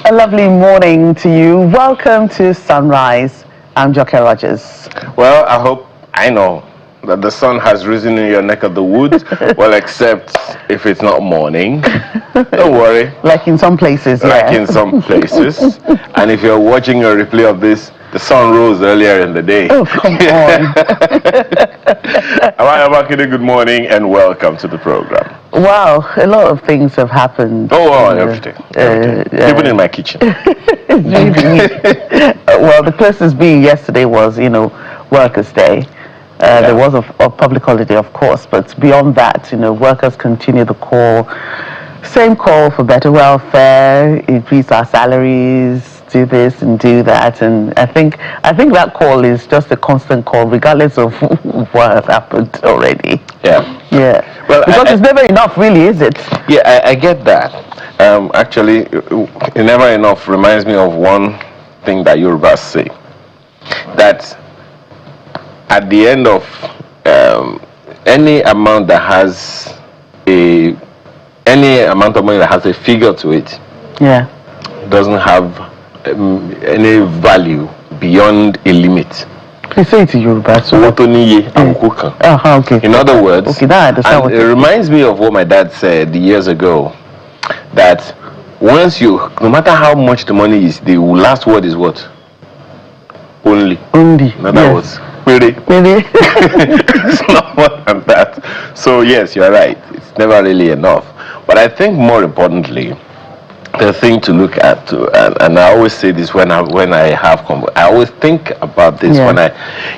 A lovely morning to you. Welcome to Sunrise. I'm Joke Rogers. Well, I know that the sun has risen in your neck of the woods. Well, except if it's not morning. Don't worry. Like in some places, Like in some places. And if you're watching a replay of this, the sun rose earlier in the day. Oh, come on. Amaya Makinde, good morning and welcome to the program. Wow, a lot of things have happened. Everything. Even in my kitchen. Well, the closest being yesterday was, Workers' Day. There was a public holiday, of course, but beyond that, workers continue the call. Same call for better welfare, increase our salaries, do this and do that, and I think that call is just a constant call, regardless of what has happened already. Yeah. Well, because it's never enough, really, is it? Yeah, I get that. Actually, never enough reminds me of one thing that Yorubas say, that at the end of any amount that has any amount of money that has a figure to it, doesn't have any value beyond a limit. Please say it in Yoruba. So okay. In other words, okay, that I understand what it reminds me of what my dad said years ago, that once no matter how much the money is, the last word is what? Only. In other words, really. It's not more than that. So yes, you're right. It's never really enough. But I think more importantly, the thing to look at, and I always say this when I always think about this when I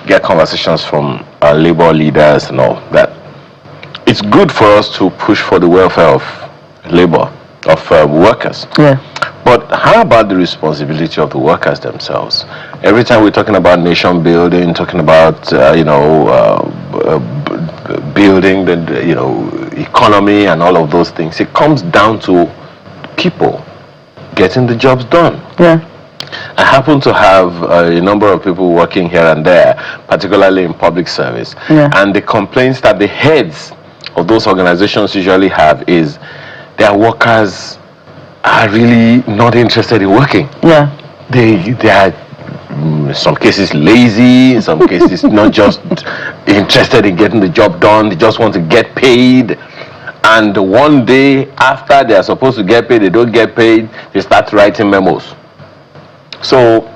get conversations from labor leaders and all that. It's good for us to push for the welfare of labor, of workers. Yeah. But how about the responsibility of the workers themselves? Every time we're talking about nation building, talking about building the economy and all of those things, it comes down to people getting the jobs done. Yeah. I happen to have a number of people working here and there, particularly in public service. Yeah. And the complaints that the heads of those organizations usually have is their workers are really not interested in working. Yeah. They are in some cases lazy, in some cases not just interested in getting the job done, they just want to get paid. And one day after they are supposed to get paid, they don't get paid, they start writing memos. So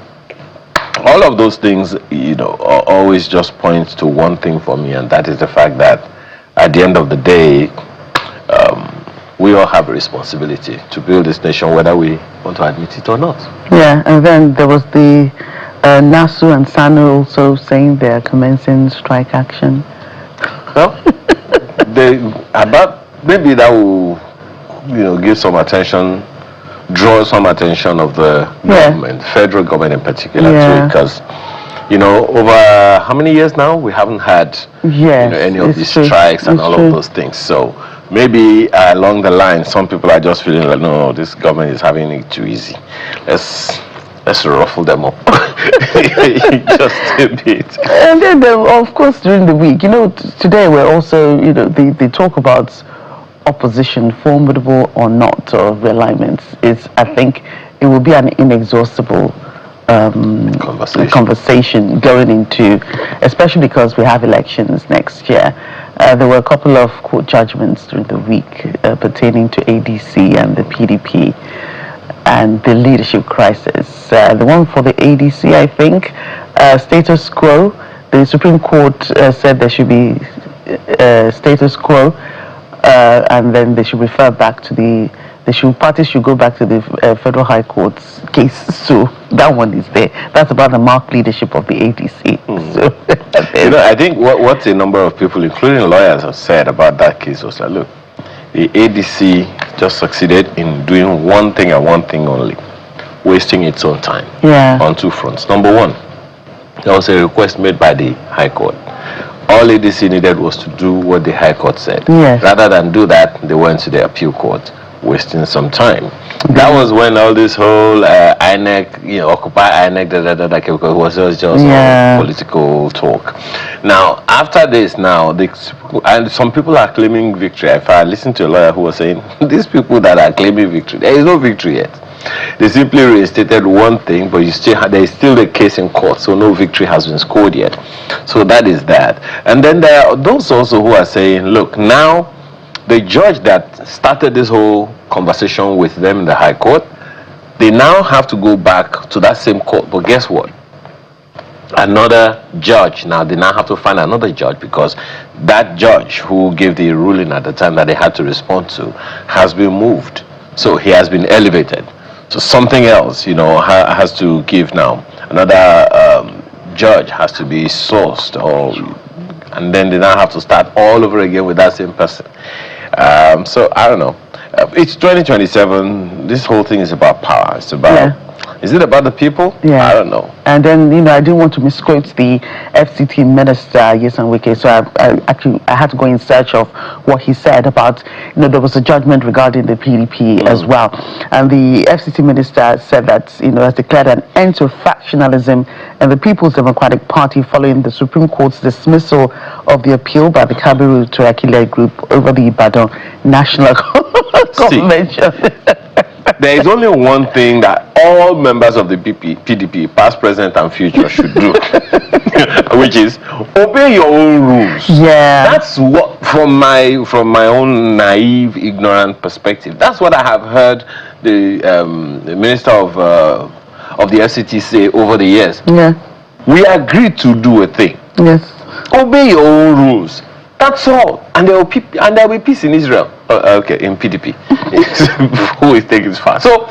all of those things, always just point to one thing for me, and that is the fact that at the end of the day, we all have a responsibility to build this nation, whether we want to admit it or not. Yeah, and then there was the NASU and SANU also saying they're commencing strike action. Well, maybe that will, give some attention, draw some attention of the government, federal government in particular, too, because, over how many years now we haven't had any of these strikes and all of those things. So maybe along the line, some people are just feeling like, no, this government is having it too easy. Let's ruffle them up just a bit. And then, of course, during the week, today we're also, they talk about opposition, formidable or not, or realignments. I think it will be an inexhaustible conversation going into, especially because we have elections next year. There were a couple of court judgments during the week pertaining to ADC and the PDP and the leadership crisis. The one for the ADC, I think, status quo. The Supreme Court said there should be status quo, and then they should refer back to parties should go back to the Federal High Court's case. So that one is there. That's about the marked leadership of the ADC. So, I think what a number of people, including lawyers, have said about that case was like, look, the ADC just succeeded in doing one thing and one thing only, wasting its own time on two fronts. Number one, there was a request made by the High Court. All ADC needed was to do what the High Court said. Yes. Rather than do that, they went to the appeal court, wasting some time. That was when all this whole INEC, Occupy INEC, was just political talk. Now, after this, and some people are claiming victory. If I listened to a lawyer who was saying, these people that are claiming victory, there is no victory yet. They simply reinstated one thing, but there is still a case in court, so no victory has been scored yet. So that is that. And then there are those also who are saying, look, now the judge that started this whole conversation with them in the High Court, they now have to go back to that same court. But guess what? Another judge, now they now have to find another judge, because that judge who gave the ruling at the time that they had to respond to has been moved. So he has been elevated. So something else, has to give now. Another judge has to be sourced, and then they now have to start all over again with that same person. So I don't know. It's 2027. This whole thing is about power. It's about. Is it about the people? Yeah. I don't know. And then, I didn't want to misquote the FCT minister, Yesan Wike, so I had to go in search of what he said about, there was a judgment regarding the PDP as well. And the FCT minister said that, has declared an end to factionalism in the People's Democratic Party following the Supreme Court's dismissal of the appeal by the Kabiru Turaki-led group over the Ibadan National Convention. There is only one thing that all members of the PDP, past, present, and future, should do, which is obey your own rules. Yeah, that's what, from my own naive, ignorant perspective, that's what I have heard the minister of the FCT say over the years. Yeah, we agreed to do a thing. Yes, obey your own rules. That's all, and there will be peace in Israel. In PDP, who is taking this far. So,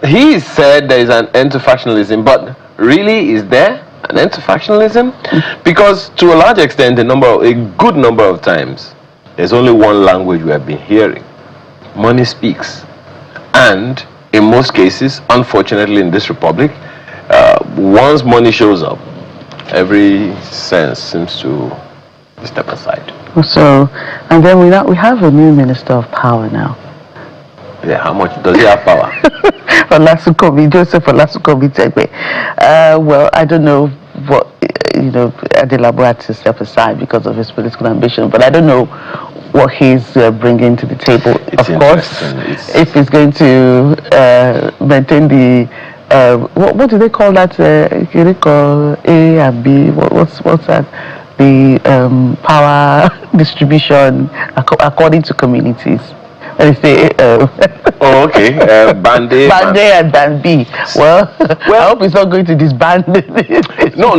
he said there is an end to factionalism, but really, is there an end to factionalism? Because to a large extent, a good number of times, there's only one language we have been hearing. Money speaks, and in most cases, unfortunately, in this republic, once money shows up, every sense seems to step aside. So, and then we have a new minister of power now. Yeah, how much does he have power? Joseph Olasukomi Tegbe. Well, I don't know what, Adelabo had to step aside because of his political ambition, but I don't know what he's bringing to the table. It's of course, if he's going to maintain the, what do they call that? Can they call A and B? What's that? The power distribution according to communities. They say, okay, Band A and Band B. Well, I hope it's not going to disband. No.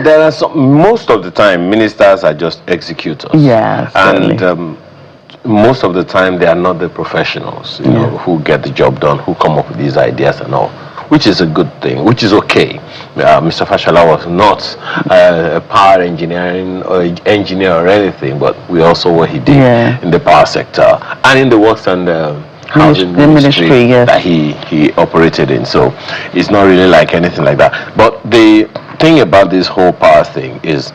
There are most of the time, ministers are just executors. Yeah, and most of the time, they are not the professionals, who get the job done, who come up with these ideas and all. Which is a good thing, which is okay. Mr. Fashola was not a power engineer or anything, but we also what he did in the power sector and in the works and housing ministry that he operated in. So it's not really like anything like that. But the thing about this whole power thing is,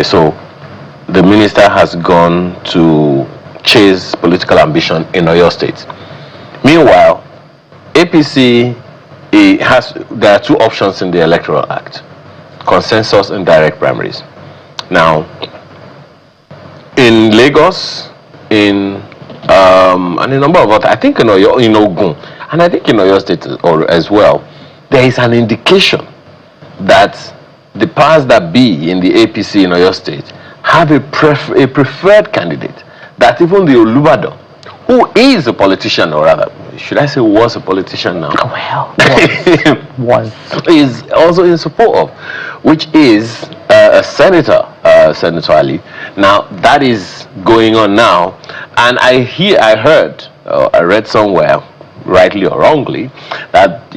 so the minister has gone to chase political ambition in Oyo State. Meanwhile, APC there are two options in the Electoral Act: consensus and direct primaries. Now, in Lagos, and a number of other, I think in Ogun, and I think in Oyo State as well, there is an indication that the powers that be in the APC in Oyo State have a preferred candidate that even the Olubado, who is a politician, or rather, should I say was a politician now? Well, was. Is also in support of, which is a senator, Senator Ali. Now, that is going on now, and I heard, I read somewhere, rightly or wrongly, that,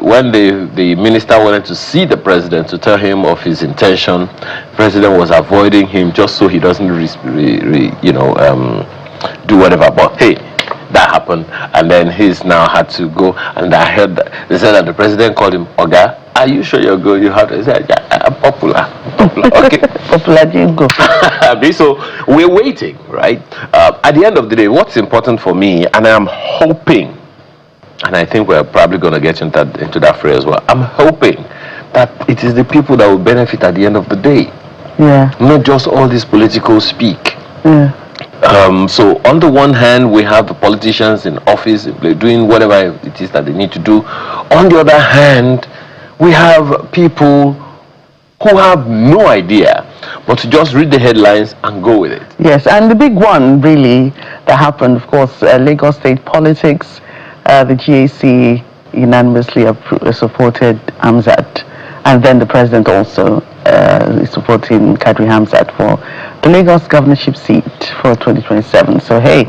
when the minister wanted to see the president to tell him of his intention, the president was avoiding him just so he doesn't, do whatever. But hey, that happened, and then he's now had to go. And I heard that they said that the president called him, Oga, are you sure you're good? You have to say, yeah, I'm popular. Okay. Popular, you go. So we're waiting, right? At the end of the day, what's important for me, and I'm hoping, and I think we're probably going to get into that phrase as well, I'm hoping that it is the people that will benefit at the end of the day. Yeah. Not just all this political speak. Yeah. So on the one hand, we have the politicians in office doing whatever it is that they need to do. On the other hand, we have people who have no idea, but to just read the headlines and go with it. Yes, and the big one really that happened, of course, Lagos State politics, the GAC unanimously supported Hamzat, and then the president also is supporting Kadri Hamzat for the Lagos governorship seat for 2027. So hey,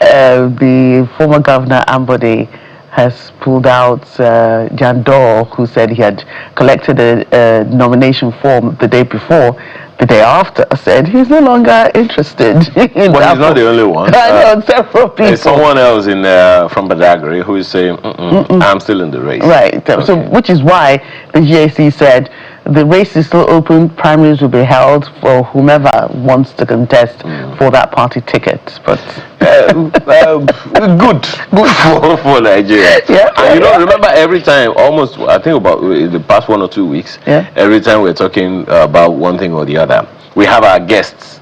the former governor Ambode has pulled out Jandor, who said he had collected a nomination form the day before. The day after, said he's no longer interested. But he's not the only one. I know several people. There's someone else from Badagry who is saying, I'm still in the race. Right. Okay. So, which is why the GAC said the race is still open. Primaries will be held for whomever wants to contest for that party ticket. But good for Nigeria. Yeah. And remember every time, almost I think about the past 1 or 2 weeks. Yeah. Every time we're talking about one thing or the other, we have our guests,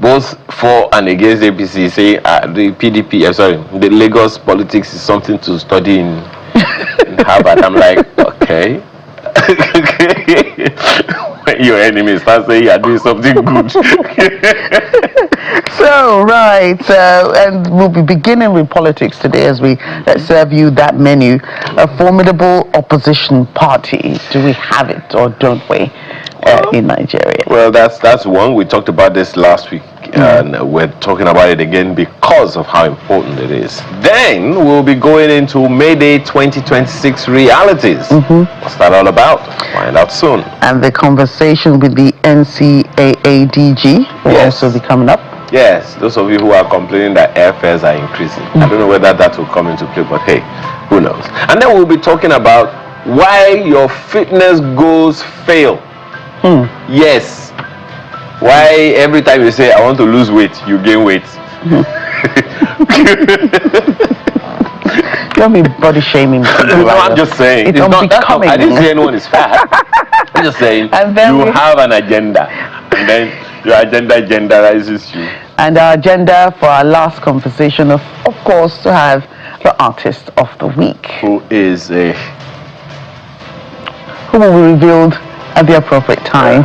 both for and against APC, say the PDP. The Lagos politics is something to study in Harvard. I'm like, okay. When your enemy starts saying you are doing something good. So, right, and we'll be beginning with politics today as we serve you that menu. A formidable opposition party. Do we have it or don't we in Nigeria? Well, that's one. We talked about this last week. And we're talking about it again because of how important it is. Then we'll be going into May Day 2026 realities. What's that all about? Find out soon. And the conversation with the NCAA DG will also be coming up. Yes, those of you who are complaining that airfares are increasing. I don't know whether that will come into play, but hey, who knows? And then we'll be talking about why your fitness goals fail. Yes. Why every time you say I want to lose weight, you gain weight? Don't be body shaming people. No, I'm just saying. It's unbecoming. I didn't say anyone is fat. I'm just saying you have an agenda, and then your agenda genderizes you. And our agenda for our last conversation, of course, to have the artist of the week, who will be revealed at the appropriate time.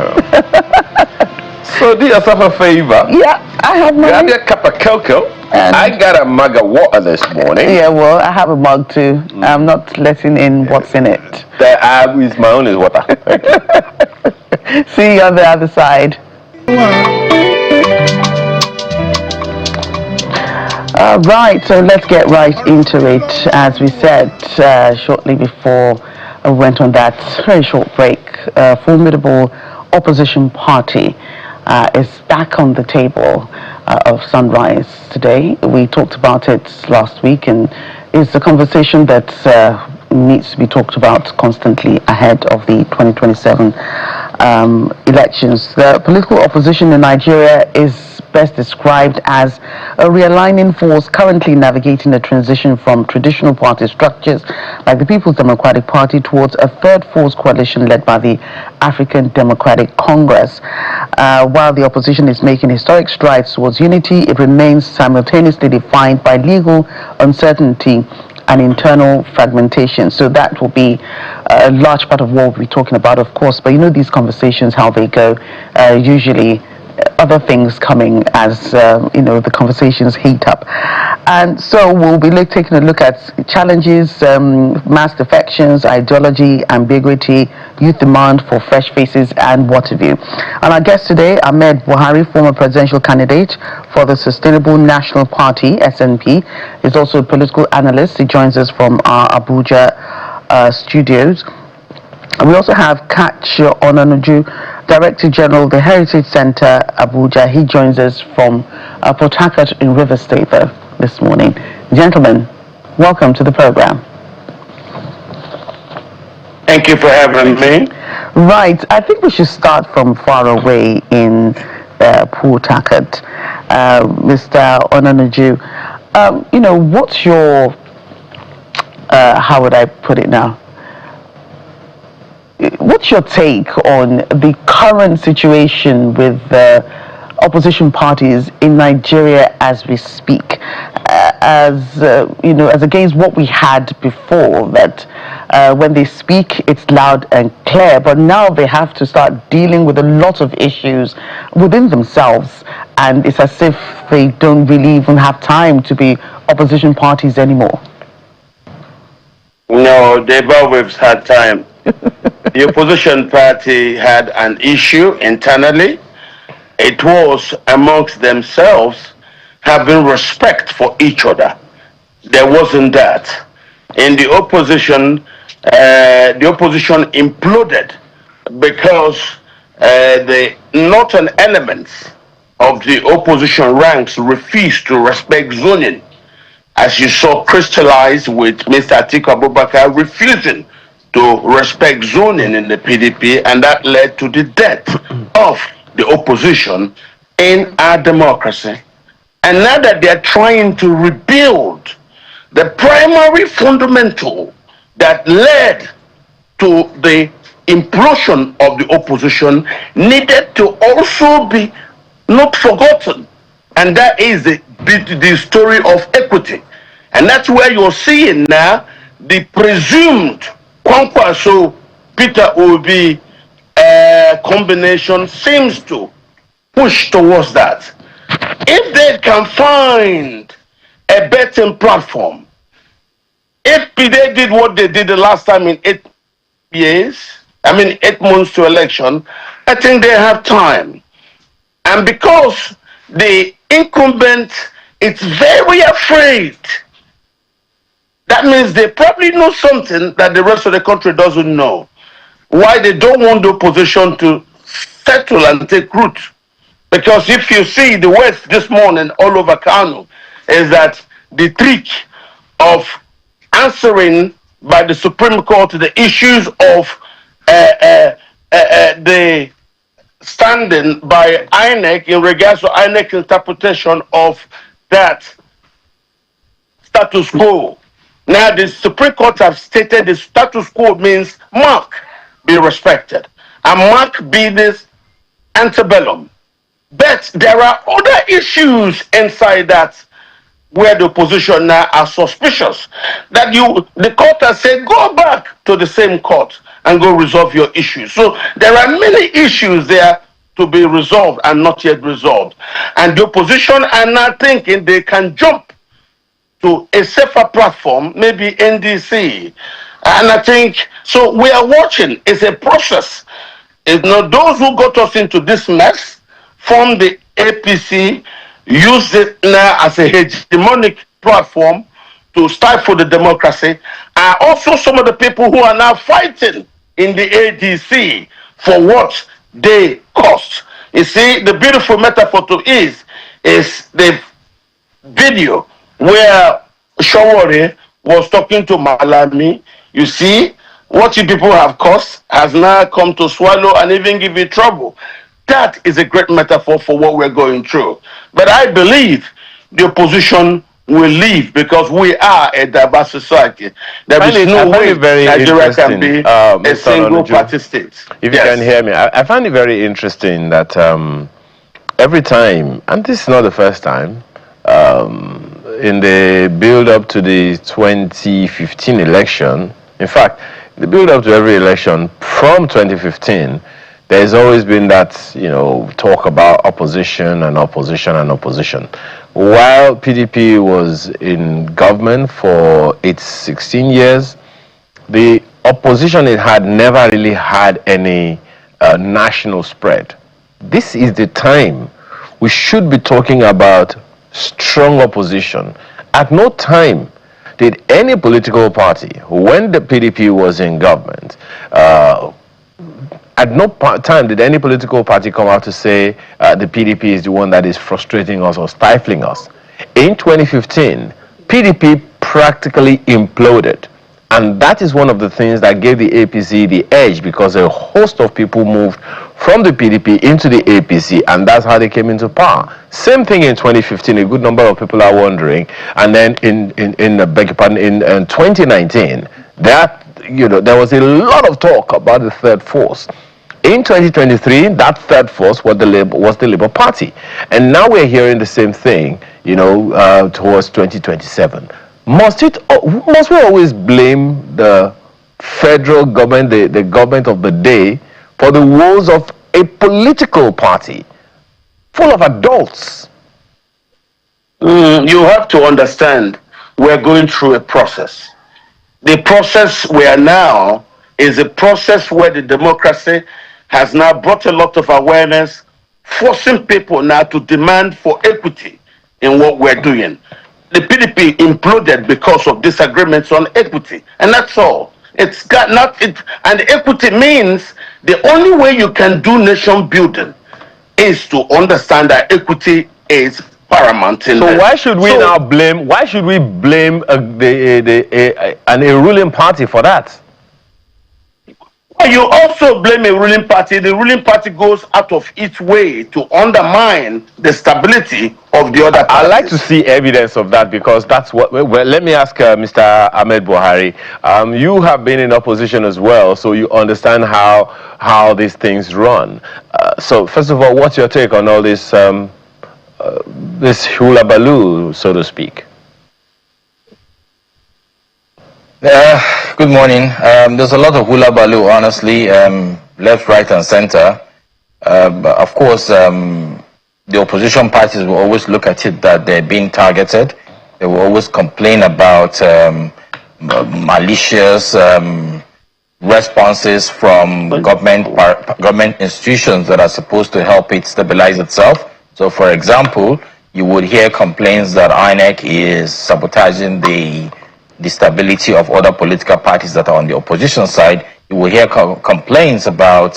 So do yourself a favor. Yeah, I have my. Grab your cup of cocoa. And I got a mug of water this morning. Yeah, well, I have a mug too. I'm not letting in what's in it. My own is water. See you on the other side. Right, so let's get right into it. As we said shortly before we went on that very short break, Formidable opposition party is back on the table of Sunrise today. We talked about it last week, and it's a conversation that needs to be talked about constantly ahead of the 2027 elections. The political opposition in Nigeria is best described as a realigning force currently navigating the transition from traditional party structures like the People's Democratic Party towards a third force coalition led by the African Democratic Congress. While the opposition is making historic strides towards unity, it remains simultaneously defined by legal uncertainty and internal fragmentation. So that will be a large part of what we'll be talking about, of course. But these conversations, how they go, usually other things coming as the conversations heat up. And so we'll be taking a look at challenges, mass defections, ideology, ambiguity, youth demand for fresh faces, and what have you. And our guest today, Ahmed Buhari, former presidential candidate for the Sustainable National Party, SNP, is also a political analyst. He joins us from our Abuja studios. And we also have Catch Onanuju, Director General of the Heritage Center, Abuja. He joins us from Port Harcourt in River State this morning. Gentlemen, welcome to the program. Thank you for having me. Right, I think we should start from far away in Port Harcourt. Mr. Onanuju, what's your, how would I put it now? What's your take on the current situation with opposition parties in Nigeria as we speak, as against what we had before, that when they speak, it's loud and clear, but now they have to start dealing with a lot of issues within themselves, and it's as if they don't really even have time to be opposition parties anymore. No, they've always had time. The opposition party had an issue internally. It was amongst themselves having respect for each other. There wasn't that. In the opposition imploded because the northern elements of the opposition ranks refused to respect zoning, as you saw crystallized with Mr. Atiku Abubakar refusing to respect zoning in the PDP, and that led to the death of the opposition in our democracy. And now that they're trying to rebuild, the primary fundamental that led to the implosion of the opposition needed to also be not forgotten. And that is the story of equity. And that's where you're seeing now the presumed Kwankwaso Peter Obi combination seems to push towards that. If they can find a betting platform, if they did what they did the last time in 8 months to election, I think they have time. And because the incumbent is very afraid, that means they probably know something that the rest of the country doesn't know. Why they don't want the opposition to settle and take root. Because if you see the West this morning all over Kano, is that the trick of answering by the Supreme Court the issues of the standing by INEC in regards to INEC interpretation of that status quo. Now the Supreme Court have stated the status quo means mark be respected and mark be this antebellum. But there are other issues inside that where the opposition now are suspicious that the court has said go back to the same court and go resolve your issues. So there are many issues there to be resolved and not yet resolved. And the opposition are now thinking they can jump to a safer platform, maybe NDC. And I think, so we are watching, it's a process. It's not those who got us into this mess from the APC, use it now as a hegemonic platform to stifle the democracy, and also some of the people who are now fighting in the ADC for what they cost. You see, the beautiful metaphor is the video where Shawari was talking to Malami. You see, what you people have cost has now come to swallow and even give you trouble. That is a great metaphor for what we're going through. But I believe the opposition will leave because we are a diverse society. There is no way Nigeria can be a single party state. If you can hear me, I find it very interesting that every time, and this is not the first time, in the build-up to the 2015 election, in fact, the build-up to every election from 2015, there's always been that, talk about opposition and opposition and opposition. While PDP was in government for its 16 years, the opposition it had never really had any national spread. This is the time we should be talking about strong opposition. At no time did any political party, when the PDP was in government, at no time did any political party come out to say the PDP is the one that is frustrating us or stifling us. In 2015, PDP practically imploded. And that is one of the things that gave the APC the edge, because a host of people moved from the PDP into the APC, and that's how they came into power. Same thing in 2015, a good number of people are wondering. And then in 2019, there was a lot of talk about the third force. In 2023, that third force was the Labour Party, and now we're hearing the same thing, towards 2027. Must we always blame the federal government, the government of the day, for the woes of a political party full of adults? You have to understand, we're going through a process. The process we are now is a process where the democracy has now brought a lot of awareness, forcing people now to demand for equity in what we're doing. The PDP imploded because of disagreements on equity, and that's all. It's got not it, and equity means the only way you can do nation building is to understand that equity is paramount. So why should we now blame? Why should we blame a ruling party for that? You also blame a ruling party. The ruling party goes out of its way to undermine the stability of the other parties. I'd like to see evidence of that, because that's what. Well, let me ask Mr. Ahmed Buhari. You have been in opposition as well, so you understand how these things run. So first of all, what's your take on all this this hula baloo, so to speak? Good morning. There's a lot of hula baloo, honestly, left, right, and center. Of course, the opposition parties will always look at it that they're being targeted. They will always complain about malicious responses from government institutions that are supposed to help it stabilize itself. So, for example, you would hear complaints that INEC is sabotaging the stability of other political parties that are on the opposition side. You will hear complaints about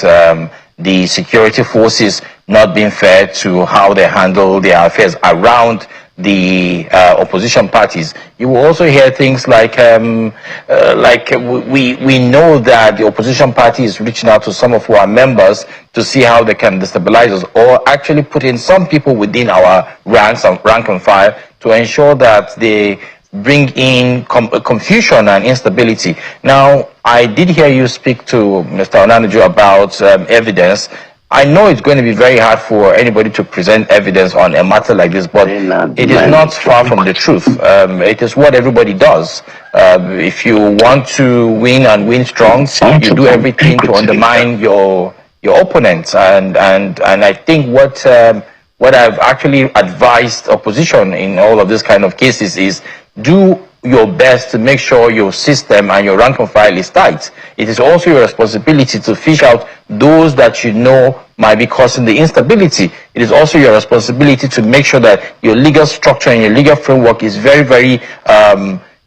the security forces not being fair to how they handle their affairs around the opposition parties. You will also hear things like we know that the opposition party is reaching out to some of our members to see how they can destabilize us, or actually put in some people within our ranks of rank and file to ensure that they bring in confusion and instability. Now, I did hear you speak to Mr. Onanuju about evidence. I know it's going to be very hard for anybody to present evidence on a matter like this, but it is not far from the truth. It is what everybody does. If you want to win and win strong, you do everything to undermine your opponents. And I think what I've actually advised opposition in all of this kind of cases is do your best to make sure your system and your rank and file is tight. It is also your responsibility to fish out those that you know might be causing the instability. It is also your responsibility to make sure that your legal structure and your legal framework is very, very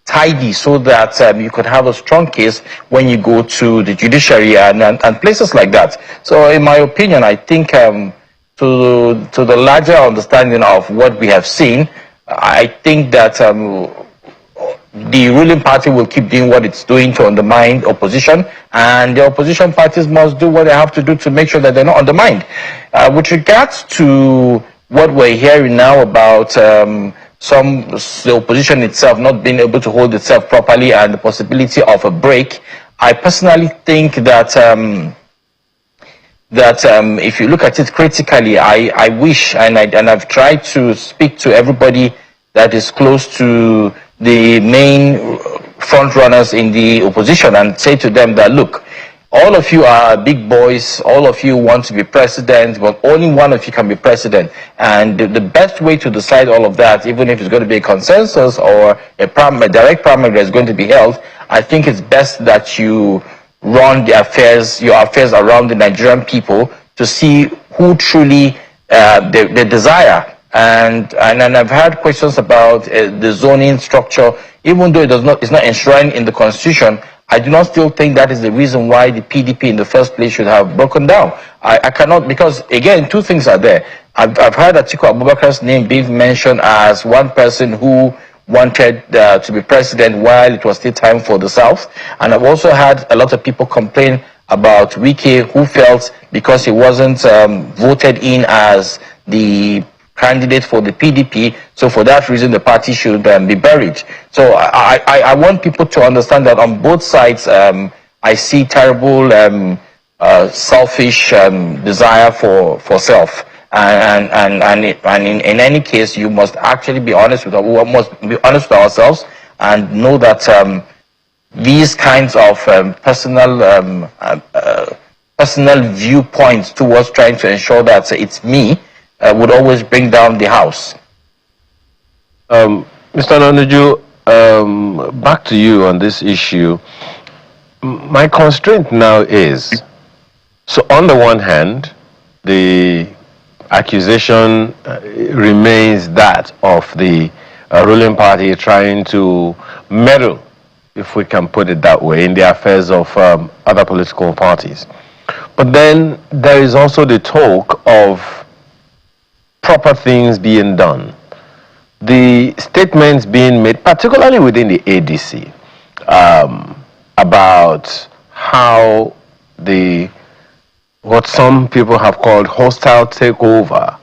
tidy, so that you could have a strong case when you go to the judiciary and places like that. So in my opinion, I think to the larger understanding of what we have seen, I think that the ruling party will keep doing what it's doing to undermine opposition, and the opposition parties must do what they have to do to make sure that they're not undermined. With regards to what we're hearing now about the opposition itself not being able to hold itself properly and the possibility of a break, I personally think that if you look at it critically, I wish, and I've tried to speak to everybody that is close to the main front runners in the opposition and say to them that, look, all of you are big boys, all of you want to be president, but only one of you can be president. And the best way to decide all of that, even if it's going to be a consensus or a direct primary that's going to be held, I think it's best that you run your affairs around the Nigerian people to see who truly they desire. And I've had questions about the zoning structure. Even though it's not enshrined in the constitution, I do not still think that is the reason why the PDP in the first place should have broken down. I cannot, because again, two things are there. I've heard Atiku Abubakar's name being mentioned as one person who wanted to be president while it was still time for the South. And I've also had a lot of people complain about Wike, who felt because he wasn't voted in as the candidate for the PDP, so for that reason the party should be buried. So I want people to understand that on both sides I see terrible selfish desire for self. And in any case, you must actually be honest with we must be honest with ourselves and know that these kinds of personal viewpoints towards trying to ensure that it's me would always bring down the house. Mr. Nonuju, back to you on this issue. My constraint now is, so on the one hand, the accusation remains that of the ruling party trying to meddle, if we can put it that way, in the affairs of other political parties. But then there is also the talk of proper things being done. The statements being made, particularly within the ADC, about how what some people have called hostile takeover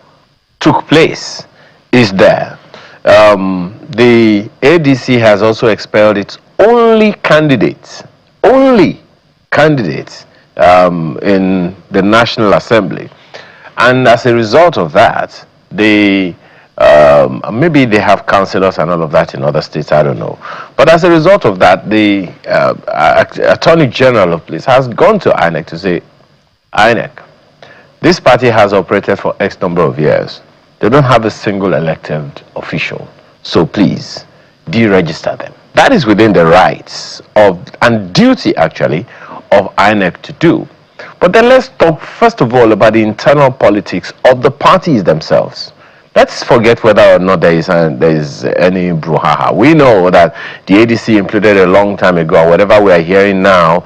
took place is there. The ADC has also expelled its only candidates in the National Assembly. And as a result of that, maybe they have councillors and all of that in other states, I don't know. But as a result of that, the Attorney General of Police has gone to INEC to say, INEC, this party has operated for X number of years. They don't have a single elected official. So please, deregister them. That is within the rights and duty, actually, of INEC to do. But then let's talk, first of all, about the internal politics of the parties themselves. Let's forget whether or not there is any brouhaha. We know that the ADC imploded a long time ago. Whatever we are hearing now,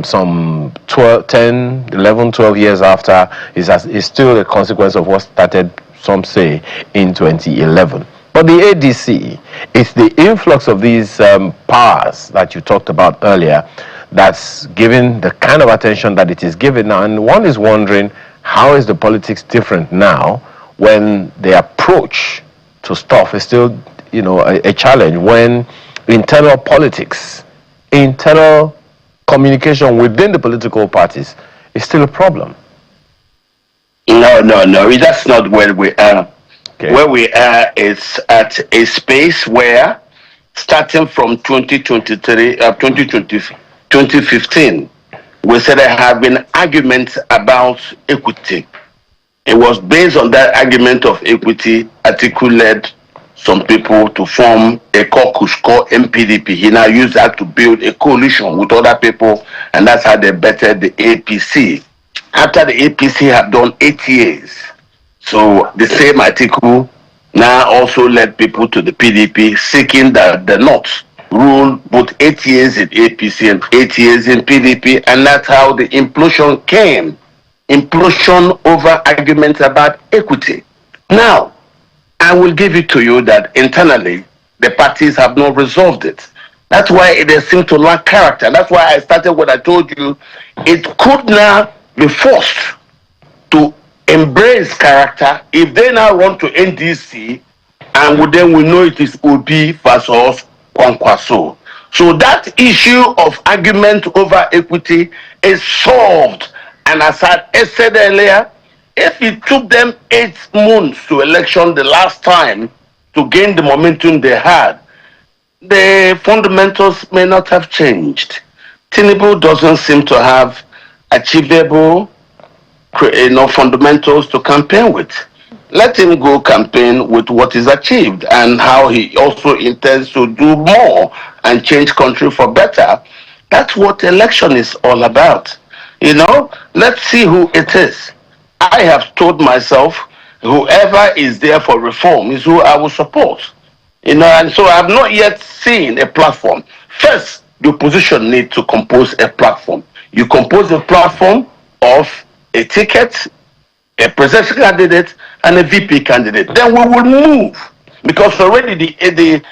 some 12 years after, is still a consequence of what started, some say, in 2011. But the ADC, it's the influx of these powers that you talked about earlier that's given the kind of attention that it is given now. And one is wondering, how is the politics different now when the approach to stuff is still, a challenge, when internal politics, internal communication within the political parties is still a problem? No, that's not where we are. Okay. Where we are is at a space where, starting from 2015, we started having arguments about equity. It was based on that argument of equity, Atiku led some people to form a caucus called MPDP. He now used that to build a coalition with other people, and that's how they bettered the APC. After the APC had done 8 years, so the same Atiku now also led people to the PDP, seeking that the North rule both 8 years in APC and 8 years in PDP, and that's how the implosion came. Implosion over arguments about equity. Now, I will give it to you that internally, the parties have not resolved it. That's why they seem to lack character. That's why I started what I told you. It could now be forced to embrace character if they now run to NDC, and then we know it is Obi versus Kwankwaso. So that issue of argument over equity is solved. And as I said earlier, if it took them 8 months to election the last time to gain the momentum they had, the fundamentals may not have changed. Tinubu doesn't seem to have achievable fundamentals to campaign with. Let him go campaign with what is achieved and how he also intends to do more and change country for better. That's what election is all about. Let's see who it is. I have told myself, whoever is there for reform is who I will support. And so I have not yet seen a platform. First, the opposition need to compose a platform. You compose a platform of a ticket, a presidential candidate, and a VP candidate. Then we will move, because already the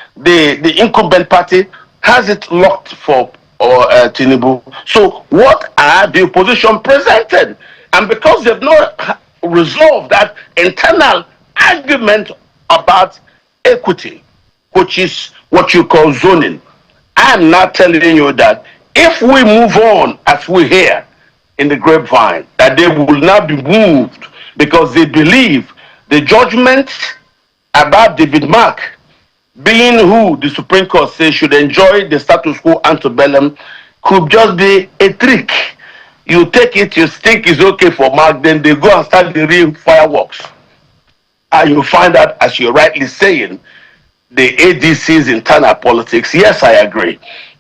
incumbent party has it locked for Tinubu. So what are the opposition presented? And because they've not resolved that internal argument about equity, which is what you call zoning, I am not telling you that if we move on as we hear, in the grapevine that they will not be moved because they believe the judgment about David Mark being who the Supreme Court says should enjoy the status quo antebellum could just be a trick. You take it, you think it's okay for Mark, then they go and start the real fireworks. And you find out, as you're rightly saying, the ADC's internal politics. Yes, I agree.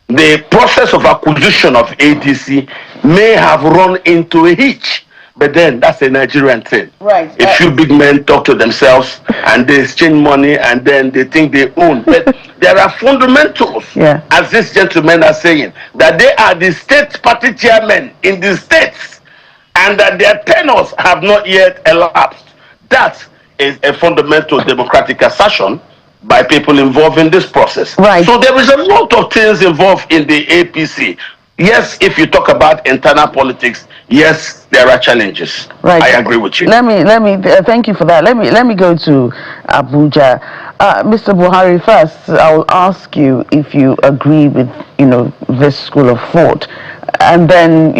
The process of acquisition of ADC may have run into a hitch, but then that's a Nigerian thing. Right. A few big men talk to themselves and they exchange money and then they think they own. But there are fundamentals, as this gentleman are saying, that they are the state party chairmen in the states and that their tenures have not yet elapsed. That is a fundamental democratic assertion by people involved in this process. Right. So there is a lot of things involved in the APC. Yes, if you talk about internal politics, yes, there are challenges. Right. I agree with you. Let me thank you for that. Let me go to Abuja. Mr. Buhari, first I will ask you if you agree with this school of thought, and then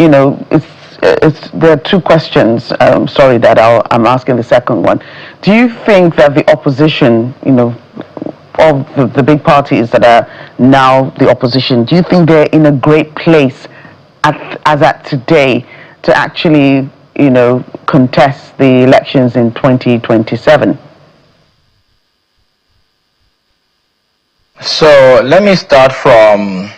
there are two questions. Sorry that I'm asking the second one. Do you think that the opposition, of the big parties that are now the opposition, do you think they're in a great place as at today to actually, contest the elections in 2027? So let me start from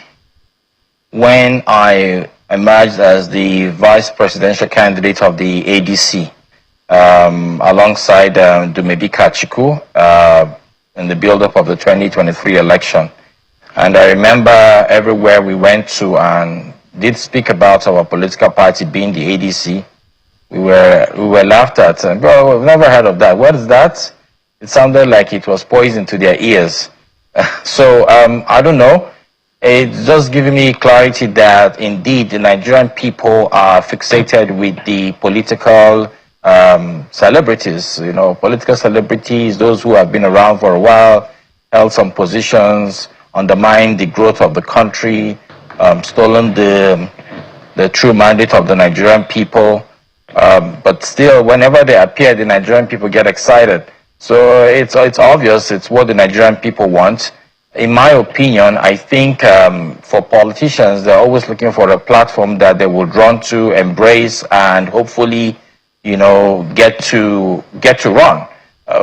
when I emerged as the vice presidential candidate of the ADC, alongside Dumebi Kachiku, in the build-up of the 2023 election. And I remember everywhere we went to and did speak about our political party being the ADC, we were laughed at. And, bro, we've never heard of that. What is that? It sounded like it was poison to their ears. So I don't know. It's just giving me clarity that indeed the Nigerian people are fixated with the political celebrities, political celebrities, those who have been around for a while, held some positions, undermined the growth of the country, stolen the true mandate of the Nigerian people. But still, whenever they appear, the Nigerian people get excited. So it's obvious it's what the Nigerian people want. In my opinion, I think for politicians, they're always looking for a platform that they would run to, embrace, and hopefully, get to run.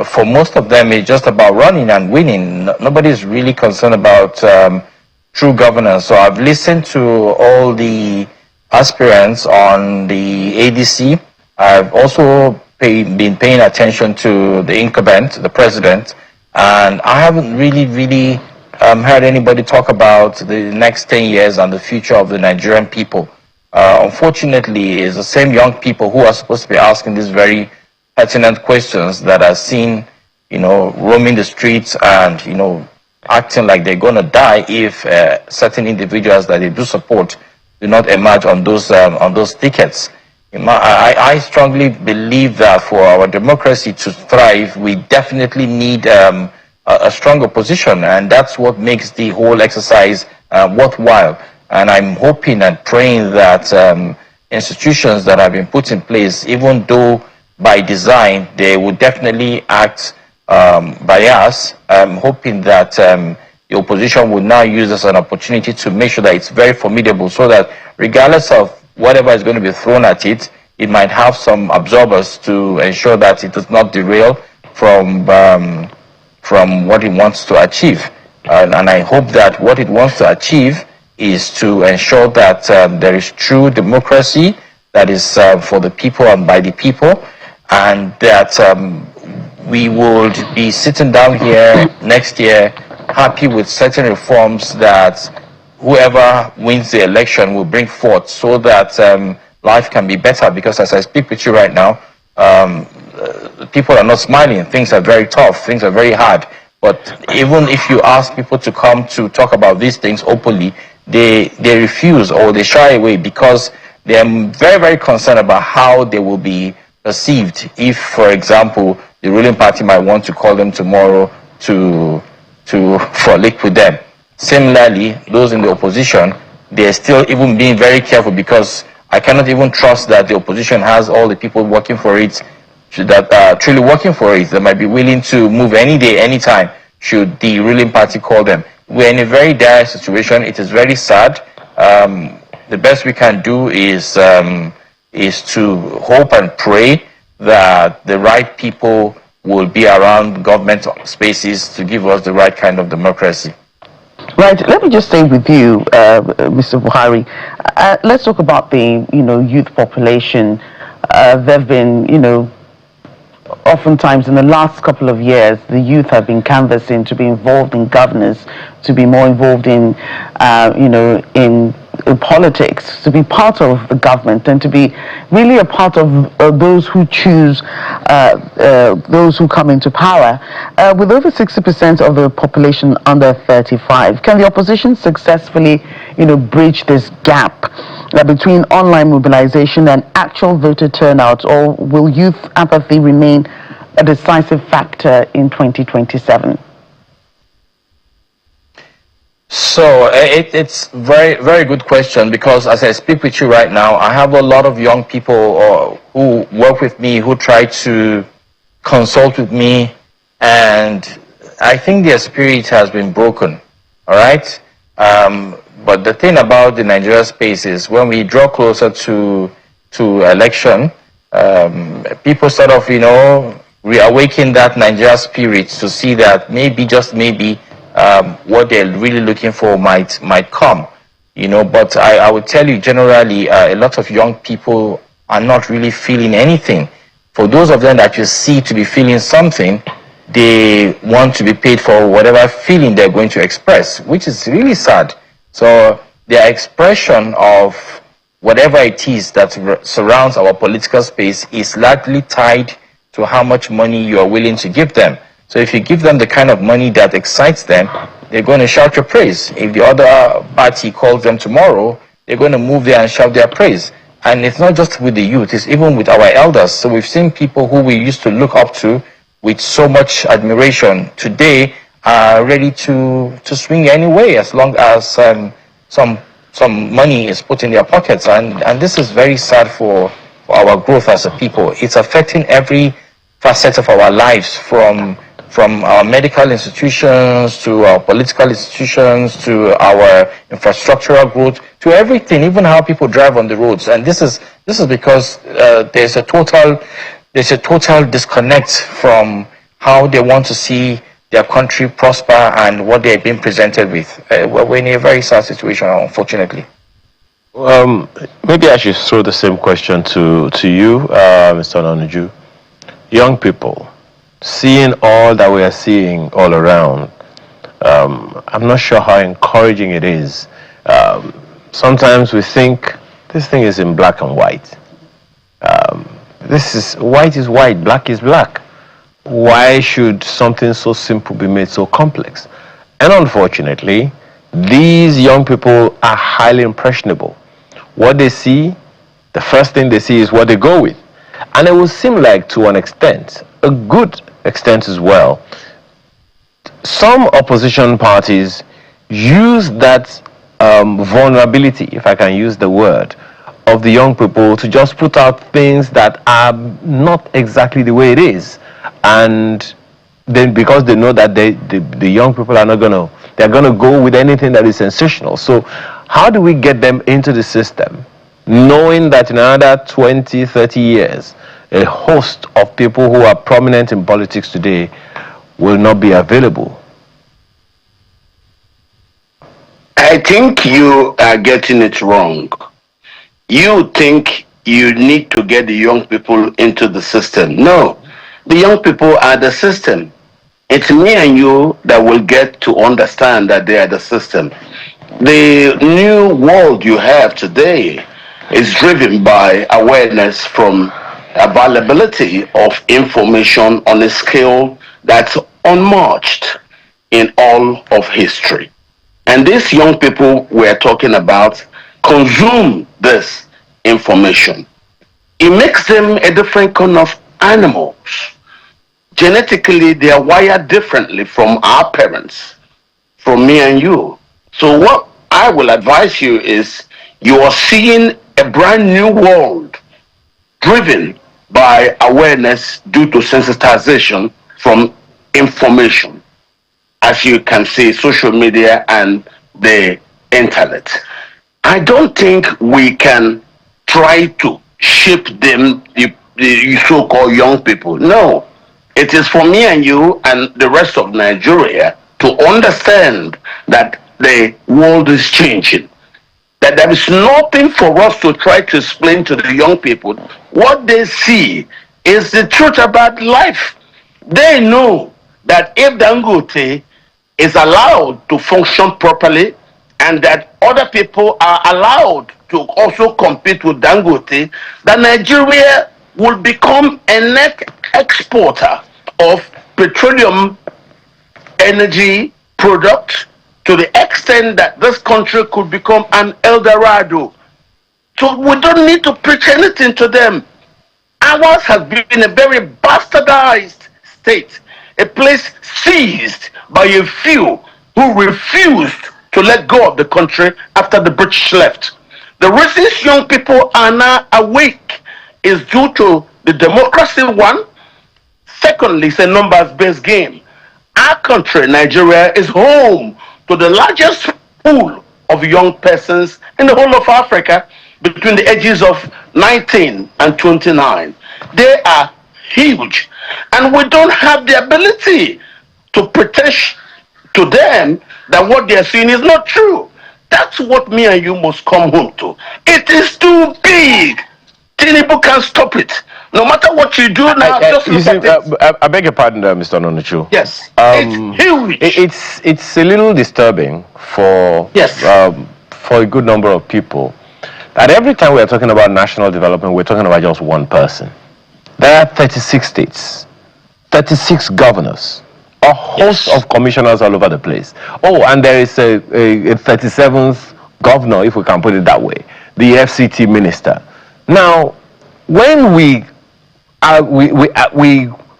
For most of them, it's just about running and winning. Nobody's really concerned about true governance. So I've listened to all the aspirants on the ADC. I've also been paying attention to the incumbent, the president, and I haven't really heard anybody talk about the next 10 years and the future of the Nigerian people. Unfortunately, it's the same young people who are supposed to be asking these very pertinent questions that are seen, roaming the streets and, acting like they're going to die if certain individuals that they do support do not emerge on those tickets. I strongly believe that for our democracy to thrive, we definitely need a strong opposition, and that's what makes the whole exercise worthwhile. And I'm hoping and praying that institutions that have been put in place, even though by design they would definitely act biased, I'm hoping that the opposition would now use this as an opportunity to make sure that it's very formidable, so that regardless of whatever is going to be thrown at it, it might have some absorbers to ensure that it does not derail from what it wants to achieve. And I hope that what it wants to achieve is to ensure that there is true democracy that is for the people and by the people, and that we would be sitting down here next year happy with certain reforms that whoever wins the election will bring forth, so that life can be better. Because as I speak with you right now, people are not smiling. Things are very tough. Things are very hard. But even if you ask people to come to talk about these things openly, they refuse or they shy away, because they are very, very concerned about how they will be perceived if, for example, the ruling party might want to call them tomorrow to frolic with them. Similarly, those in the opposition, they're still even being very careful, because I cannot even trust that the opposition has all the people working for it that are truly working for it, that might be willing to move any day, anytime, should the ruling party call them. We're in a very dire situation. It is very sad. The best we can do is to hope and pray that the right people will be around government spaces to give us the right kind of democracy. Right. Let me just stay with you, Mr. Buhari. Let's talk about the youth population. There have been oftentimes in the last couple of years, the youth have been canvassing to be involved in governance, to be more involved in politics, to be part of the government, and to be really a part of those who choose, those who come into power. With over 60% of the population under 35, can the opposition successfully, bridge this gap between online mobilization and actual voter turnout, or will youth apathy remain a decisive factor in 2027? So it's very, very good question, because as I speak with you right now, I have a lot of young people who work with me, who try to consult with me, and I think their spirit has been broken. All right. But the thing about the Nigeria space is when we draw closer to election, people sort of reawaken that Nigeria spirit to see that maybe, just maybe, what they're really looking for might come, but I would tell you generally, a lot of young people are not really feeling anything. For those of them that you see to be feeling something, they want to be paid for whatever feeling they're going to express, which is really sad. So their expression of whatever it is that surrounds our political space is largely tied to how much money you are willing to give them. So if you give them the kind of money that excites them, they're going to shout your praise. If the other party calls them tomorrow, they're going to move there and shout their praise. And it's not just with the youth, it's even with our elders. So we've seen people who we used to look up to with so much admiration today are ready to swing anyway, as long as some money is put in their pockets. And this is very sad for our growth as a people. It's affecting every facet of our lives, from our medical institutions to our political institutions to our infrastructural growth to everything, even how people drive on the roads. And this is because there's a total disconnect from how they want to see their country prosper and what they're being presented with. We're in a very sad situation, unfortunately. Maybe I should throw the same question to you, Mr. Onanuju. Young people, seeing all that we are seeing all around, I'm not sure how encouraging it is. Sometimes we think this thing is in black and white. This is white is white, black is black. Why should something so simple be made so complex? And unfortunately, these young people are highly impressionable. What they see, the first thing they see is what they go with. And it will seem like, to an extent, a good extent as well, some opposition parties use that vulnerability, if I can use the word, of the young people to just put out things that are not exactly the way it is. And then because they know that the young people are not they're gonna go with anything that is sensational. So how do we get them into the system, knowing that in another 20, 30 years, a host of people who are prominent in politics today will not be available? I think you are getting it wrong. You think you need to get the young people into the system. No, the young people are the system. It's me and you that will get to understand that they are the system. The new world you have today is driven by awareness from availability of information on a scale that's unmatched in all of history. And these young people we're talking about consume this information. It makes them a different kind of animals. Genetically, they are wired differently from our parents, from me and you. So what I will advise you is, you are seeing a brand new world driven by awareness due to sensitization from information, as you can see, social media and the internet. I don't think we can try to shape them, the so-called young people. No, it is for me and you and the rest of Nigeria to understand that the world is changing, that there is nothing for us to try to explain to the young people. What they see is the truth about life. They know that if Dangote is allowed to function properly and that other people are allowed to also compete with Dangote, that Nigeria will become a net exporter of petroleum energy products to the extent that this country could become an El Dorado. So we don't need to preach anything to them. Ours has been a very bastardized state, a place seized by a few who refused to let go of the country after the British left. The reasons young people are now awake is due to the democracy, one. Secondly, it's a numbers-based game. Our country, Nigeria, is home to the largest pool of young persons in the whole of Africa between the ages of 19 and 29. They are huge, and we don't have the ability to pretend to them that what they are seeing is not true. That's what me and you must come home to. It is too big. Tinubu can't stop it. No matter what you do now, just look at it. I beg your pardon, Mr. Nonuchu. Yes, it's huge. It's a little disturbing for Yes. For a good number of people that every time we are talking about national development, we're talking about just one person. There are 36 states, 36 governors, a host of commissioners all over the place. Oh, and there is a 37th governor, if we can put it that way, the FCT minister. Now, when we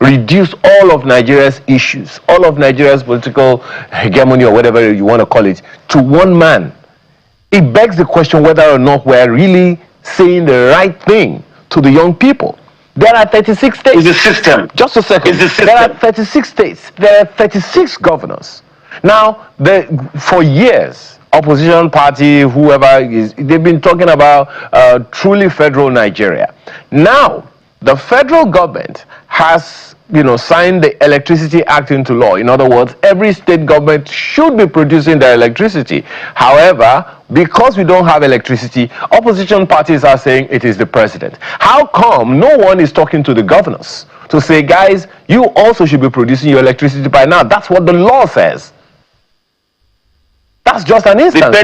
reduce all of Nigeria's issues, all of Nigeria's political hegemony or whatever you want to call it, to one man, it begs the question whether or not we're really saying the right thing to the young people. There are 36 states. It's the system. Just a second. It's the system. There are 36 states. There are 36 governors. Now, for years, opposition party, whoever is, they've been talking about truly federal Nigeria. Now, the federal government has, signed the Electricity Act into law. In other words, every state government should be producing their electricity. However, because we don't have electricity, opposition parties are saying it is the president. How come no one is talking to the governors to say, guys, you also should be producing your electricity by now? That's what the law says. That's just an instance.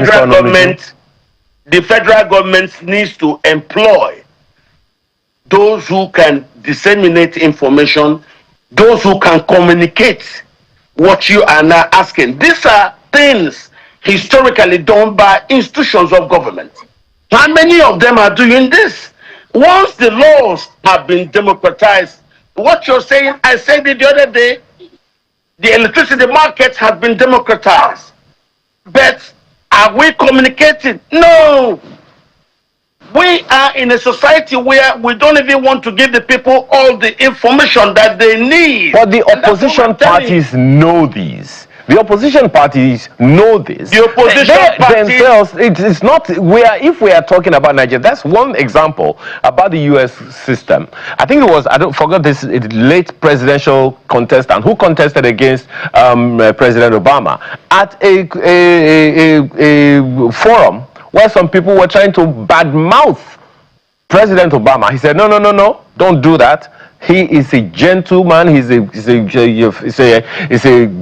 The federal government needs to employ those who can disseminate information, those who can communicate what you are now asking. These are things historically done by institutions of government. How many of them are doing this? Once the laws have been democratized, what you're saying, I said it the other day, the electricity market has been democratized. But are we communicating? No. We are in a society where we don't even want to give the people all the information that they need. But the opposition parties know these. The opposition parties know this. The opposition parties themselves, it's not, if we are talking about Nigeria, that's one example about the US system. I think it was, I don't forget this late presidential contestant who contested against President Obama at a forum where some people were trying to badmouth President Obama. He said, no, don't do that. He is a gentleman. He's a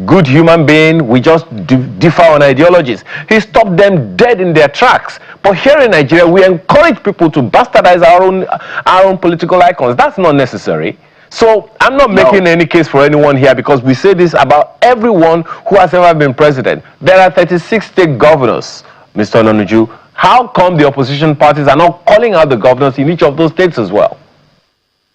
good human being. We just differ on ideologies. He stopped them dead in their tracks. But here in Nigeria, we encourage people to bastardize our own political icons. That's not necessary. So I'm not making any case for anyone here, because we say this about everyone who has ever been president. There are 36 state governors, Mr. Nonuju. How come the opposition parties are not calling out the governors in each of those states as well?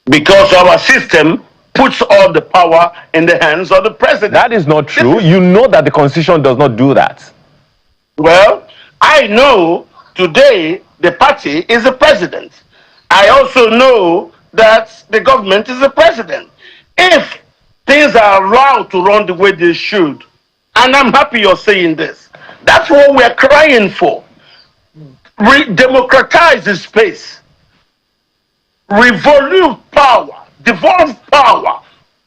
Because our system puts all the power in the hands of the president. That is not true. You know that the Constitution does not do that. Well, I know today the party is the president. I also know that the government is the president. If things are allowed to run the way they should, and I'm happy you're saying this, that's what we're crying for. Democratize the space, revolve power, devolve power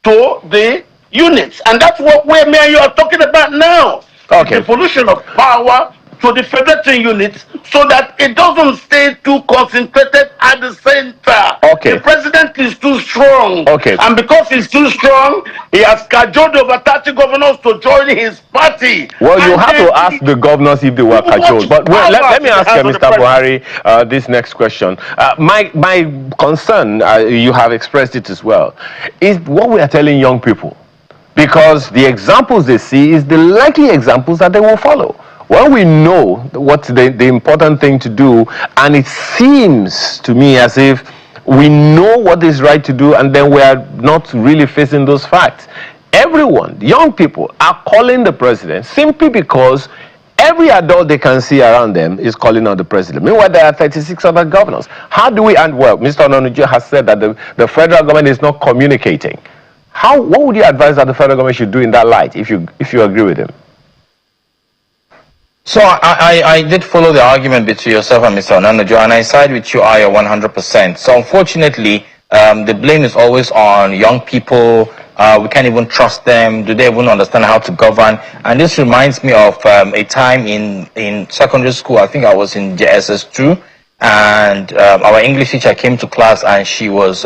to the units, and that's what me and you are talking about now. Okay. The devolution of power to the federating units so that it doesn't stay too concentrated at the center. Okay. The president is too strong. Okay. And because he's too strong, he has cajoled over 30 governors to join his party. Well, you And have to ask the governors if they were cajoled. But let me ask you, Mr. Buhari, this next question. My concern, you have expressed it as well, is what we are telling young people. Because the examples they see is the likely examples that they will follow. Well, we know what's the important thing to do, and it seems to me as if we know what is right to do, and then we are not really facing those facts. Everyone, young people, are calling the president simply because every adult they can see around them is calling on the president. Meanwhile, there are 36 other governors. How do we, and well, Mr. Ononuju has said that the federal government is not communicating. What would you advise that the federal government should do in that light, if you agree with him? So I did follow the argument between yourself and Mr. Ononuju, and I side with you, Aya, 100%. So unfortunately, the blame is always on young people. We can't even trust them. Do they even understand how to govern? And this reminds me of a time in secondary school. I think I was in JSS2, and our English teacher came to class, and she was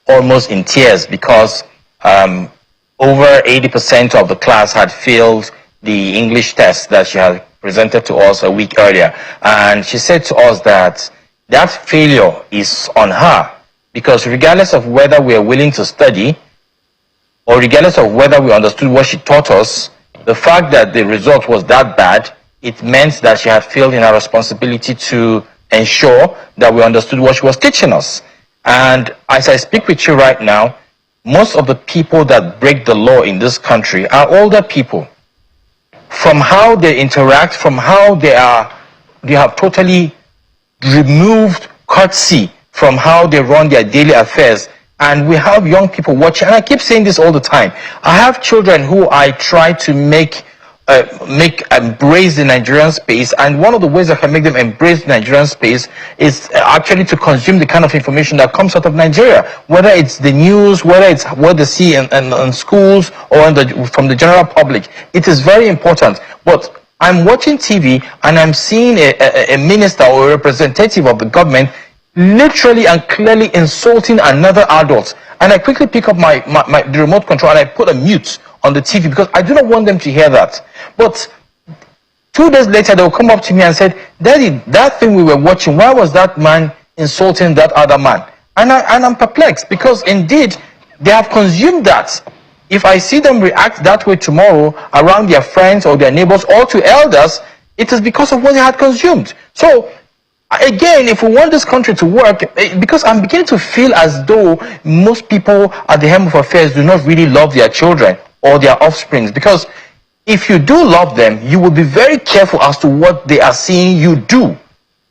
almost in tears because over 80% of the class had failed the English test that she had presented to us a week earlier. And she said to us that failure is on her, because regardless of whether we are willing to study or regardless of whether we understood what she taught us, the fact that the result was that bad, it meant that she had failed in her responsibility to ensure that we understood what she was teaching us. And as I speak with you right now, most of the people that break the law in this country are older people. From how they interact, from how they have totally removed courtesy from how they run their daily affairs. And we have young people watching, and I keep saying this all the time. I have children who I try to make embrace the Nigerian space, and one of the ways I can make them embrace the Nigerian space is actually to consume the kind of information that comes out of Nigeria, whether it's the news, whether it's what they see in schools or from the general public. It is very important. But I'm watching TV and I'm seeing a minister or a representative of the government literally and clearly insulting another adult, and I quickly pick up the remote control and I put a mute on the TV because I do not want them to hear that. But 2 days later, they will come up to me and said, "Daddy, that thing we were watching, why was that man insulting that other man?" And I'm perplexed, because indeed they have consumed that. If I see them react that way tomorrow around their friends or their neighbors or to elders, it is because of what they had consumed. So again, if we want this country to work, because I'm beginning to feel as though most people at the helm of affairs do not really love their children or their offsprings, because if you do love them, you will be very careful as to what they are seeing you do.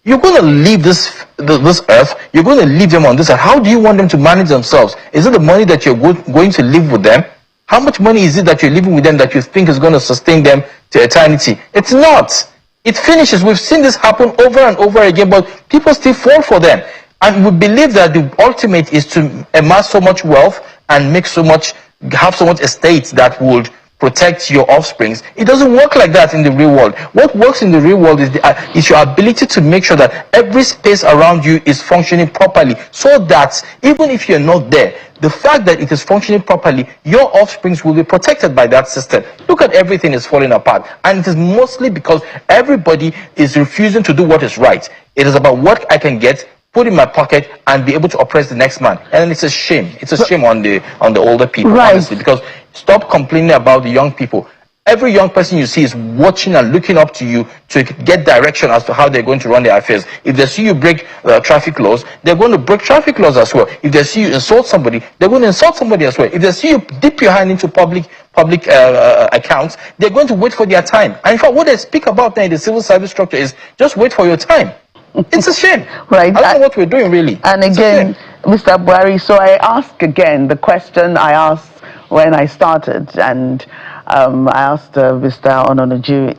You're going to leave this earth, you're going to leave them on this earth. How do you want them to manage themselves? Is it the money that you're going to live with them? How much money is it that you're living with them that you think is going to sustain them to eternity? It's not. It finishes. We've seen this happen over and over again, but people still fall for them. And we believe that the ultimate is to amass so much wealth and have so much estate that would protect your offsprings. It doesn't work like that in the real world. What works in the real world is your ability to make sure that every space around you is functioning properly, so that even if you're not there, the fact that it is functioning properly, your offsprings will be protected by that system. Look at everything is falling apart, and it is mostly because everybody is refusing to do what is right. It is about what I can get, put in my pocket, and be able to oppress the next man. And it's a shame. It's a shame on the older people, right? Honestly, because stop complaining about the young people. Every young person you see is watching and looking up to you to get direction as to how they're going to run their affairs. If they see you break traffic laws, they're going to break traffic laws as well. If they see you insult somebody, they're going to insult somebody as well. If they see you dip your hand into public accounts, they're going to wait for their time. And in fact, what they speak about now in the civil service structure is just wait for your time. It's a shame. Right. I don't know what we're doing, really. And again, Mr. Buhari, so I ask again the question I asked when I started, and I asked Mr. Ononuju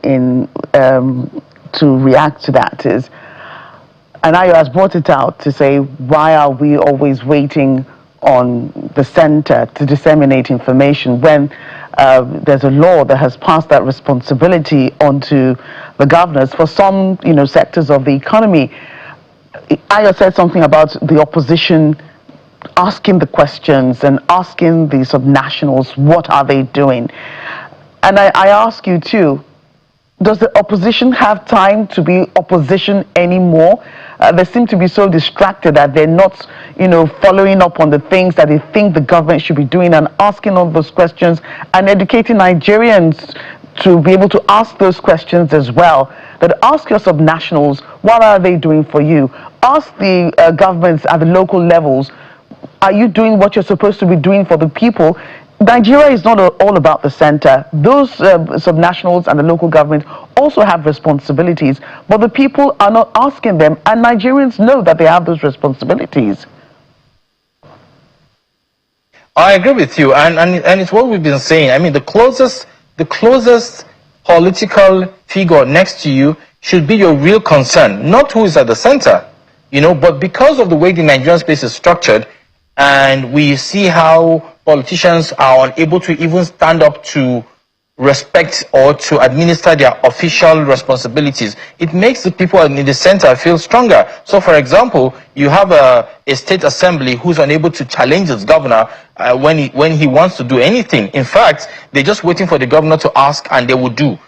to react to that is, and Ayo has brought it out to say, why are we always waiting on the center to disseminate information when there's a law that has passed that responsibility onto the governors for some, sectors of the economy? Ayo said something about the opposition asking the questions and asking the subnationals, what are they doing? And I ask you too, does the opposition have time to be opposition anymore? They seem to be so distracted that they're not, following up on the things that they think the government should be doing and asking all those questions and educating Nigerians to be able to ask those questions as well. That ask your subnationals, what are they doing for you? Ask the governments at the local levels, are you doing what you're supposed to be doing for the people? Nigeria is not all about the center. Those subnationals and the local government also have responsibilities, but the people are not asking them, and Nigerians know that they have those responsibilities. I agree with you, and it's what we've been saying. I mean, the closest political figure next to you should be your real concern, not who is at the center, But because of the way the Nigerian space is structured, and we see how politicians are unable to even stand up to respect or to administer their official responsibilities, it makes the people in the center feel stronger. So, for example, you have a state assembly who's unable to challenge its governor when he wants to do anything. In fact, they're just waiting for the governor to ask, and they will do.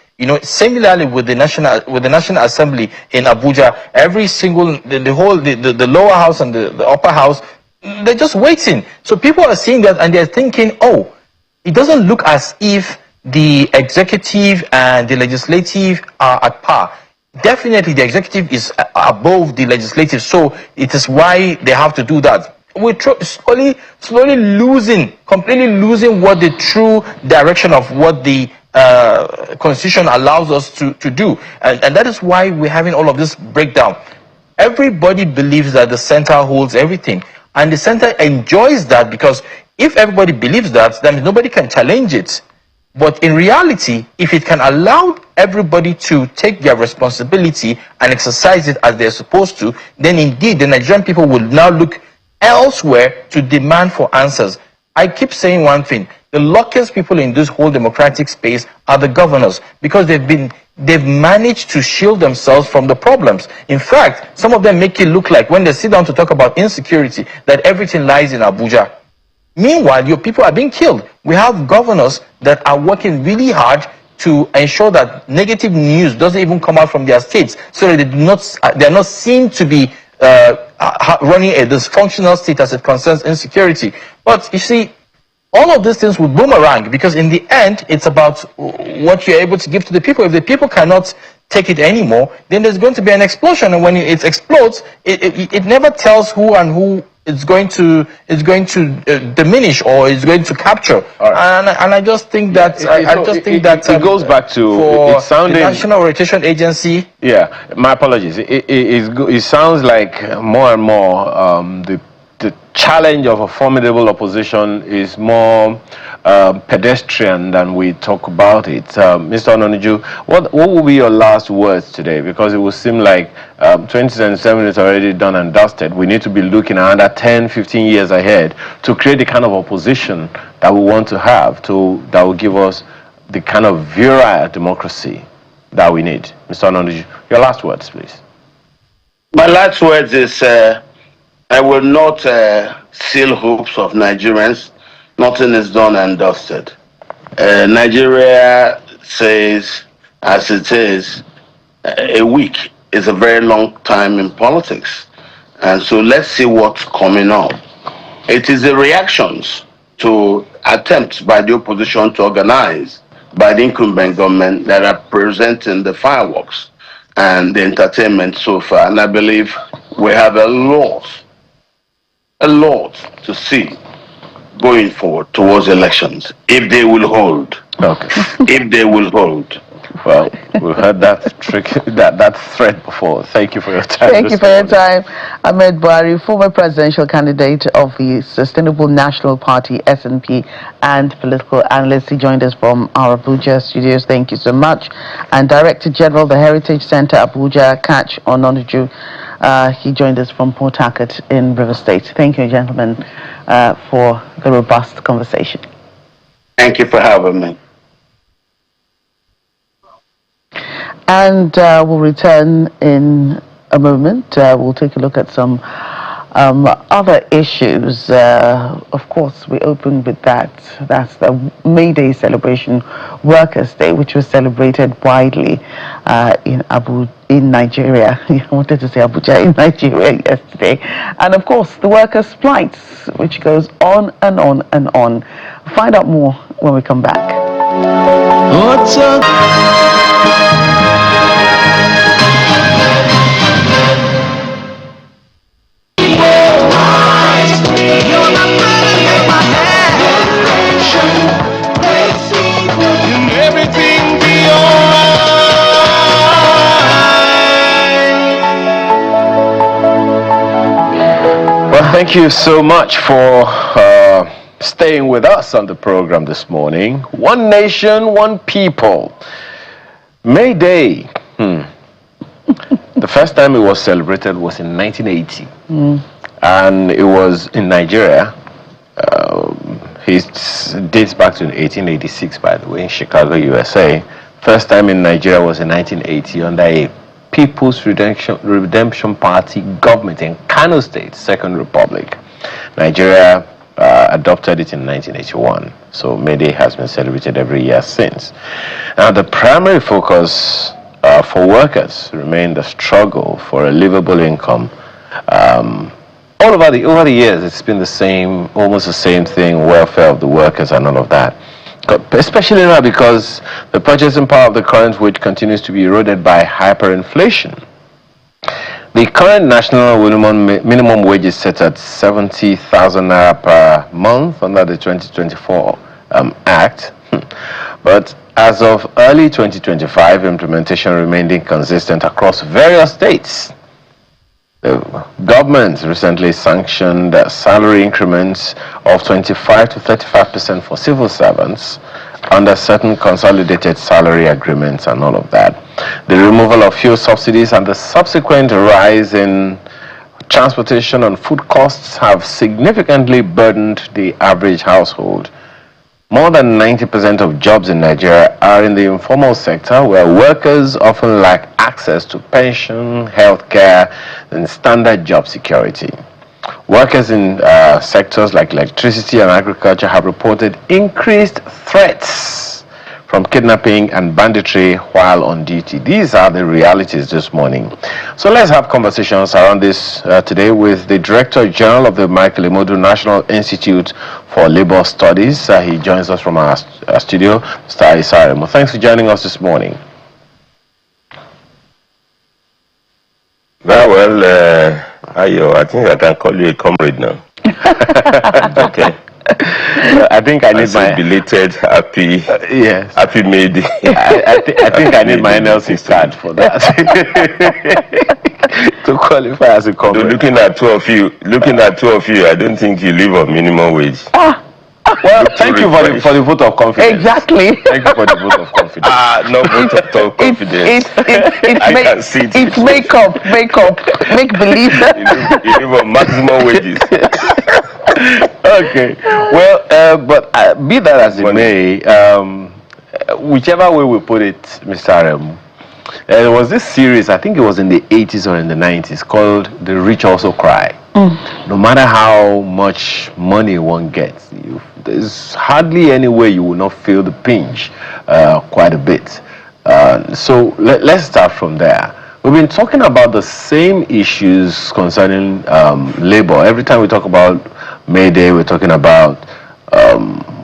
Similarly with the National Assembly in Abuja, every single the lower house and the upper house, they're just waiting. So people are seeing that and they're thinking, oh, it doesn't look as if the executive and the legislative are at par. Definitely the executive is above the legislative, so it is why they have to do that. We're slowly completely losing what the true direction of what the Constitution allows us to do. And that is why we're having all of this breakdown. Everybody believes that the center holds everything. And the center enjoys that, because if everybody believes that, then nobody can challenge it. But in reality, if it can allow everybody to take their responsibility and exercise it as they're supposed to, then indeed the Nigerian people will now look elsewhere to demand for answers. I keep saying one thing: the luckiest people in this whole democratic space are the governors, because they've managed to shield themselves from the problems. In fact, some of them make it look like, when they sit down to talk about insecurity, that everything lies in Abuja. Meanwhile, your people are being killed. We have governors that are working really hard to ensure that negative news doesn't even come out from their states, so that they're not seen to be running a dysfunctional state as it concerns insecurity. But you see, all of these things will boomerang, because in the end, it's about what you're able to give to the people. If the people cannot take it anymore, then there's going to be an explosion, and when it explodes, it never tells who and who it's going to diminish or it's going to capture. Right. And I just think that it goes back to for the National Orientation Agency. Yeah, my apologies. It sounds like more and more the challenge of a formidable opposition is more pedestrian than we talk about it. Mr. Ononuju, what will be your last words today? Because it will seem like 2027 is already done and dusted. We need to be looking at under 10, 15 years ahead to create the kind of opposition that we want to have, that will give us the kind of virile democracy that we need. Mr. Ononuju, your last words, please. My last words is, I will not seal hopes of Nigerians. Nothing is done and dusted. Nigeria says, as it is, a week is a very long time in politics. And so let's see what's coming up. It is the reactions to attempts by the opposition to organize by the incumbent government that are presenting the fireworks and the entertainment so far. And I believe we have a lot to see going forward towards elections, if they will hold. Okay. If they will hold. Well, we've heard that threat before. Thank you for your time. Thank you for your time. Ahmed Buhari, former presidential candidate of the Sustainable National Party, SNP, and political analyst. He joined us from our Abuja studios. Thank you so much. And Director General, the Heritage Center, Abuja, Catch Ononuju. He joined us from Port Harcourt in River State. Thank you, gentlemen, for the robust conversation. Thank you for having me. And we'll return in a moment. We'll take a look at some other issues. Of course, we opened with that. That's the May Day celebration, Workers' Day, which was celebrated widely in Nigeria. I wanted to say Abuja, in Nigeria yesterday. And of course, the workers' plights, which goes on and on and on. Find out more when we come back. Well, thank you so much for staying with us on the program this morning. One nation, one people. May Day. The first time it was celebrated was in 1980. And it was in Nigeria. It dates back to 1886, by the way, in Chicago, USA. First time in Nigeria was in 1980 under a People's Redemption Party government in Kano State, Second Republic. Nigeria adopted it in 1981. So May Day has been celebrated every year since. Now the primary focus for workers remained the struggle for a livable income. Over the years, it's been the same, almost the same thing, welfare of the workers and all of that. Especially now because the purchasing power of the current wage continues to be eroded by hyperinflation. The current national minimum wage is set at 70,000 naira per month under the 2024 Act. But as of early 2025, implementation remained inconsistent across various states. The government recently sanctioned salary increments of 25 to 35% for civil servants under certain consolidated salary agreements and all of that. The removal of fuel subsidies and the subsequent rise in transportation and food costs have significantly burdened the average household. More than 90% of jobs in Nigeria are in the informal sector, where workers often lack access to pension, health care, and standard job security. Workers in sectors like electricity and agriculture have reported increased threats from kidnapping and banditry while on duty. These are the realities this morning. So let's have conversations around this today with the Director General of the Michael Imodu National Institute for Labor Studies. He joins us from our studio, Mr. Isaremo. Thanks for joining us this morning. Very well, Ayo, I think I can call you a comrade now. Okay. I think I need my belated happy happy May Day. I think I need my NLC card for that to qualify as a comrade. Looking at two of you, I don't think you live on minimum wage. Well, thank you for the vote of confidence. Exactly. Thank you for the vote of confidence. No vote of confidence. It's make believe. You live on maximum wages. Okay. Well, but be that as it may, whichever way we put it, Mr. Arem, there was this series, I think it was in the 80s or in the 90s, called The Rich Also Cry. No matter how much money one gets, there's hardly any way you will not feel the pinch quite a bit. So let's start from there. We've been talking about the same issues concerning labor. Every time we talk about May Day, we're talking about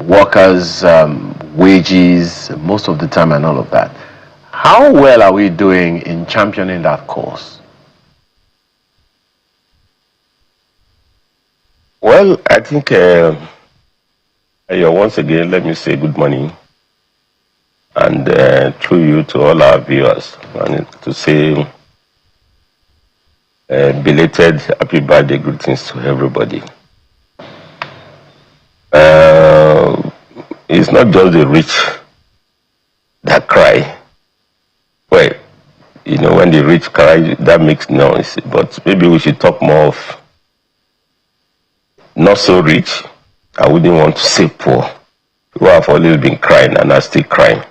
workers' wages most of the time and all of that. How well are we doing in championing that cause? Well, I think Once again, let me say good morning, and through you to all our viewers, and to say belated happy birthday greetings to everybody. It's not just the rich that cry. Well, when the rich cry, that makes noise. But maybe we should talk more of not so rich. I wouldn't want to say poor. Who have always been crying and are still crying.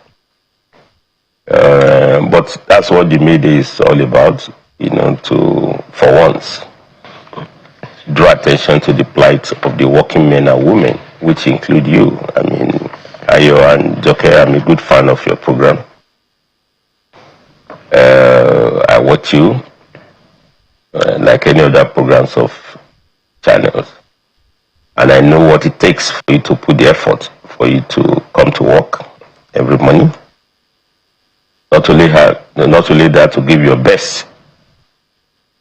But that's what the media is all about, to, for once, draw attention to the plight of the working men and women, which include you. I mean, Ayo and Joke, I'm a good fan of your program. I watch you, like any other programs of channels. And I know what it takes for you to put the effort, for you to come to work every morning. Not only that, to give your best.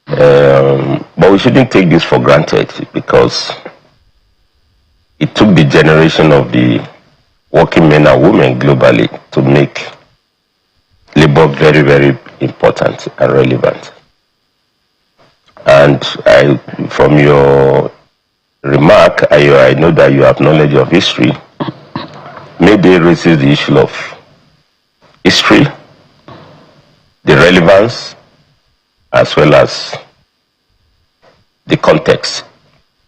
But we shouldn't take this for granted, because it took the generation of the working men and women globally to make labor very, very important and relevant. And from your remark, I know that you have knowledge of history. Maybe raises the issue of history, the relevance, as well as the context.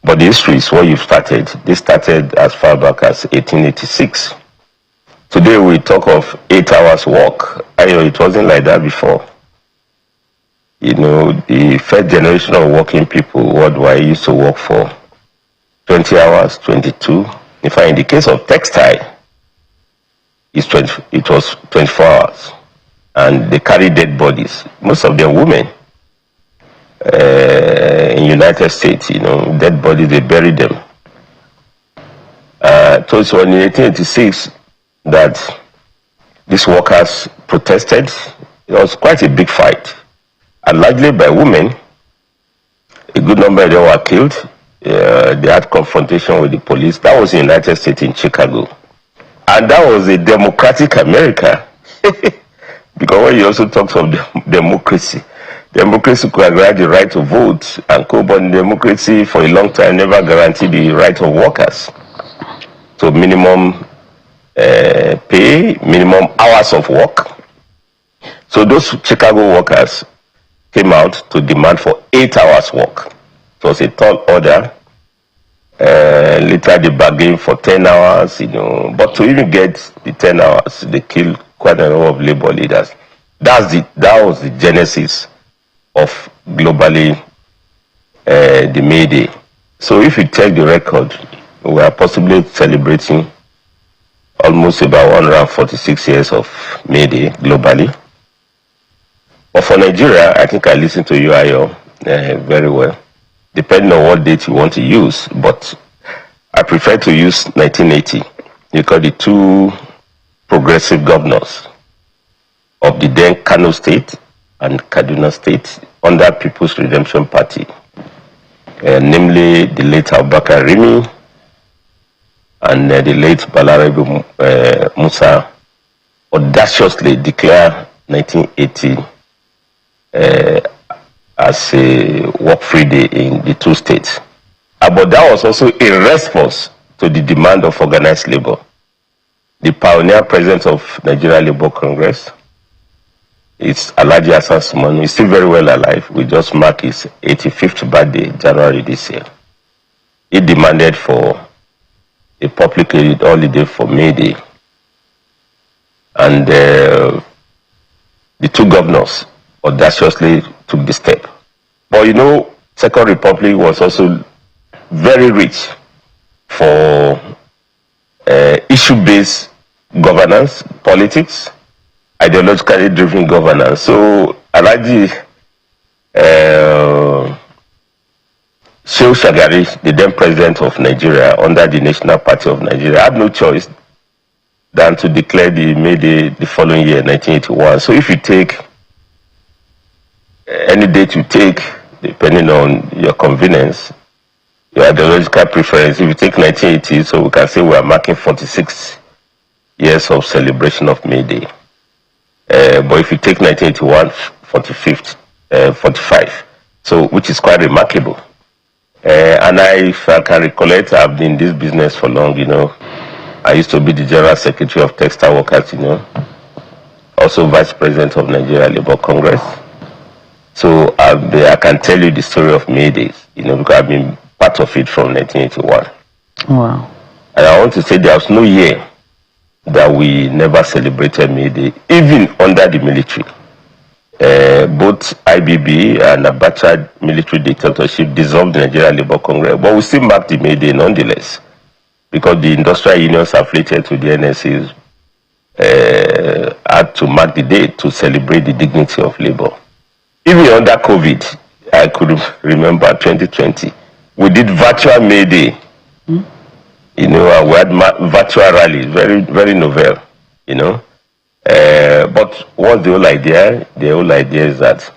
But the history is where you started. This started as far back as 1886. Today we talk of 8 hours work. It wasn't like that before. The first generation of working people worldwide used to work for 20 hours, 22. In fact, in the case of textile, it was 24 hours. And they carry dead bodies. Most of them women. In United States, dead bodies, they bury them. So it was in 1886 that these workers protested. It was quite a big fight, and largely by women. A good number of them were killed. They had confrontation with the police. That was in the United States, in Chicago. And that was a democratic America. Because when you also talk of democracy could grant the right to vote and co, but democracy for a long time never guaranteed the right of workers. So minimum pay, minimum hours of work. So those Chicago workers came out to demand for 8 hours work. It was a tall order. Later they bargained for 10 hours, but to even get the 10 hours, they killed quite a number of labor leaders. That was the genesis of globally the May Day. So if you check the record, we are possibly celebrating almost about 146 years of May Day globally. But for Nigeria, I think I listened to you, Ayo, very well, depending on what date you want to use. But I prefer to use 1980 because the two progressive governors of the then Kano State and Kaduna State under People's Redemption Party, namely the late Abubakar Rimi and the late Balarabe Musa, audaciously declared 1980 as a work-free day in the two states. But that was also a response to the demand of organized labor. The pioneer president of Nigeria Labour Congress, it's Alhaji Hassan Sumanu. He's still very well alive. We just marked his 85th birthday, January this year. He demanded for a public holiday for May Day. And the two governors audaciously took the step. But Second Republic was also very rich for issue-based governance, politics, ideologically driven governance. So Alhaji Shehu Shagari, the then president of Nigeria under the National Party of Nigeria, had no choice than to declare the May Day the following year, 1981. So if you take any date you take, depending on your convenience, your ideological preference. If you take 1980, so we can say we are marking 46 years of celebration of May Day. But if you take 1981, 45, so which is quite remarkable. And if I can recollect, I've been in this business for long, I used to be the General Secretary of Textile Workers, also Vice President of Nigeria Labour Congress. So I can tell you the story of May Days, because I've been part of it from 1981. Wow. And I want to say there was no year that we never celebrated May Day, even under the military. Both IBB and Abacha military dictatorship dissolved the Nigeria Labour Congress, but we still mark the May Day nonetheless, because the industrial unions affiliated to the NSCs had to mark the day to celebrate the dignity of labor. Even under COVID, I could remember 2020, we did virtual May Day. We had virtual rallies, very, very novel, But what's the whole idea? The whole idea is that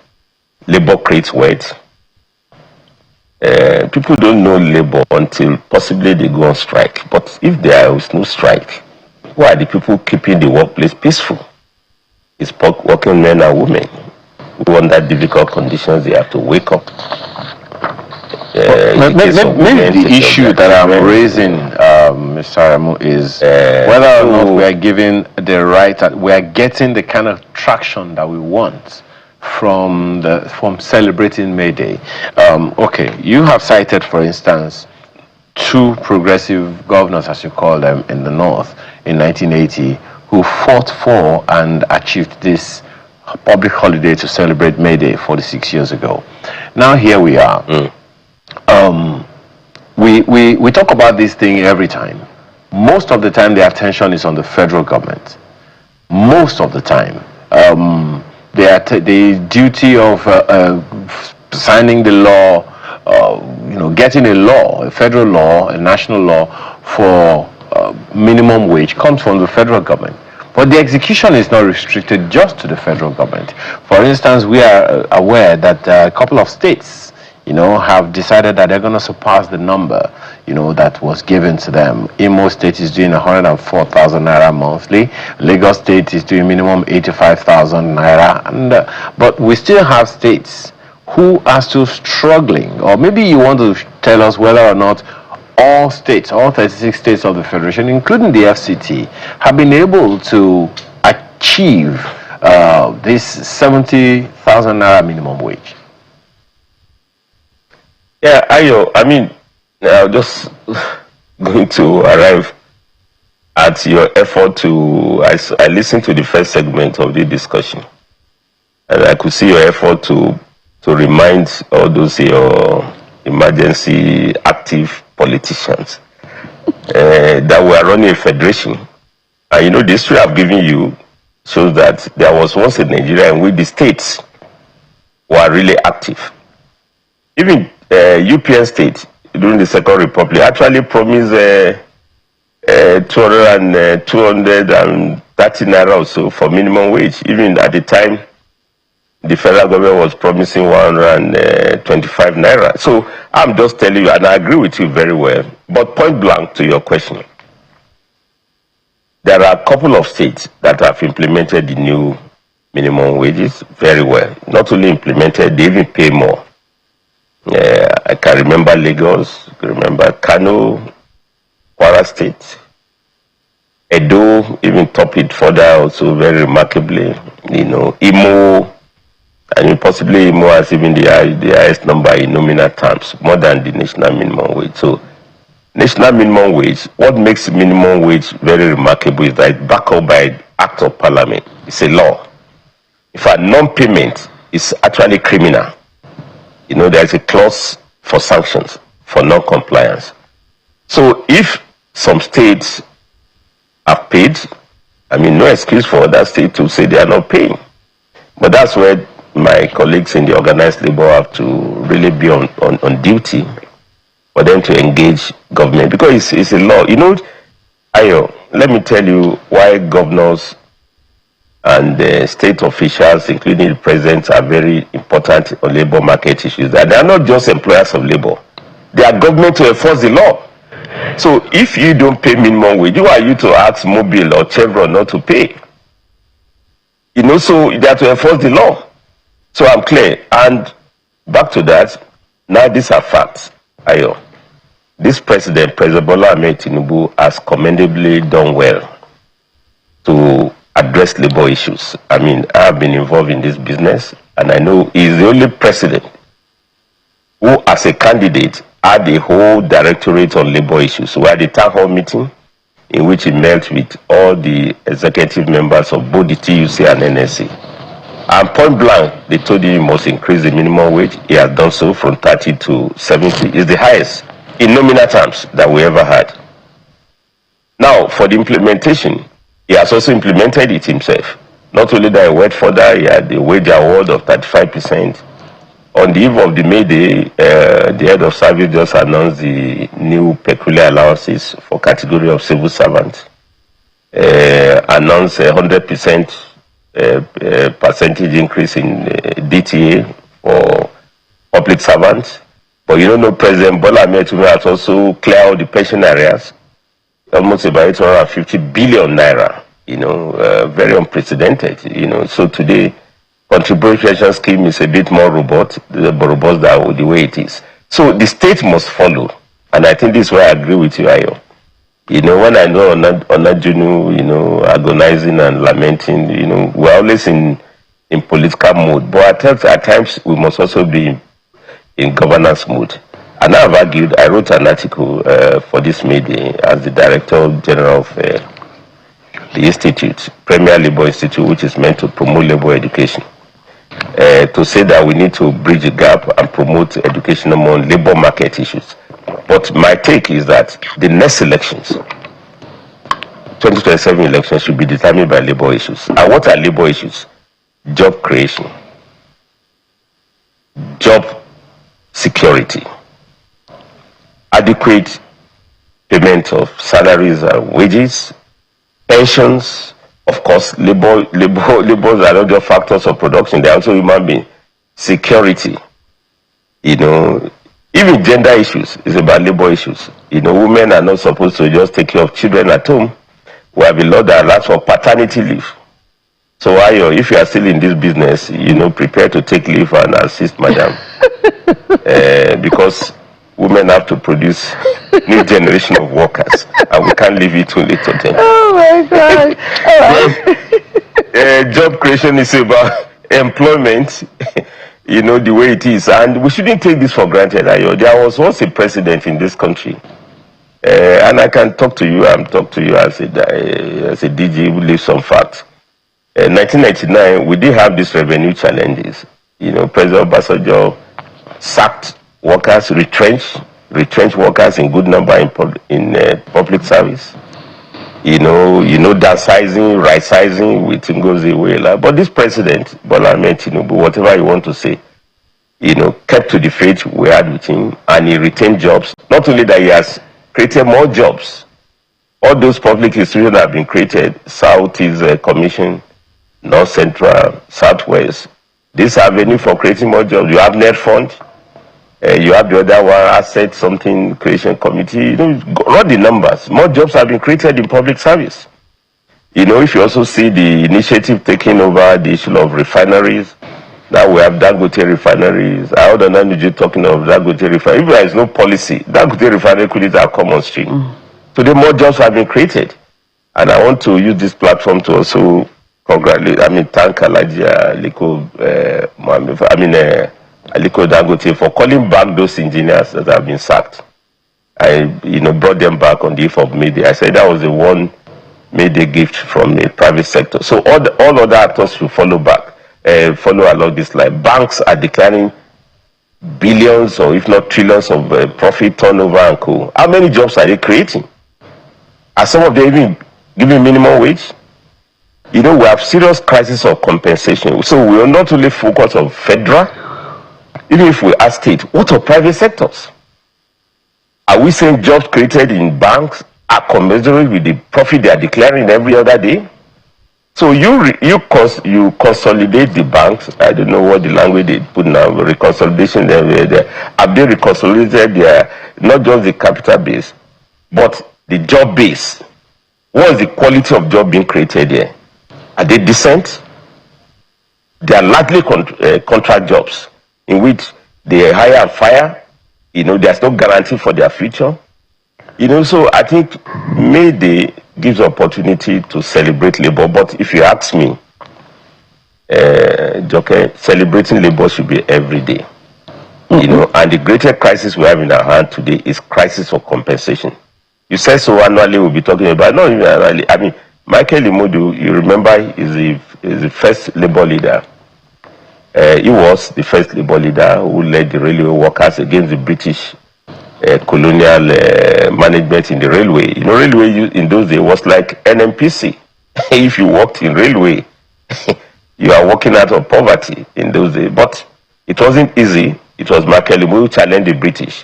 labor creates wealth. People don't know labor until possibly they go on strike. But if there is no strike, who are the people keeping the workplace peaceful? It's working men and women who under difficult conditions they have to wake up. Maybe the issue that I'm raising, Mr. Aramu, is whether or not we are giving the right, we are getting the kind of traction that we want from celebrating May Day. Okay, you have cited, for instance, two progressive governors, as you call them, in the North in 1980, who fought for and achieved this public holiday to celebrate May Day 46 years ago. Now here we are. We talk about this thing every time. Most of the time the attention is on the federal government. Most of the time. The duty of signing the law, getting a law, a federal law, a national law for minimum wage comes from the federal government. But the execution is not restricted just to the federal government. For instance, we are aware that a couple of states have decided that they're going to surpass the number, that was given to them. Imo State is doing 104,000 naira monthly. Lagos State is doing minimum 85,000 naira. But we still have states who are still struggling. Or maybe you want to tell us whether or not all states, all 36 states of the Federation, including the FCT, have been able to achieve this 70,000 naira minimum wage. Yeah, I'm just going to arrive at your effort to. I listened to the first segment of the discussion, and I could see your effort to remind all those your emergency active politicians that we are running a federation. And the history I've given you shows that there was once a Nigeria in which the states were really active. Even UPN State during the Second Republic actually promised 230 naira or so for minimum wage. Even at the time, the federal government was promising 125 naira. So I'm just telling you, and I agree with you very well. But point blank to your question, there are a couple of states that have implemented the new minimum wages very well. Not only implemented, they even pay more. I can remember Lagos, I can remember Kano, Kwara State, Edo, even top it further also very remarkably. Imo, and possibly Imo has even the highest number in nominal terms, more than the national minimum wage. So, national minimum wage, what makes minimum wage very remarkable is that it's backed up by Act of Parliament. It's a law. In fact, non-payment is actually criminal. There's a clause for sanctions for non-compliance. So if some states have paid, no excuse for that state to say they are not paying. But that's where my colleagues in the organized labor have to really be on duty for them to engage government, because it's a law. Ayo, let me tell you why governors and state officials, including the president, are very important on labor market issues. And they are not just employers of labor. their government to enforce the law. So if you don't pay minimum wage, who are you to ask Mobile or Chevron not to pay? So they have to enforce the law. So I'm clear. And back to that, now these are facts. Ayo. This President Bola Ahmed Tinubu, has commendably done well to address labor issues. I mean, I've been involved in this business, and I know he's the only president who, as a candidate, had a whole directorate on labor issues. We had a town hall meeting in which he met with all the executive members of both the TUC and NSC. And point blank, they told him he must increase the minimum wage. He has done so from 30 to 70. It's the highest in nominal terms that we ever had. Now, for the implementation, he has also implemented it himself. Not only that, he went further, he had the wage award of 35%. On the eve of the May Day, the head of service just announced the new peculiar allowances for category of civil servants. Announced a 100% percentage increase in DTA for public servants. But President Bola Ahmed Tinubu has also cleared out the pension areas, almost about 850 billion naira. Very unprecedented. So today, contribution scheme is a bit more robust than the way it is. So the state must follow, and I think this is where I agree with you, Ayo. When I know Onajunu, agonizing and lamenting, we're always in political mode, but at times we must also be in governance mode. And I've argued, I wrote an article for this media as the Director General of the Institute, Premier Labour Institute, which is meant to promote labor education, to say that we need to bridge the gap and promote education among labor market issues. But my take is that the next elections, 2027 elections, should be determined by labor issues. And what are labor issues? Job creation, job security, adequate payment of salaries and wages, pensions. Of course, labor are not just factors of production, they're also human beings. Security, even gender issues is about labor issues. Women are not supposed to just take care of children at home. We have a law that allows for paternity leave. So if you are still in this business, prepare to take leave and assist madam. Because women have to produce new generation of workers, and we can't leave it only to them. Oh my God! Job creation is about employment, the way it is, and we shouldn't take this for granted. There was once a president in this country, and I can talk to you. I'm talking to you as a DG who lives on facts. 1999, we did have these revenue challenges. President Obasanjo sacked workers, retrenched workers in good number in public service. Downsizing, right-sizing with Ngozi Iweala. But this president, Bola Ahmed Tinubu, whatever you want to say, kept to the faith we had with him, and he retained jobs. Not only that, he has created more jobs. All those public institutions have been created. Southeast Commission, North Central, Southwest. This avenue for creating more jobs. You have Net Fund. You have the other one, Asset Something Creation Committee. Run the numbers. More jobs have been created in public service. If you also see the initiative taking over the issue of refineries, now we have Dangote refineries. I heard Onanuju talking of Dangote refinery. If there is no policy, Dangote refinery could have come on stream. Today, more jobs have been created. And I want to use this platform to also thank Alhaji Aliko Dangote for calling back those engineers that have been sacked. I brought them back on the eve of May Day. I said that was the one May Day gift from the private sector. So all other actors should follow along this line. Banks are declaring billions or if not trillions of profit turnover and co. How many jobs are they creating? Are some of them even giving minimum wage? We have serious crisis of compensation. So we are not only focused on federal. Even if we ask state, what are private sectors? Are we saying jobs created in banks are commensurate with the profit they are declaring every other day? So you consolidate the banks. I don't know what the language they put now. Reconsolidation. Have they reconsolidated their not just the capital base, but the job base? What is the quality of job being created here? Are they decent? They are largely contract jobs in which they hire and fire. There's no guarantee for their future. So I think May Day gives opportunity to celebrate labor. But if you ask me, Joke, celebrating labor should be every day. And the greatest crisis we have in our hand today is crisis of compensation. You said so annually we'll be talking about, no, annually. I mean, Michael Imodu, you remember, is the first labor leader. He was the first labor leader who led the railway workers against the British colonial management in the railway. Railway in those days was like NMPC. If you worked in railway, you are working out of poverty in those days. But it wasn't easy. It was Makelele who challenged the British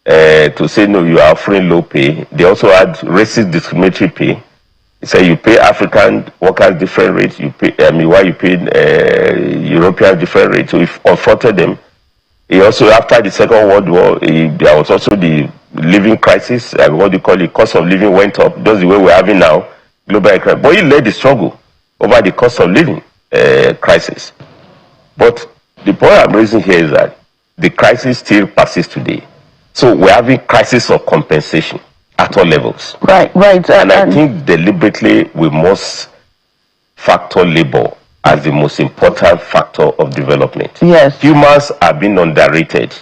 to say, no, you are offering low pay. They also had racist discriminatory pay. He said you pay African workers different rates. You pay, while you pay Europeans different rates. So if confronted them. He also, after the Second World War, there was also the living crisis. What do you call it? Cost of living went up. That's the way we're having now, global economy. But he led the struggle over the cost of living crisis. But the point I'm raising here is that the crisis still persists today. So we're having crisis of compensation at all levels. Right. And I think deliberately we must factor labor as the most important factor of development. Yes. Humans are being underrated.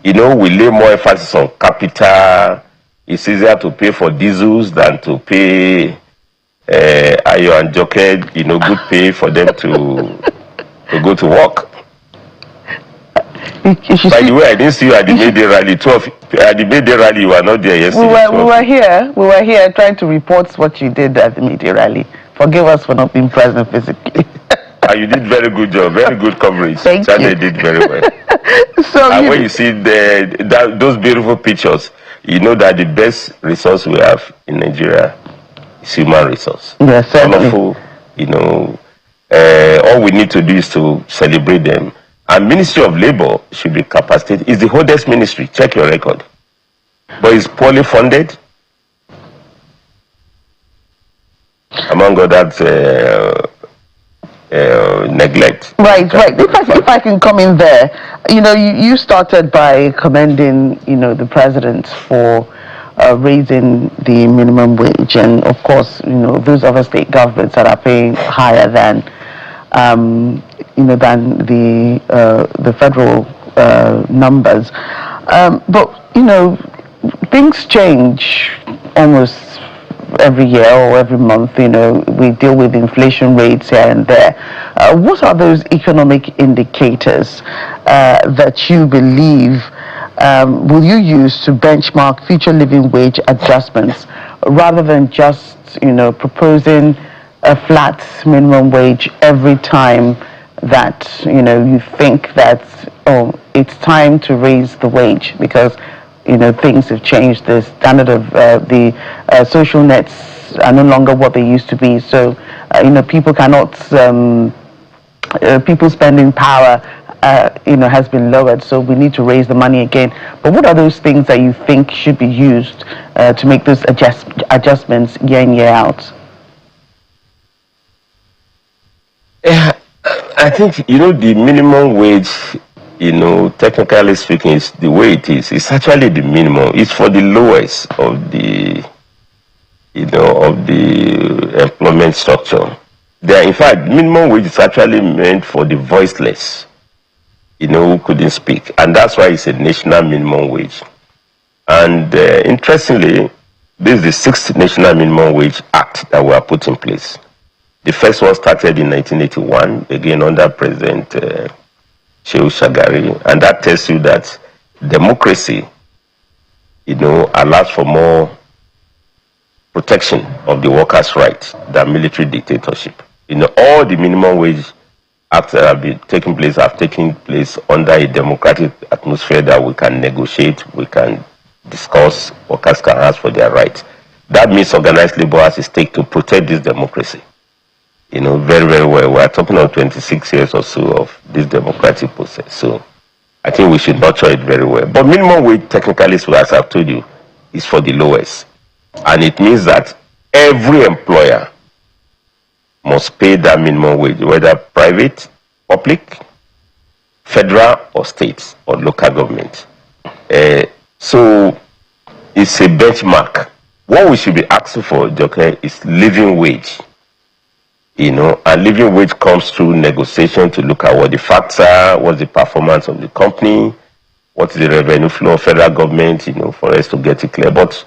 We lay more emphasis on capital. It's easier to pay for diesels than to pay Ayo and Joke, good pay for them to go to work. By the way, I didn't see you at the May Day rally. At the May Day rally, you were not there yesterday. We were here trying to report what you did at the May Day rally. Forgive us for not being present physically. You did very good job, very good coverage. Thank you. Did very well. So and when you see those beautiful pictures, you know that the best resource we have in Nigeria is human resource. Yes, certainly. Colorful, all we need to do is to celebrate them. And Ministry of Labor should be capacitated. It's the oldest ministry. Check your record. But it's poorly funded. Among others, neglect. Right. If I can come in there, you started by commending, the president for raising the minimum wage, and of course, those other state governments that are paying higher than, than the federal numbers. But things change almost every year or every month. We deal with inflation rates here and there. What are those economic indicators that you believe will you use to benchmark future living wage adjustments, rather than just proposing a flat minimum wage every time that you think that it's time to raise the wage because things have changed. The standard of the social nets are no longer what they used to be. So, people cannot, people's spending power, has been lowered. So we need to raise the money again. But what are those things that you think should be used to make those adjustments year in, year out? I think, the minimum wage, technically speaking, is the way it is. It's actually the minimum. It's for the lowest of the, of the employment structure. In fact, minimum wage is actually meant for the voiceless, who couldn't speak. And that's why it's a national minimum wage. And interestingly, this is the 6th National Minimum Wage Act that we have put in place. The first one started in 1981, again under President Shehu Shagari, and that tells you that democracy, allows for more protection of the workers' rights than military dictatorship. All the minimum wage acts that have been taking place have taken place under a democratic atmosphere that we can negotiate, we can discuss, workers can ask for their rights. That means organized labor has a stake to protect this democracy. you know, very, very well. We're talking of 26 years or so of this democratic process. So I think we should nurture it very well. But minimum wage, technically, so as I've told you, is for the lowest. And it means that every employer must pay that minimum wage, whether private, public, federal, or state, or local government. So it's a benchmark. What we should be asking for, Joker, is living wage. You know, and living wage comes through negotiation to look at what the facts are, what's the performance of the company, what's the revenue flow of federal government, you know, for us to get it clear. But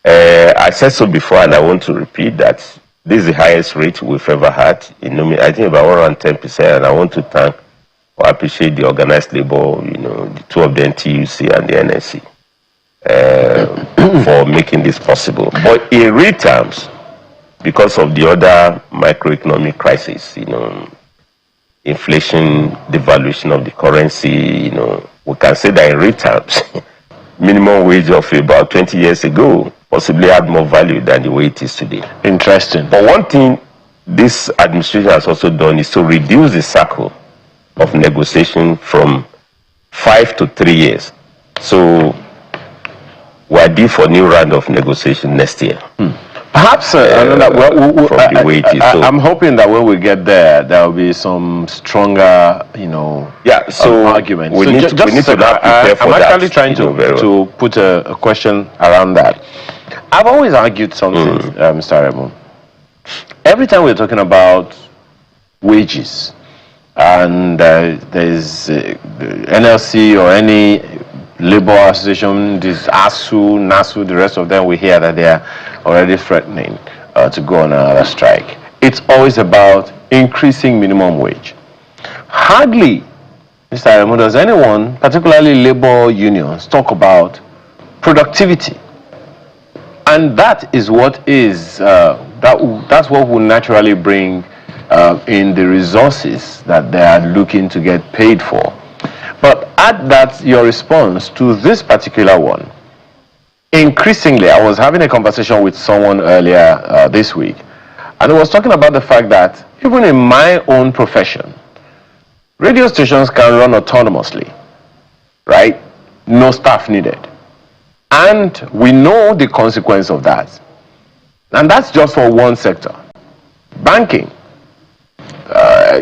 I said so before, and I want to repeat that this is the highest rate we've ever had. You know, I think about around 10%, and I want to thank or appreciate the organized labor, you know, the two of the NTUC and the NSC for making this possible. But in real terms, because of the other microeconomic crisis, you know, inflation, devaluation of the currency, you know, we can say that in real terms, minimum wage of about 20 years ago possibly had more value than the way it is today. Interesting. But one thing this administration has also done is to reduce the cycle of negotiation from 5 to 3 years. So we're due for a new round of negotiation next year. Perhaps from the way it is. So I'm hoping that when we get there will be some stronger, you know, arguments. We need to now prepare for I'm that. actually trying to put a question around that. I've always argued something, Mr. Remo. Every time we're talking about wages, and there's NLC or any labor association, this ASU, NASU, the rest of them, we hear that they are already threatening to go on another strike. It's always about increasing minimum wage. Hardly, Mr. Remo, does anyone, particularly labor unions, talk about productivity. And that is what is, that's what will naturally bring in the resources that they are looking to get paid for. But add that your response to this particular one. Increasingly, I was having a conversation with someone earlier this week, and I was talking about the fact that even in my own profession, radio stations can run autonomously, right? No staff needed. And we know the consequence of that. And that's just for one sector. Banking.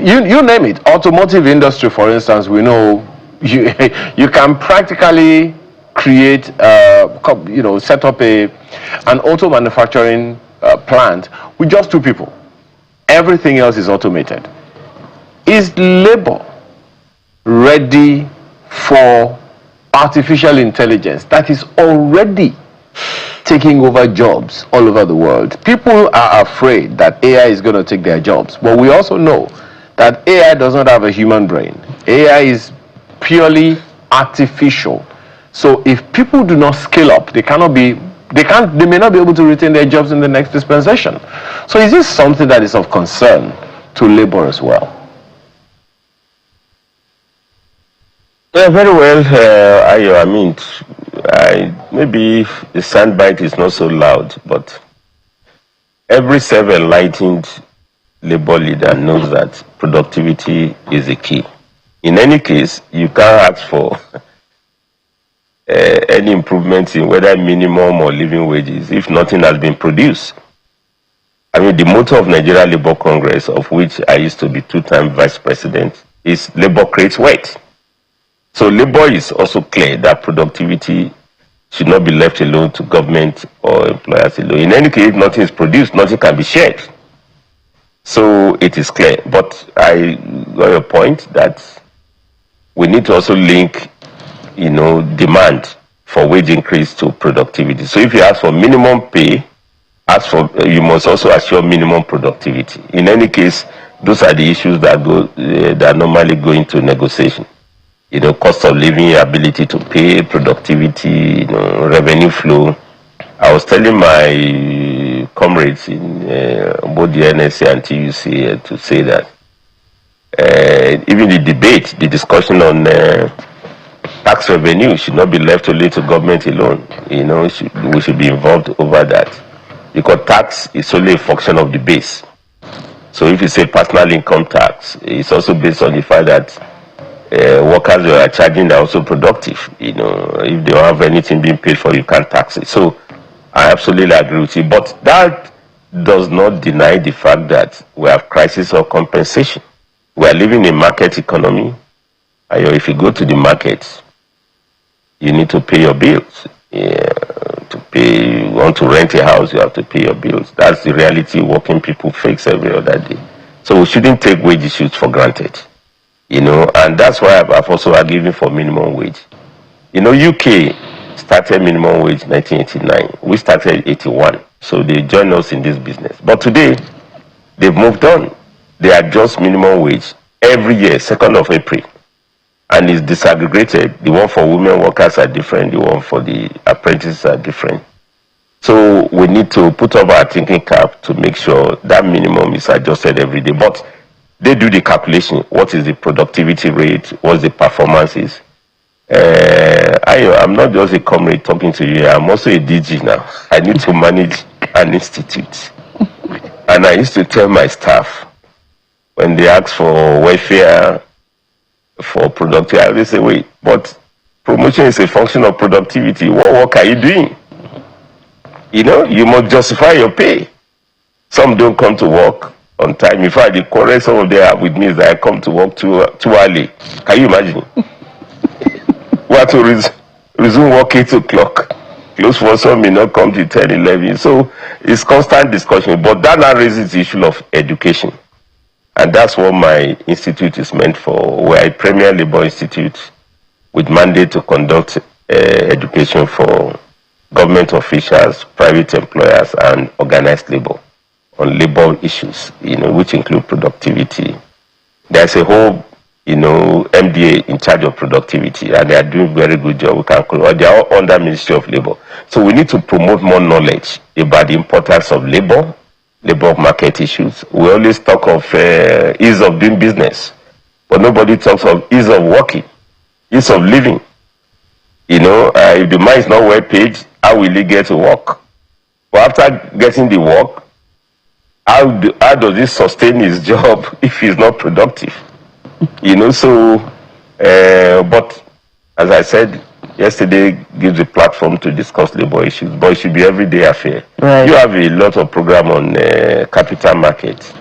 You name it. Automotive industry, for instance, we know you can practically create, set up an auto manufacturing plant with just 2 people. Everything else is automated. Is labor ready for artificial intelligence that is already taking over jobs all over the world? People are afraid that AI is going to take their jobs, but we also know that AI does not have a human brain. AI is purely artificial. So if people do not scale up, they may not be able to retain their jobs in the next dispensation. So is this something that is of concern to labor as well? Yeah, very well. I mean, maybe the soundbite is not so loud, but every self-enlightened labor leader knows that productivity is the key. In any case, you can't ask for any improvements in whether minimum or living wages if nothing has been produced. I mean, the motto of Nigeria Labour Congress, of which I used to be 2-time vice president, is labor creates wealth. So labor is also clear that productivity should not be left alone to government or employers alone. In any case, if nothing is produced, nothing can be shared. So it is clear. But I got your point that we need to also link, demand for wage increase to productivity. So if you ask for minimum pay, you must also assure minimum productivity. In any case, those are the issues that normally go into negotiation. Cost of living, ability to pay, productivity, revenue flow. I was telling my comrades in both the NSA and TUC to say that even the discussion on tax revenue should not be left only to government alone. We should be involved over that, because tax is only a function of the base. So if you say personal income tax, it's also based on the fact that workers you are charging are also productive. You know, if they don't have anything being paid for, you can't tax it. So I absolutely agree with you. But that does not deny the fact that we have crisis of compensation. We are living in a market economy. If you go to the market, you need to pay your bills. You want to rent a house, you have to pay your bills. That's the reality working people face every other day. So we shouldn't take wage issues for granted. And that's why I've also argued for minimum wage. UK started minimum wage 1989. We started 81. So they joined us in this business. But today, they've moved on. They adjust minimum wage every year, 2nd of April. And it's disaggregated. The one for women workers are different. The one for the apprentices are different. So we need to put up our thinking cap to make sure that minimum is adjusted every day. But they do the calculation. What is the productivity rate? What's the performances? I'm not just a comrade talking to you. I'm also a DG now. I need to manage an institute. And I used to tell my staff, when they ask for welfare, for productivity, I always say, wait, but promotion is a function of productivity. What work are you doing? You must justify your pay. Some don't come to work on time. In fact, the quarrel some of them have with me is that I come to work too early. Can you imagine? We have to resume work 8 o'clock. Close for some may not come to 10, 11. So it's constant discussion. But that now raises the issue of education. And that's what my institute is meant for. We're a premier labor institute with mandate to conduct education for government officials, private employers, and organized labor on labor issues, which include productivity. There's a whole, MDA in charge of productivity, and they are doing very good job. We can call, they are all under Ministry of Labor. So we need to promote more knowledge about the importance of labor market issues. We always talk of ease of doing business, but nobody talks of ease of working, ease of living. If the man is not well paid, how will he get to work? But after getting the work, how does he sustain his job if he's not productive? But as I said yesterday, gives a platform to discuss labor issues, but it should be everyday affair. Right. You have a lot of program on capital market,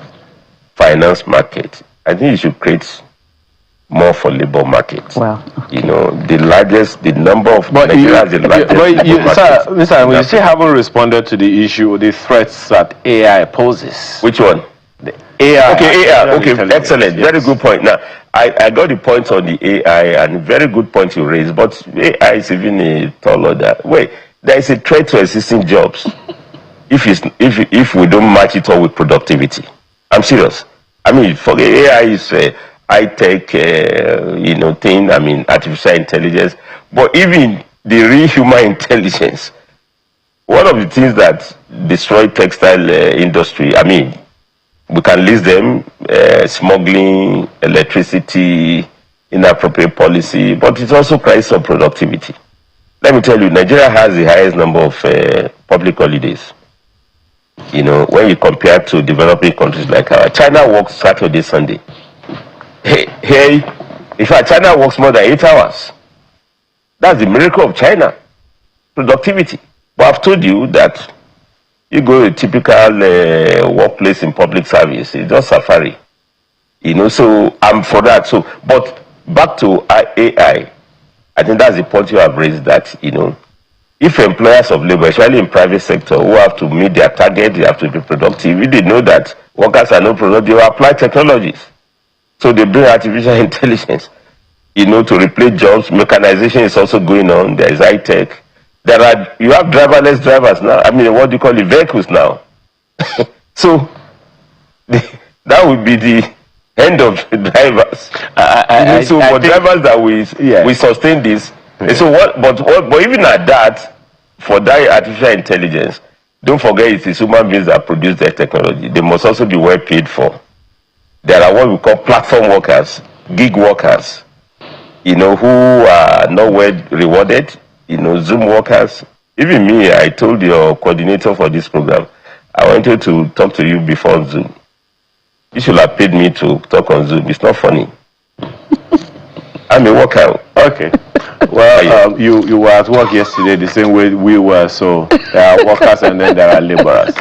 finance market. I think you should create more for labor market. Wow. The number of Nigeria is the largest. Listen, we still haven't responded to the issue, the threats that AI poses. Which one? The AI. Okay, AI. Okay, excellent. Yes. Very good point. Now, I got the point on the AI, and very good point you raised, but AI is even a tall order. Wait, there is a threat to existing jobs if we don't match it all with productivity. I'm serious. I mean, for the AI is high-tech, thing, artificial intelligence, but even the real human intelligence, one of the things that destroy textile industry, we can list them, smuggling, electricity, inappropriate policy, but it's also crisis of productivity. Let me tell you, Nigeria has the highest number of public holidays. When you compare to developing countries like ours. China works Saturday, Sunday. Hey, in fact, China works more than 8 hours. That's the miracle of China. Productivity. But I've told you that you go to a typical workplace in public service, it's just safari. So I'm for that. So, but back to AI, I think that's the point you have raised, that, if employers of labor, especially in private sector, who have to meet their target, they have to be productive, if they know that workers are not productive, they will apply technologies. So they bring artificial intelligence, to replace jobs. Mechanization is also going on. There is high tech. You have driverless drivers now. What do you call it? Vehicles now. So that would be the end of drivers. Drivers that we sustain this. So but even at that, for that artificial intelligence, don't forget it's human beings that produce that technology. They must also be well paid for. There are what we call platform workers, gig workers, who are not well rewarded, Zoom workers. Even me, I told your coordinator for this program, I wanted to talk to you before Zoom. You should have paid me to talk on Zoom. It's not funny. I'm a worker. Okay. Well, you were at work yesterday the same way we were, so there are workers and then there are laborers.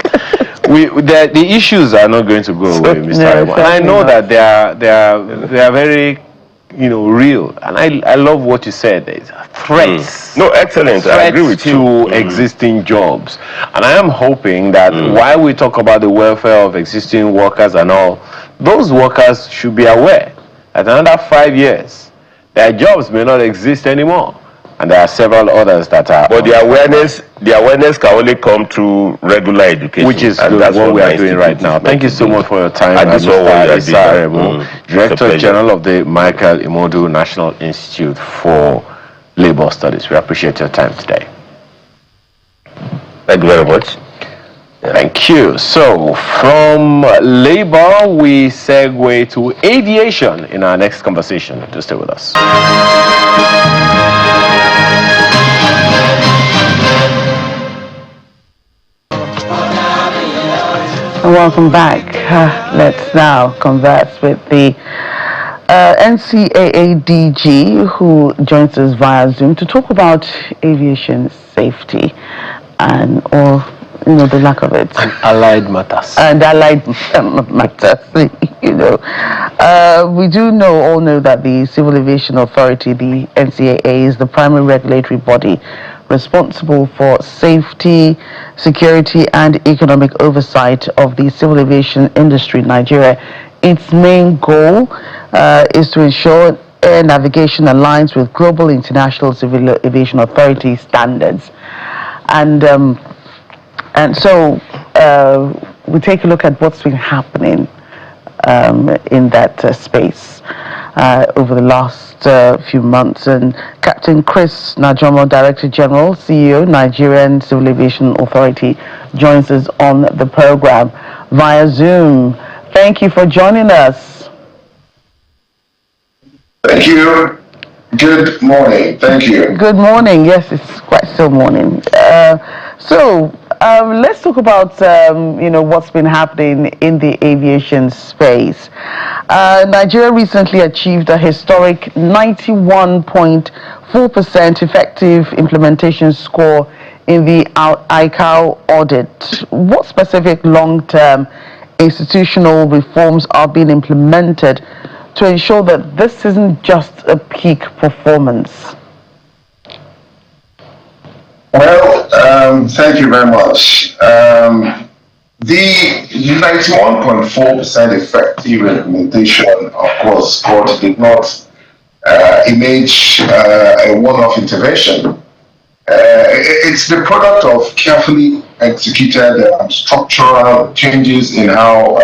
The issues are not going to go away, Mr. Emo. And I know that they are very, real. And I love what you said. There's threats. No, excellent. I agree with you. To existing jobs. And I am hoping that while we talk about the welfare of existing workers and all, those workers should be aware that another 5 years, their jobs may not exist anymore, and there are several others that are. But the awareness can only come through regular education, which is what we are doing right now. Thank you so much for your time, Mr. Director General of the Michael Imodu National Institute for Labor Studies. We appreciate your time today. Thank you very much. Thank you. So, from labor, we segue to aviation in our next conversation. Do stay with us. Welcome back. Let's now converse with the NCAA DG, who joins us via Zoom to talk about aviation safety or the lack of it. And allied matters. And allied matters, we do all know that the Civil Aviation Authority, the NCAA, is the primary regulatory body responsible for safety, security, and economic oversight of the civil aviation industry in Nigeria. Its main goal is to ensure air navigation aligns with global international civil aviation authority standards. And so we take a look at what's been happening in that space over the last few months. And Captain Chris Najomo, Director General, CEO, Nigerian Civil Aviation Authority, joins us on the program via Zoom. Thank you for joining us. Thank you. Good morning. Thank you. Good morning. Yes, it's quite still morning. Let's talk about what's been happening in the aviation space. Nigeria recently achieved a historic 91.4% effective implementation score in the ICAO audit. What specific long-term institutional reforms are being implemented to ensure that this isn't just a peak performance? Well, thank you very much. The 91.4% effective implementation, of course, score did not image a one-off intervention. It's the product of carefully executed structural changes in how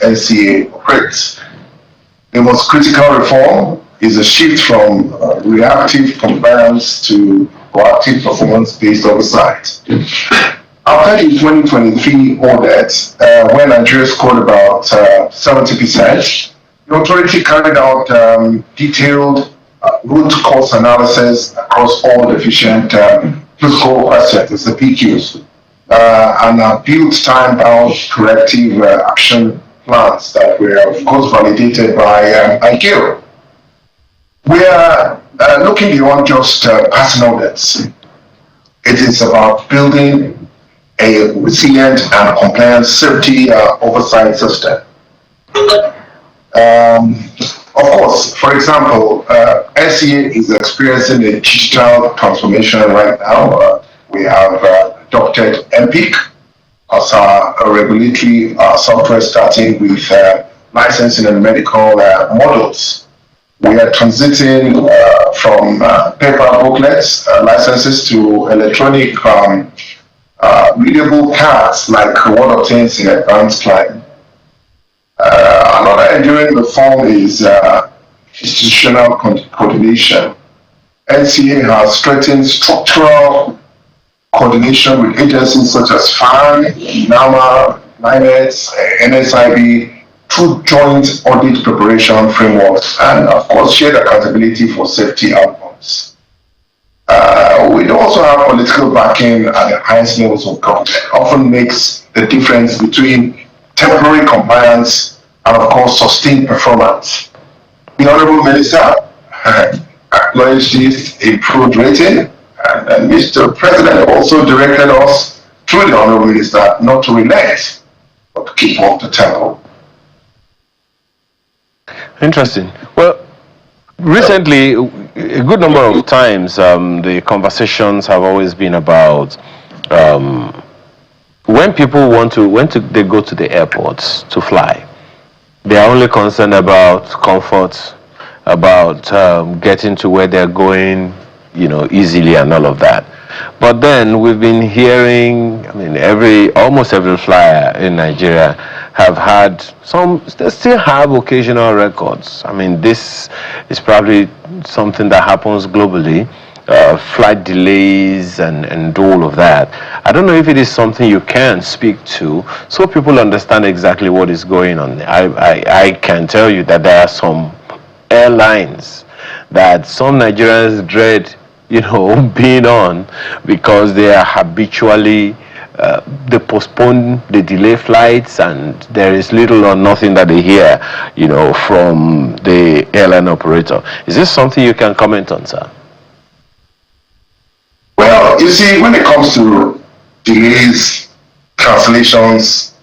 NCAA operates. The most critical reform is a shift from reactive compliance to proactive performance-based oversight. After the 2023 audit, when Nigeria scored about 70%, the authority carried out detailed root cause analysis across all deficient physical questions, the PQs, and built time-bound corrective action plans that were, of course, validated by ICAO. We are looking beyond just passing audits. It is about building a resilient and compliant safety oversight system. Of course, for example, NCAA is experiencing a digital transformation right now. We have adopted MPIC as our regulatory software, starting with licensing and medical models. We are transiting from paper booklets, licenses to electronic readable cards like what obtains in advanced client. Another enduring reform is institutional coordination. NCAA has strengthened structural coordination with agencies such as FAN, NAMA, NIMET, NSIB, through joint audit preparation frameworks and, of course, shared accountability for safety outcomes. We also have political backing at the highest levels of government. Often makes the difference between temporary compliance and of course sustained performance. The Honorable Minister acknowledged this improved rating, and Mr. President also directed us through the Honorable Minister not to relent, but to keep up the tempo. Interesting. Well, recently, a good number of times, the conversations have always been about when people they go to the airports to fly, they are only concerned about comfort, about getting to where they're going, easily and all of that. But then we've been hearing, I mean, almost every flyer in Nigeria have had they still have occasional records. I mean, this is probably something that happens globally, flight delays and all of that. I don't know if it is something you can speak to so people understand exactly what is going on. I can tell you that there are some airlines that some Nigerians dread, being on, because they are habitually they postpone, they delay flights, and there is little or nothing that they hear, from the airline operator. Is this something you can comment on, sir? Well, you see, when it comes to delays, cancellations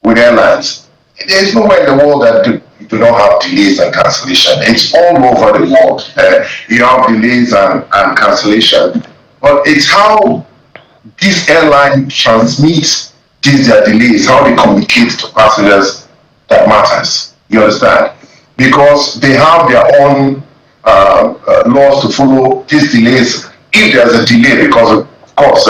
with airlines, there is nowhere in the world that do not have delays and cancellation. It's all over the world. You have delays and cancellation, but it's how these airlines transmit their delays, how they communicate to passengers that matters. You understand? Because they have their own laws to follow. These delays, if there's a delay, because of course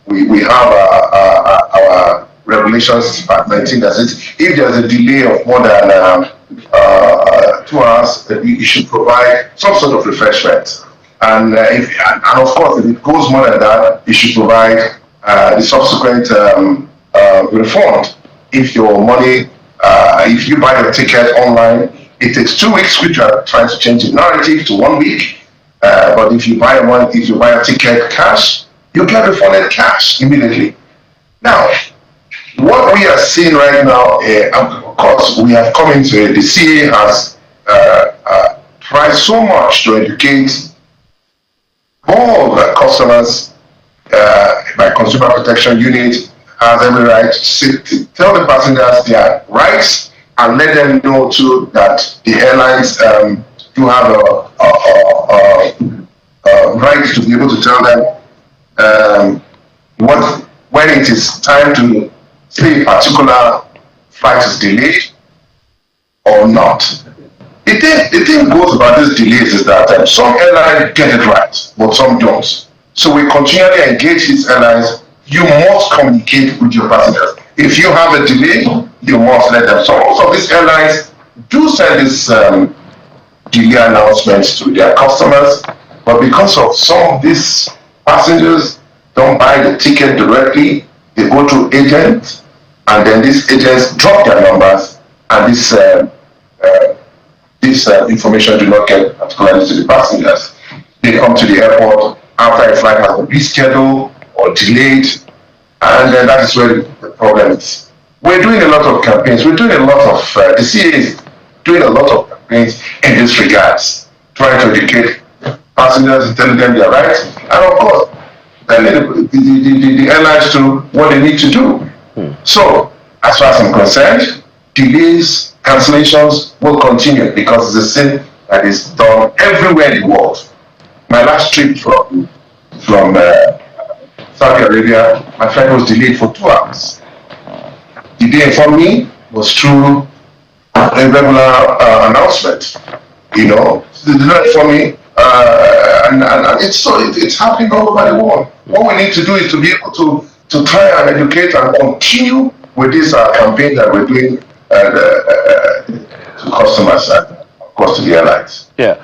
we have our regulations part 19 that says if there's a delay of more than 2 hours, you should provide some sort of refreshment. And of course, if it goes more than that, you should provide the subsequent refund. If your money, if you buy a ticket online, it takes 2 weeks, which are trying to change the narrative to 1 week. But if you buy a ticket cash, you get refunded cash immediately. Now, what we are seeing right now, of course, we have come into it. The CA has tried so much to educate all the customers. My Consumer Protection Unit has every right to tell the passengers their rights and let them know too that the airlines do have a right to be able to tell them when it is time to say a particular flight is delayed or not. The thing goes about these delays is that some airlines get it right, but some don't. So we continually engage these airlines. You must communicate with your passengers. If you have a delay, you must let them. So most of these airlines do send this delay announcements to their customers, but because of some of these passengers don't buy the ticket directly, they go to agents, and then these agents drop their numbers, and this information do not get particularly to the passengers. They come to the airport after a flight has been rescheduled or delayed, and then that is where the problem is. We're doing a lot of campaigns. We're doing a lot of, the CA is doing a lot of campaigns in this regards, trying to educate passengers and telling them their rights, and of course, the airlines to what they need to do. So, as far as I'm concerned, delays, cancellations will continue because it's a thing that is done everywhere in the world. My last trip from Saudi Arabia, my flight was delayed for 2 hours. The day informed me was through a regular announcement. They did not inform me, and it's happening all over the world. What we need to do is to be able to try and educate and continue with this campaign that we're doing to customers and of course to the airlines. Yeah,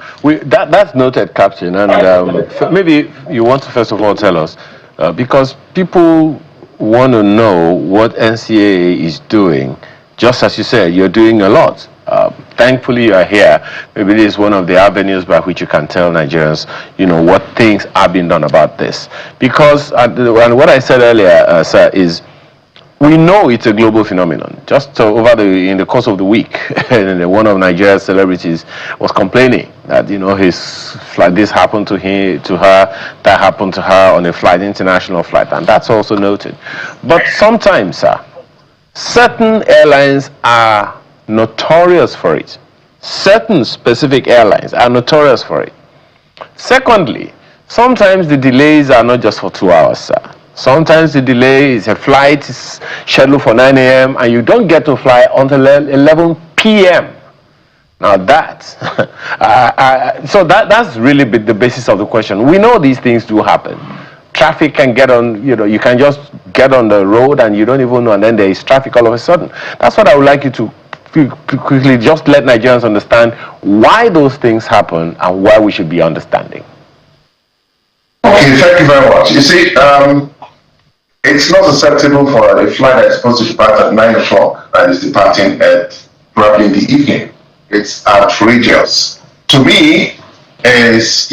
that's noted, Captain. And maybe you want to first of all tell us, because people want to know what NCAA is doing. Just as you said, you're doing a lot. Thankfully, you are here. Maybe this is one of the avenues by which you can tell Nigerians, what things are being done about this. Because, and what I said earlier, sir, is we know it's a global phenomenon. Just in the course of the week, one of Nigeria's celebrities was complaining that his flight, this happened to her, that happened to her on a flight, international flight, and that's also noted. But sometimes, sir, certain airlines are notorious for it. Certain specific airlines are notorious for it. Secondly, sometimes the delays are not just for 2 hours, sir. Sometimes the delay is a flight is scheduled for 9 a.m. and you don't get to fly until 11 p.m. Now that's that's really the basis of the question. We know these things do happen. Traffic can get on, you can just get on the road and you don't even know, and then there is traffic all of a sudden. That's what I would like you to quickly just let Nigerians understand why those things happen and why we should be understanding. Okay, thank you very much. You see, it's not acceptable for a flight that's supposed to depart at 9 o'clock and is departing at probably in the evening. It's outrageous. To me, is,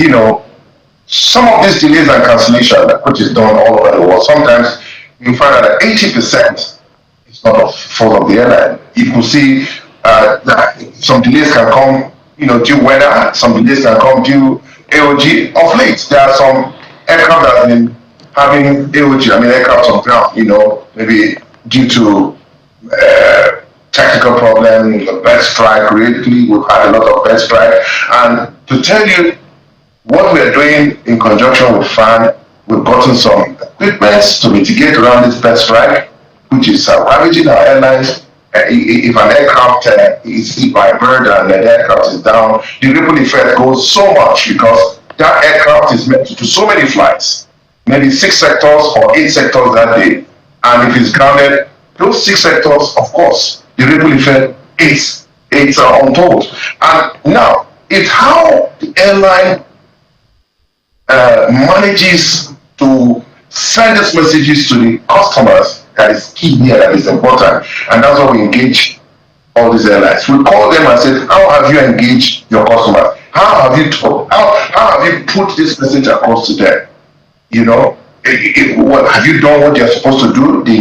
some of these delays and cancellation, which is done all over the world, sometimes you find out that 80% is not the fault of the airline. You can see that some delays can come, due weather, some delays can come due AOG. Of late, there are some aircraft that have been having AOG, aircraft on ground, maybe due to technical problem, the bed strike. Lately, we've had a lot of bed strike. And to tell you what we are doing in conjunction with FAN, we've gotten some equipment to mitigate around this bed strike, which is ravaging our airlines. If an aircraft is hit by a bird and the aircraft is down, the ripple effect goes so much because that aircraft is meant to do so many flights, maybe 6 sectors or 8 sectors that day. And if it's grounded, those 6 sectors, of course, the ripple effect is untold. And now, it's how the airline manages to send these messages to the customers that is key here, that is important. And that's why we engage all these airlines. We call them and say, how have you engaged your customers? How have you put this message across to them? Have you done what you're supposed to do? The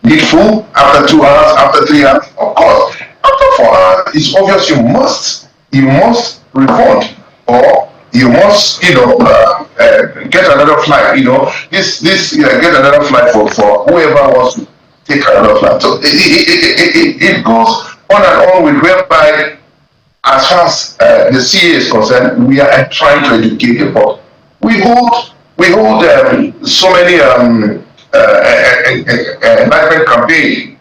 needful after 2 hours, after 3 hours? Of course. After 4 hours, it's obvious you must refund, or you must, get another flight. Get another flight for whoever wants to take another flight. So it goes on and on with whereby, as far as the CA is concerned, we are trying to educate the public. We hold so many enlightenment campaign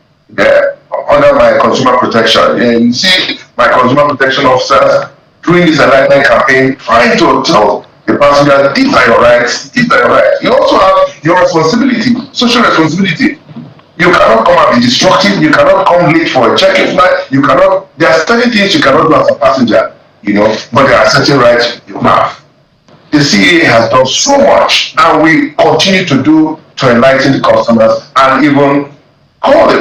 under my consumer protection. You see my consumer protection officers doing this enlightenment campaign, trying to tell the passenger, these are your rights, these are your rights. You also have your responsibility, social responsibility. You cannot come and be destructive, you cannot come late for a check-in flight, there are certain things you cannot do as a passenger, but there are certain rights you have. The CA has done so much, and we continue to do to enlighten the customers and even call the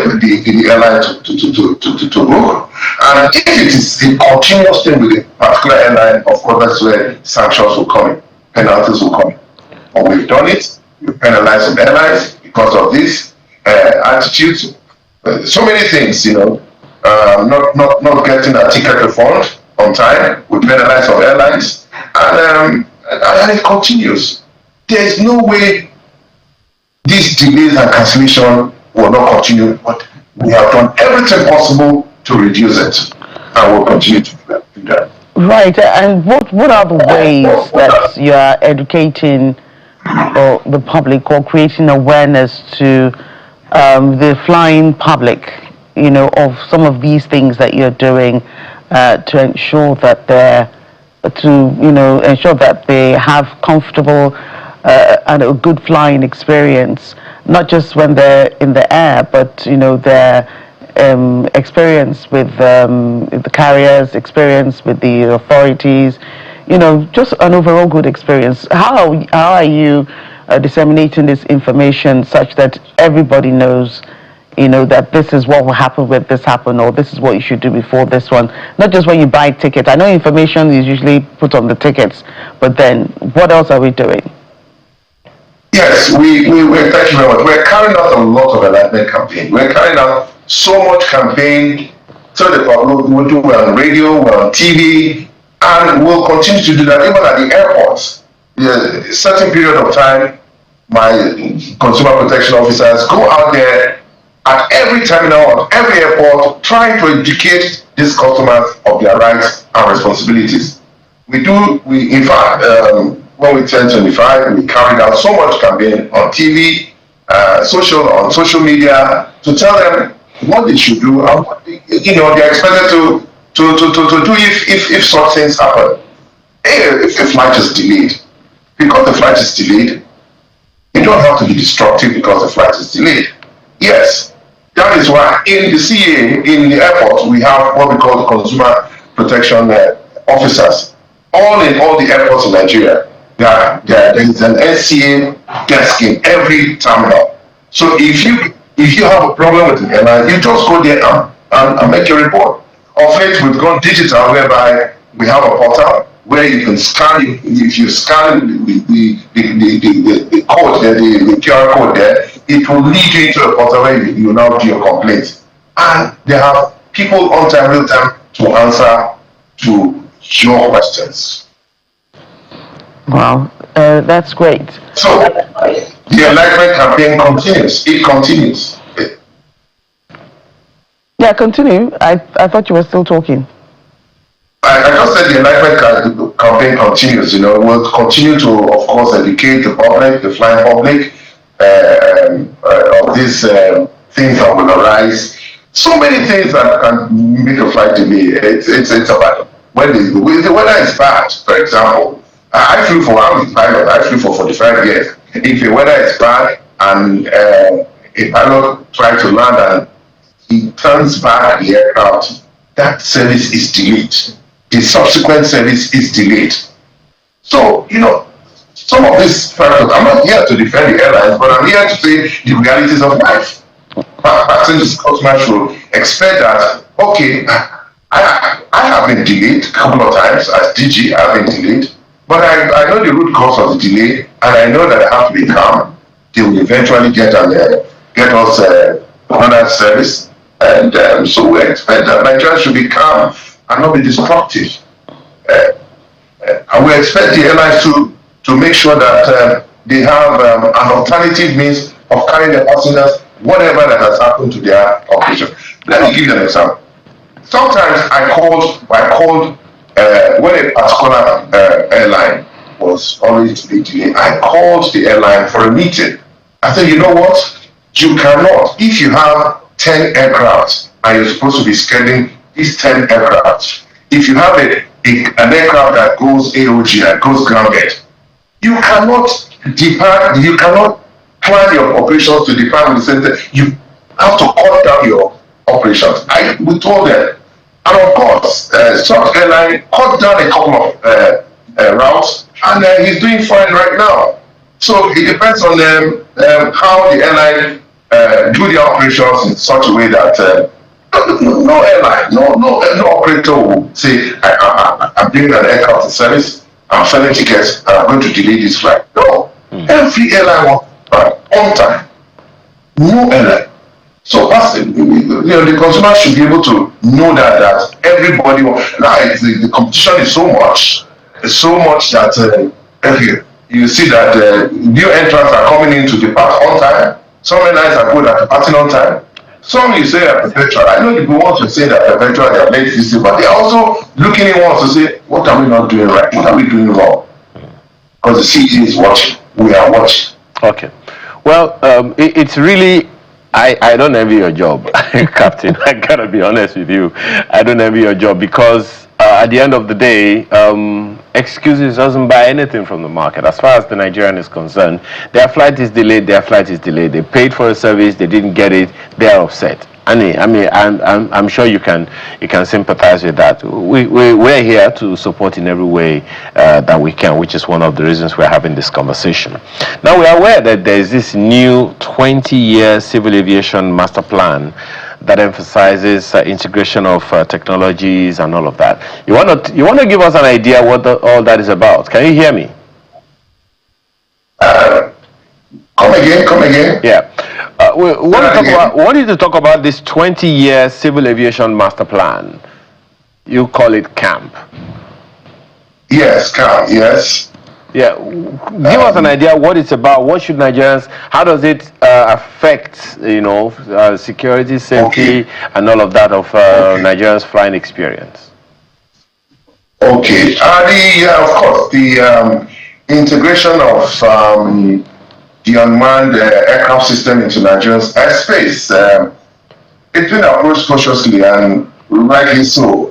airline to grow. And if it is a continuous thing with a particular airline, of course, that's where sanctions will come in, penalties will come in. But we've done it, we've penalized some airlines because of this attitude. So many things, not getting a ticket refund on time, we penalize some airlines, and it continues. There is no way these delays and cancellation will not continue, but we have done everything possible to reduce it, and we'll continue to do that. Right, and what are the ways that you are educating the public or creating awareness to the flying public, of some of these things that you're doing to ensure that they have comfortable and a good flying experience, not just when they're in the air, but their experience with the carriers, experience with the authorities, just an overall good experience. How are you disseminating this information such that everybody knows, that this is what will happen when this happen, or this is what you should do before this one? Not just when you buy tickets. I know information is usually put on the tickets, but then what else are we doing? Yes, thank you very much. We're carrying out a lot of enlightenment campaign. We're carrying out so much campaign to the public. We'll do on radio, on TV, and we'll continue to do that even at the airports. A certain period of time, my consumer protection officers go out there at every terminal, at every airport, trying to educate these customers of their rights and responsibilities. In fact, when we turned 25, we carried out so much campaign on TV, on social media, to tell them what they should do and what they're expected to do if such things happen. If the flight is delayed, because the flight is delayed, you don't have to be destructive because the flight is delayed. Yes, that is why in the CA, in the airport, we have what we call consumer protection officers. In all the airports in Nigeria, there is an NCAA desk in every terminal. So if you have a problem with the airline, you just go there and make your report. Of late, we've gone digital, whereby we have a portal where you can scan. If you scan the code there, the QR code there, it will lead you into a portal where you now do your complaint. And there are people on time, real time, to answer to your questions. Wow, that's great. So the enlightenment campaign continues. It continues. Yeah, continue. I thought you were still talking. I just said the enlightenment campaign continues. We'll continue to, of course, educate the public, the flying public, of these things that will arise. So many things that can make a flight delay. It's about when the weather is bad. For example, I flew for 45 years. If the weather is bad and a pilot tries to land and he turns back the aircraft, that service is delayed. The subsequent service is delayed. So, some of these factors, I'm not here to defend the airlines, but I'm here to say the realities of life. Passengers, customers should expect that, okay, I have been delayed a couple of times as DG, I have been delayed, but I know the root cause of the delay, and I know that I have to be calm. They will eventually get us another service. And so we expect that Nigerians should be calm and not be destructive. And we expect the airlines to make sure that they have an alternative means of carrying their passengers, whatever that has happened to their operation. Let me give you an example. Sometimes I called when a particular airline was always to be delayed. I called the airline for a meeting. I said, you know what? You cannot, if you have 10 aircraft and you're supposed to be scheduling these 10 aircraft, if you have an aircraft that goes AOG, that goes grounded, you cannot plan your operations to depart with the same thing. You have to cut down your operations. We told them, and of course, some airline cut down a couple of routes, and he's doing fine right now. So it depends on how the airline do their operations in such a way that no airline, no operator will say, I'm bringing an aircraft to service, I'm selling tickets, and I'm going to delay this flight. No, every airline wants on time. No airline. So that's the consumer should be able to know that everybody wants. Now the competition is so much that you see that new entrants are coming in to depart on time. Some airlines are good at departing on time. Some you say are perpetual. I know people want to say that perpetual, they are late system, but they are also looking in once to say, what are we not doing right? What are we doing wrong? Because the CE is watching. We are watching. Okay. Well, it's really, I don't envy your job, Captain. I gotta be honest with you. I don't envy your job because at the end of the day, excuses doesn't buy anything from the market. As far as the Nigerian is concerned, their flight is delayed. They paid for a service, they didn't get it. They are upset. I'm sure you can sympathize with that. We're here to support in every way that we can, which is one of the reasons we're having this conversation. Now, we are aware that there is this new 20-year civil aviation master plan that emphasizes integration of technologies and all of that. You want to give us an idea what all that is about? Can you hear me? Come again. Yeah. we want you to talk about this 20-year civil aviation master plan. You call it CAMP. Yes, CAMP, yes. Yeah, give us an idea what it's about. What should Nigerians? How does it affect, security, safety, and all of that of Nigerians' flying experience? Okay, of course, the integration of the unmanned aircraft system into Nigeria's airspace. It's been approached cautiously and rightly so.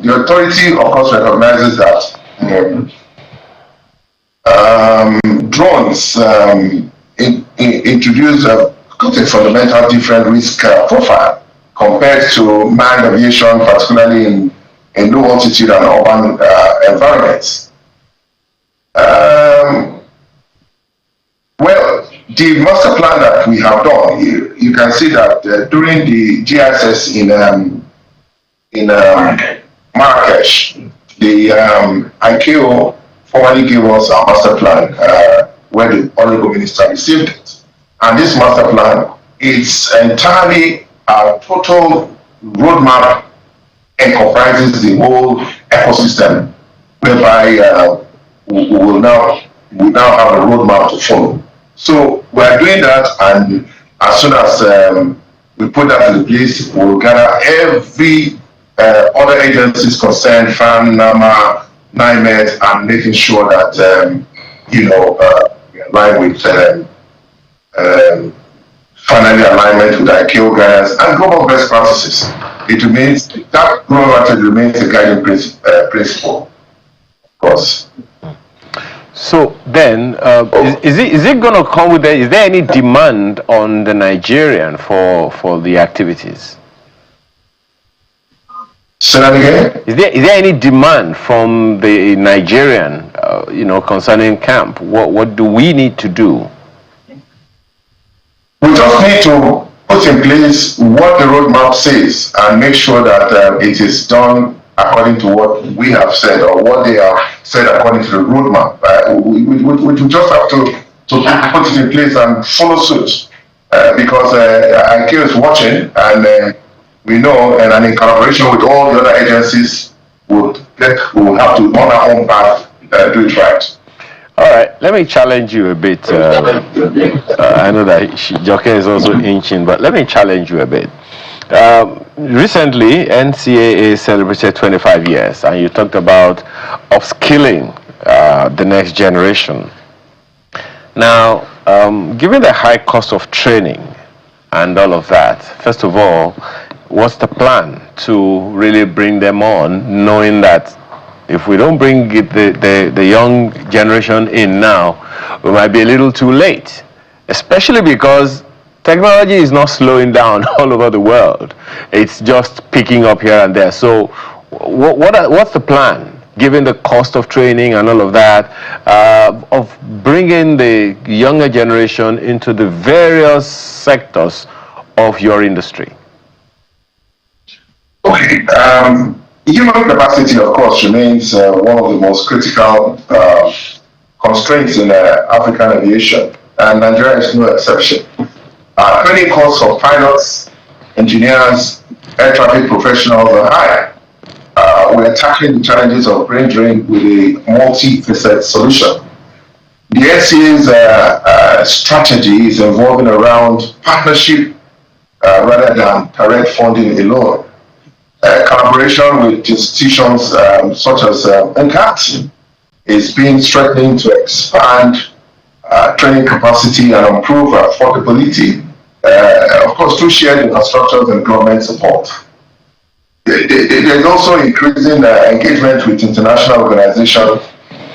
The authority, of course, recognizes that drones introduce a fundamental different risk profile compared to manned aviation, particularly in low altitude and urban environments. Well, the master plan that we have done, you can see that during the GISS in Marrakesh, the ICAO formally gave us a master plan where the Honorable Minister received it. And this master plan is entirely a total roadmap and comprises the whole ecosystem, whereby we will now have a roadmap to follow. So we are doing that, and as soon as we put that in place, we'll gather every other agencies concerned, FAN, NAMA, NIMET, and making sure that we align with finally alignment with ICAO guidance and global best practices. It remains that global practice remains a guiding principle, of course. So then, is it going to come with? Is there any demand on the Nigerian for the activities? Say that again. Is there any demand from the Nigerian, concerning CAMP? What do we need to do? We just need to put in place what the roadmap says and make sure that it is done according to what we have said or what they have said according to the roadmap. We just have to put it in place and follow suit because ICAO is watching, and we know, and in collaboration with all the other agencies, we'll have to, on our own path, do it right. All right, let me challenge you a bit. I know that Joke is also inching, but let me challenge you a bit. Recently, NCAA celebrated 25 years, and you talked about upskilling the next generation. Now, given the high cost of training and all of that, first of all, what's the plan to really bring them on, knowing that if we don't bring the young generation in now, we might be a little too late, especially because technology is not slowing down all over the world. It's just picking up here and there. So what's the plan, given the cost of training and all of that, of bringing the younger generation into the various sectors of your industry? Okay. Human capacity, of course, remains one of the most critical constraints in African aviation, and Nigeria is no exception. Training costs for pilots, engineers, air traffic professionals are high. We're tackling the challenges of brain drain with a multi-facet solution. The NCA's strategy is evolving around partnership rather than direct funding alone. Collaboration with institutions such as NCAT is being strengthened to expand training capacity and improve affordability, of course, through shared infrastructures and government support. There's also increasing engagement with international organizations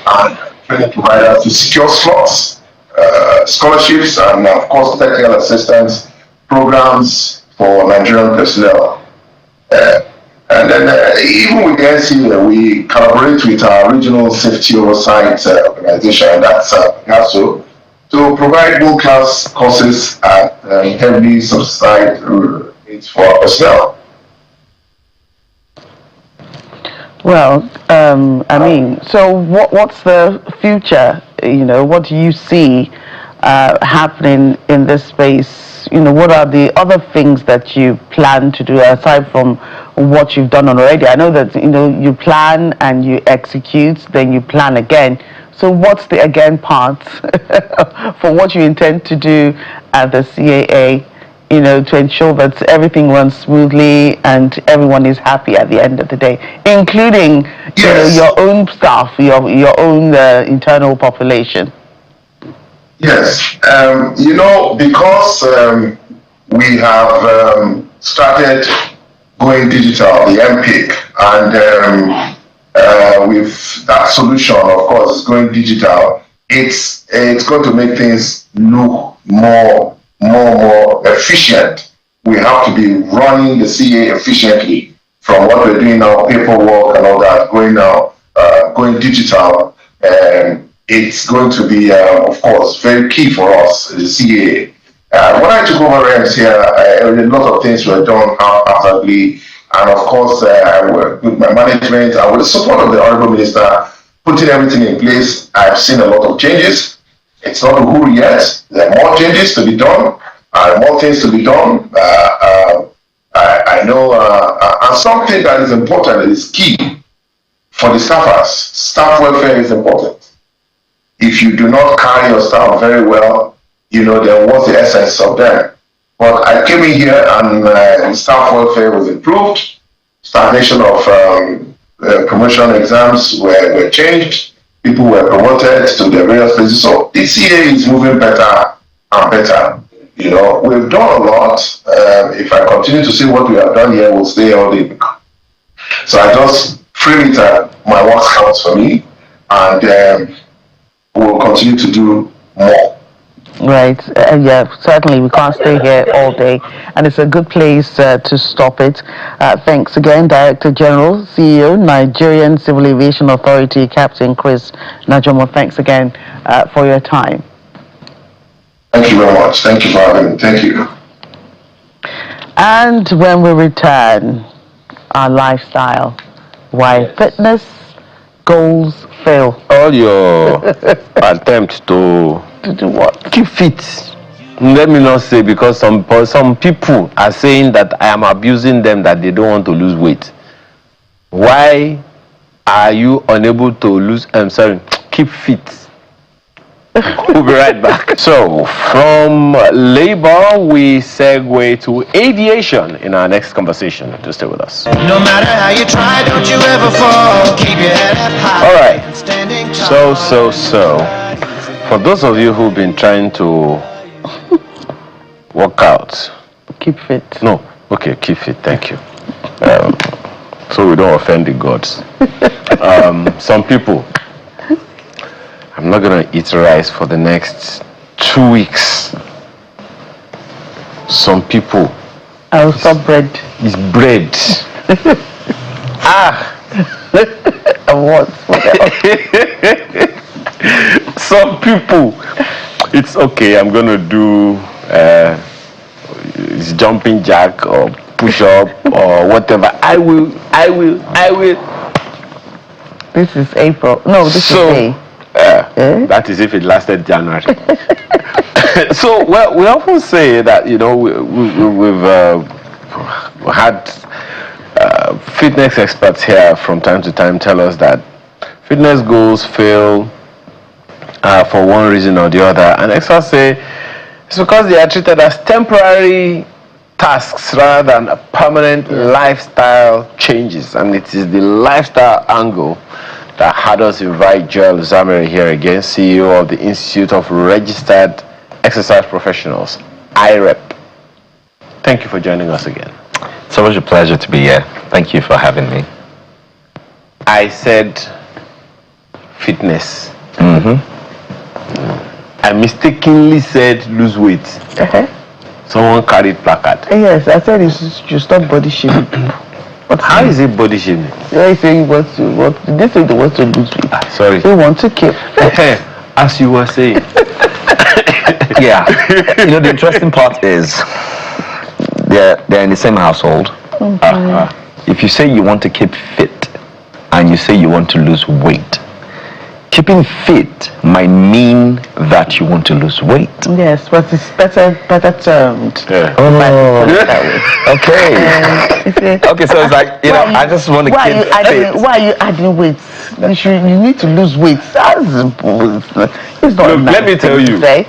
and training providers to secure slots, scholarships, and of course, technical assistance programs for Nigerian personnel. And then even with the NCAA, we collaborate with our regional safety oversight organization, and that's NASO, to provide world-class courses at heavily subsidized rates for our personnel. Well, so what's the future? What do you see happening in this space, what are the other things that you plan to do aside from what you've done already? I know that, you plan and you execute, then you plan again. So what's the again part for what you intend to do at the CAA, to ensure that everything runs smoothly and everyone is happy at the end of the day, including, your own staff, your own internal population? Yes, because we have started going digital, the MPIC, and with that solution, of course, going digital, it's going to make things look more efficient. We have to be running the CA efficiently from what we're doing now, paperwork and all that, going digital. It's going to be, of course, very key for us, the CA. When I took over reins here, a lot of things were done haphazardly, and of course, with my management and with the support of the Honorable Minister, putting everything in place, I've seen a lot of changes. It's not a hurry yet. There are more changes to be done, more things to be done. I know, and something that is important is key for the staffers. Staff welfare is important. If you do not carry your staff very well, then what's the essence of them? But I came in here and staff welfare was improved. Stagnation of promotion exams were changed. People were promoted to the various places. So the CA is moving better and better. We've done a lot. If I continue to see what we have done here, we'll stay all day. So I just frame it at my work counts for me, and we'll continue to do more. Right. Yeah, certainly we can't stay here all day, and it's a good place to stop it. Thanks again, Director General, CEO, Nigerian Civil Aviation Authority, Captain Chris Najomo. Thanks again for your time. Thank you very much. Thank you for having me. Thank you. And when we return, our lifestyle, why fitness goals fail. All your attempts to do what? Keep fit. Let me not say, because some people are saying that I am abusing them, that they don't want to lose weight. Why are you unable to lose? I'm sorry, keep fit. We'll be right back. So, from labor, we segue to aviation in our next conversation. To stay with us. No matter how you try, don't you ever fall. Keep your head up high. All right. So. For those of you who've been trying to work out, keep fit. No, okay, keep fit. Thank you. So we don't offend the gods. Some people. I'm not gonna eat rice for the next 2 weeks. Some people. I'll stop bread. It's bread. What? Some people, it's okay. I'm gonna do jumping jack or push up or whatever. I will. This is April. No, this is May. That is if it lasted January. So we often say that we've had fitness experts here from time to time tell us that fitness goals fail for one reason or the other, and experts say it's because they are treated as temporary tasks rather than permanent lifestyle changes, and it is the lifestyle angle that had us invite Joel Zamere here again, CEO of the Institute of Registered Exercise Professionals, IREP. Thank you for joining us again. It's always a pleasure to be here. Thank you for having me. I said fitness. I mistakenly said lose weight. Someone carried placard. Yes, I said you stop body shaming. How is it body shaming? Yeah, saying they say they want to lose weight. Sorry. They want to keep. As you were saying. Yeah. The interesting part is they're in the same household. If you say you want to keep fit and you say you want to lose weight, keeping fit might mean that you want to lose weight. Yes, but it's better termed. Yeah. Okay. Okay, so it's like, I just want to keep fit. Why are you adding weight? You need to lose weight. It's not Look, nice let me tell you. Say.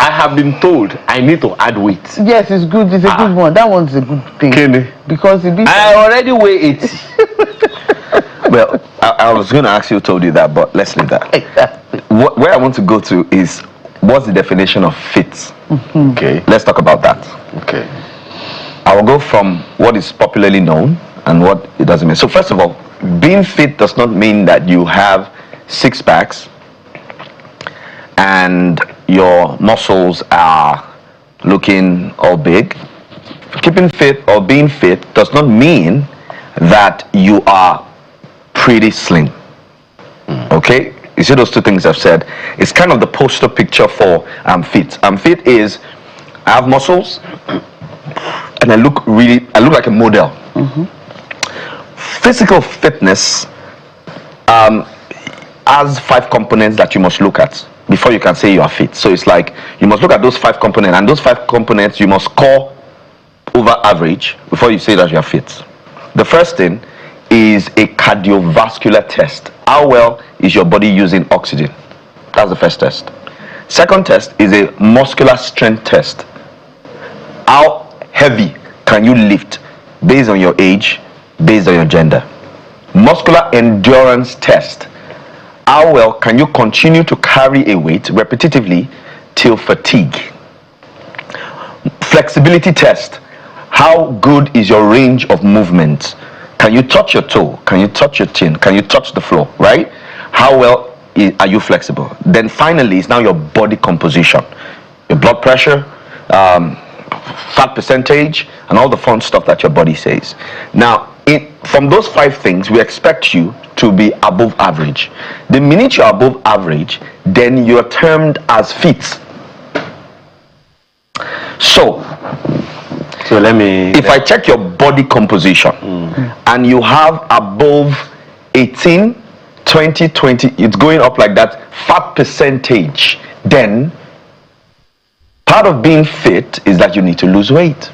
I have been told I need to add weight. Yes, it's good. It's a good one. That one's a good thing. Kenny. Because I already weigh 80. Well, I was going to ask you who told you that, but let's leave that. Exactly. Where I want to go to is, what's the definition of fit? Mm-hmm. Okay. Let's talk about that. Okay. I will go from what is popularly known and what it doesn't mean. So first of all, being fit does not mean that you have 6 packs and your muscles are looking all big. Keeping fit or being fit does not mean that you are pretty slim. Okay? You see those two things I've said? It's kind of the poster picture for I'm fit. I'm fit is I have muscles and I look like a model. Physical fitness has 5 components that you must look at before you can say you are fit. So it's like you must look at those 5 components, and those 5 components you must score over average before you say that you are fit. The first thing is a cardiovascular test. How well is your body using oxygen? That's the first test. Second test is a muscular strength test. How heavy can you lift based on your age, based on your gender? Muscular endurance test. How well can you continue to carry a weight repetitively till fatigue? Flexibility test. How good is your range of movement? Can you touch your toe? Can you touch your chin? Can you touch the floor? Right? How well are you flexible? Then finally, it's now your body composition, your blood pressure, fat percentage, and all the fun stuff that your body says. Now, from those 5 things, we expect you to be above average. The minute you're above average, then you're termed as fit. So if I check your body composition and you have above 18, 20, 20, it's going up like that, fat percentage, then part of being fit is that you need to lose weight.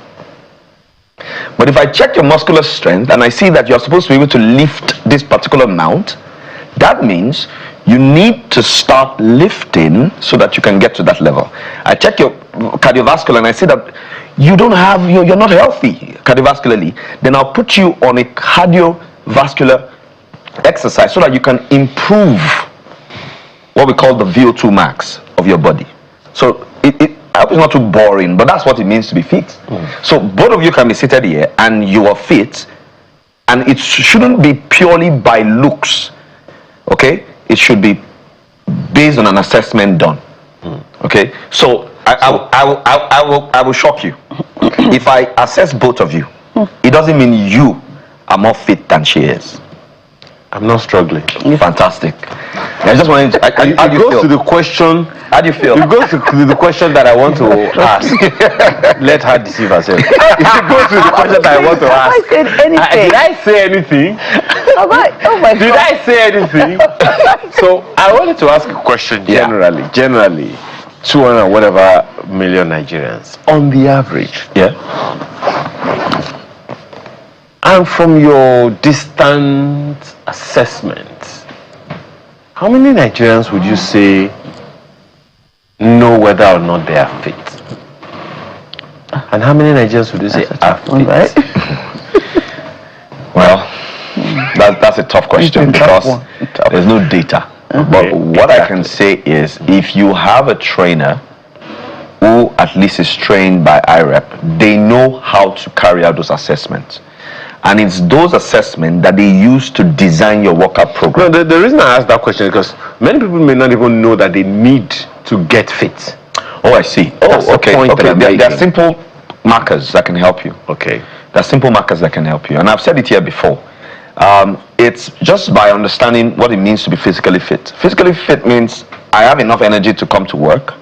But if I check your muscular strength and I see that you're supposed to be able to lift this particular amount, that means you need to start lifting so that you can get to that level. I check your cardiovascular and I see that you're not healthy cardiovascularly. Then I'll put you on a cardiovascular exercise so that you can improve what we call the VO2 max of your body. So I hope it's not too boring, but that's what it means to be fit. So both of you can be seated here and you are fit, and it shouldn't be purely by looks. Okay? It should be based on an assessment done. Okay? So I will shock you. If I assess both of you, it doesn't mean you are more fit than she is. I'm not struggling. Fantastic. I just wanted to, how do you feel? To the question. How do you feel? It goes to the question that I want to ask. Let her deceive herself. It goes to the question that I want to ask. Have I said anything? Did I say anything? Have I? Oh my God. Did I say anything? So I wanted to ask a question generally. Generally, 200 whatever million Nigerians on the average. Yeah. And from your distant assessment, how many Nigerians would you say know whether or not they are fit? And how many Nigerians would you say are fit? Right? Well, that's a tough question because there's no data. But what I can say is, if you have a trainer who at least is trained by IREP, they know how to carry out those assessments. And it's those assessments that they use to design your workout program. No, the reason I asked that question is because many people may not even know that they need to get fit. Oh, I see. Oh, okay. There are simple markers that can help you. Okay. There are simple markers that can help you. And I've said it here before. It's just by understanding what it means to be physically fit. Physically fit means I have enough energy to come to work,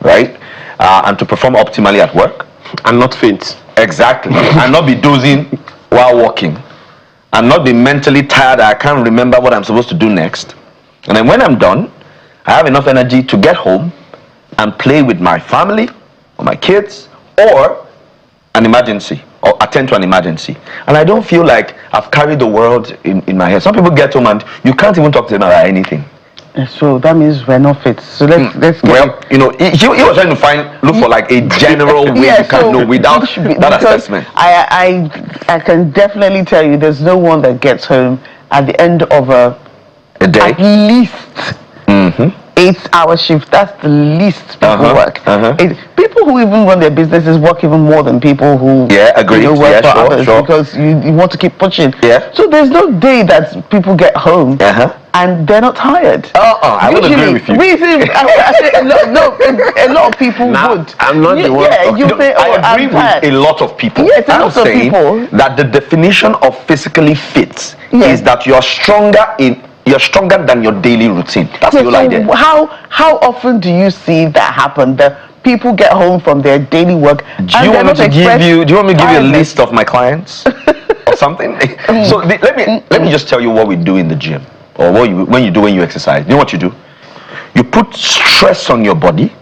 right? And to perform optimally at work. And not faint. Exactly. And not be dozing while walking, and not be mentally tired. I can't remember what I'm supposed to do next. And then when I'm done, I have enough energy to get home and play with my family or my kids or an emergency or attend to an emergency. And I don't feel like I've carried the world in my head. Some people get home and you can't even talk to them about anything. So that means we're not fit. So let's get well, you know, he was trying to look for like a general way you can know without that assessment. I can definitely tell you there's no one that gets home at the end of a day at least 8-hour shift. That's the least people work. People who even run their businesses work even more than people who work for others because you want to keep pushing. So there's no day that people get home and they're not tired. I would agree with you. A lot of people would. I'm not the one. I agree with a lot of people. Yes, a lot of people. That the definition of physically fit is that you're stronger than your daily routine. That's the whole idea. How often do you see that happen? That people get home from their daily work. Do you want me to give you a list of my clients or something? So let me just tell you what we do in the gym or when you exercise. You know what you do? You put stress on your body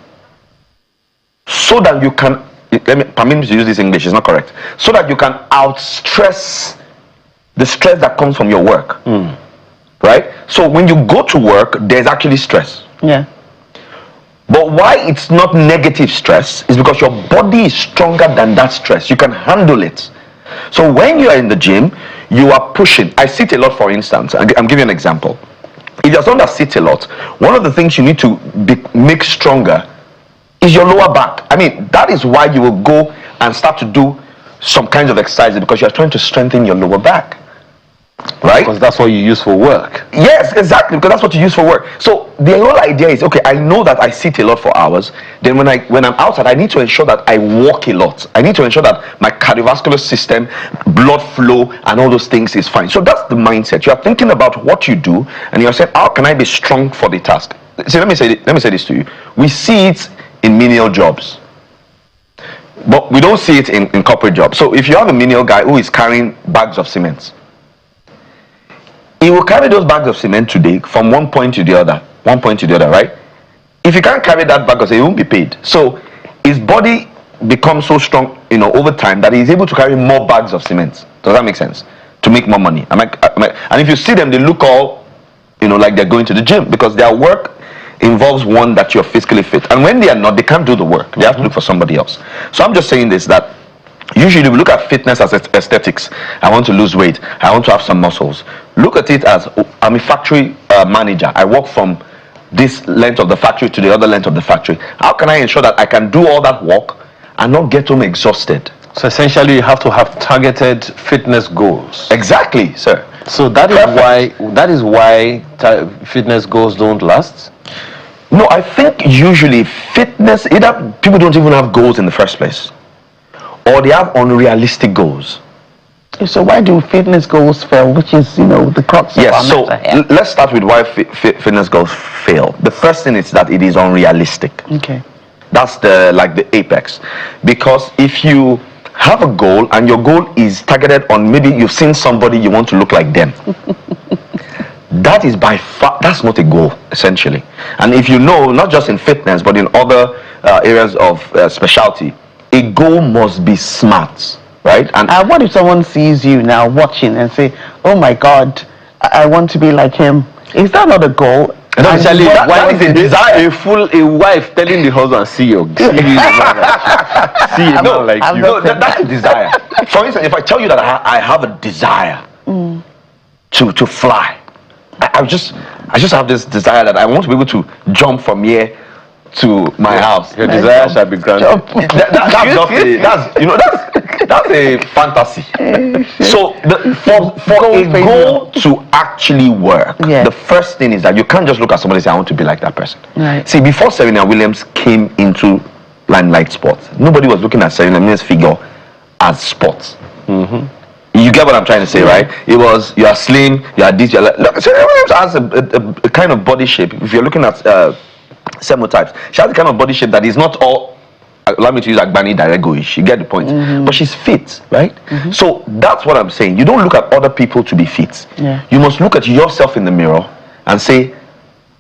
so that you can. Permit me to use this English. It's not correct. So that you can outstress the stress that comes from your work. Right? So when you go to work, there's actually stress. Yeah. But why it's not negative stress is because your body is stronger than that stress. You can handle it. So when you are in the gym, you are pushing. I sit a lot, for instance. I'm giving you an example. If you're someone that sits a lot, one of the things you need to make stronger is your lower back. I mean, that is why you will go and start to do some kinds of exercises because you're trying to strengthen your lower back. Right? Because that's what you use for work. Yes, exactly, because that's what you use for work. So the whole idea is, okay, I know that I sit a lot for hours. Then when I'm outside, I need to ensure that I walk a lot. I need to ensure that my cardiovascular system, blood flow, and all those things is fine. So that's the mindset. You are thinking about what you do, and you're saying, how can I be strong for the task? See, let me say this to you. We see it in menial jobs, but we don't see it in corporate jobs. So if you have a menial guy who is carrying bags of cement, he will carry those bags of cement today from one point to the other, right? If you can't carry that bag of cement, he won't be paid. So his body becomes so strong, over time that he's able to carry more bags of cement. Does that make sense? To make more money. And if you see them, they look all, like they're going to the gym because their work involves one that you're physically fit. And when they are not, they can't do the work. They have to look for somebody else. So I'm just saying this, that usually we look at fitness as aesthetics. I want to lose weight. I want to have some muscles. Look at it as, I'm a factory manager. I work from this length of the factory to the other length of the factory. How can I ensure that I can do all that work and not get home exhausted? So essentially you have to have targeted fitness goals. Exactly, sir. So that is why fitness goals don't last? No, I think usually fitness, either people don't even have goals in the first place, or they have unrealistic goals. So why do fitness goals fail, which is, the crux of our matter? Let's start with why fitness goals fail. The first thing is that it is unrealistic. Okay. That's the apex. Because if you have a goal and your goal is targeted on, maybe you've seen somebody, you want to look like them. That is by far, that's not a goal, essentially. And if you know, not just in fitness, but in other areas of specialty, a goal must be smart, right? And what if someone sees you now watching and say, oh my God, I want to be like him? Is that not a goal? Actually, why is a desire? A wife telling the husband, see a man like you. No, that's a desire. For instance, if I tell you that I have a desire to fly, I just have this desire that I want to be able to jump from here to my house. Your desire shall be granted. That's a fantasy. So for a goal to actually work, the first thing is that you can't just look at somebody and say, I want to be like that person. Right. See, before Serena Williams came into limelight sports, nobody was looking at Serena Williams' figure as sports. You get what I'm trying to say, right? It was, you are slim, you are this, look, Serena Williams has a kind of body shape. If you're looking at semotypes, she has the kind of body shape that is not all, allow me to use Agbani Dirego-ish, you get the point. But she's fit, right? So that's what I'm saying. You don't look at other people to be fit. You must look at yourself in the mirror and say,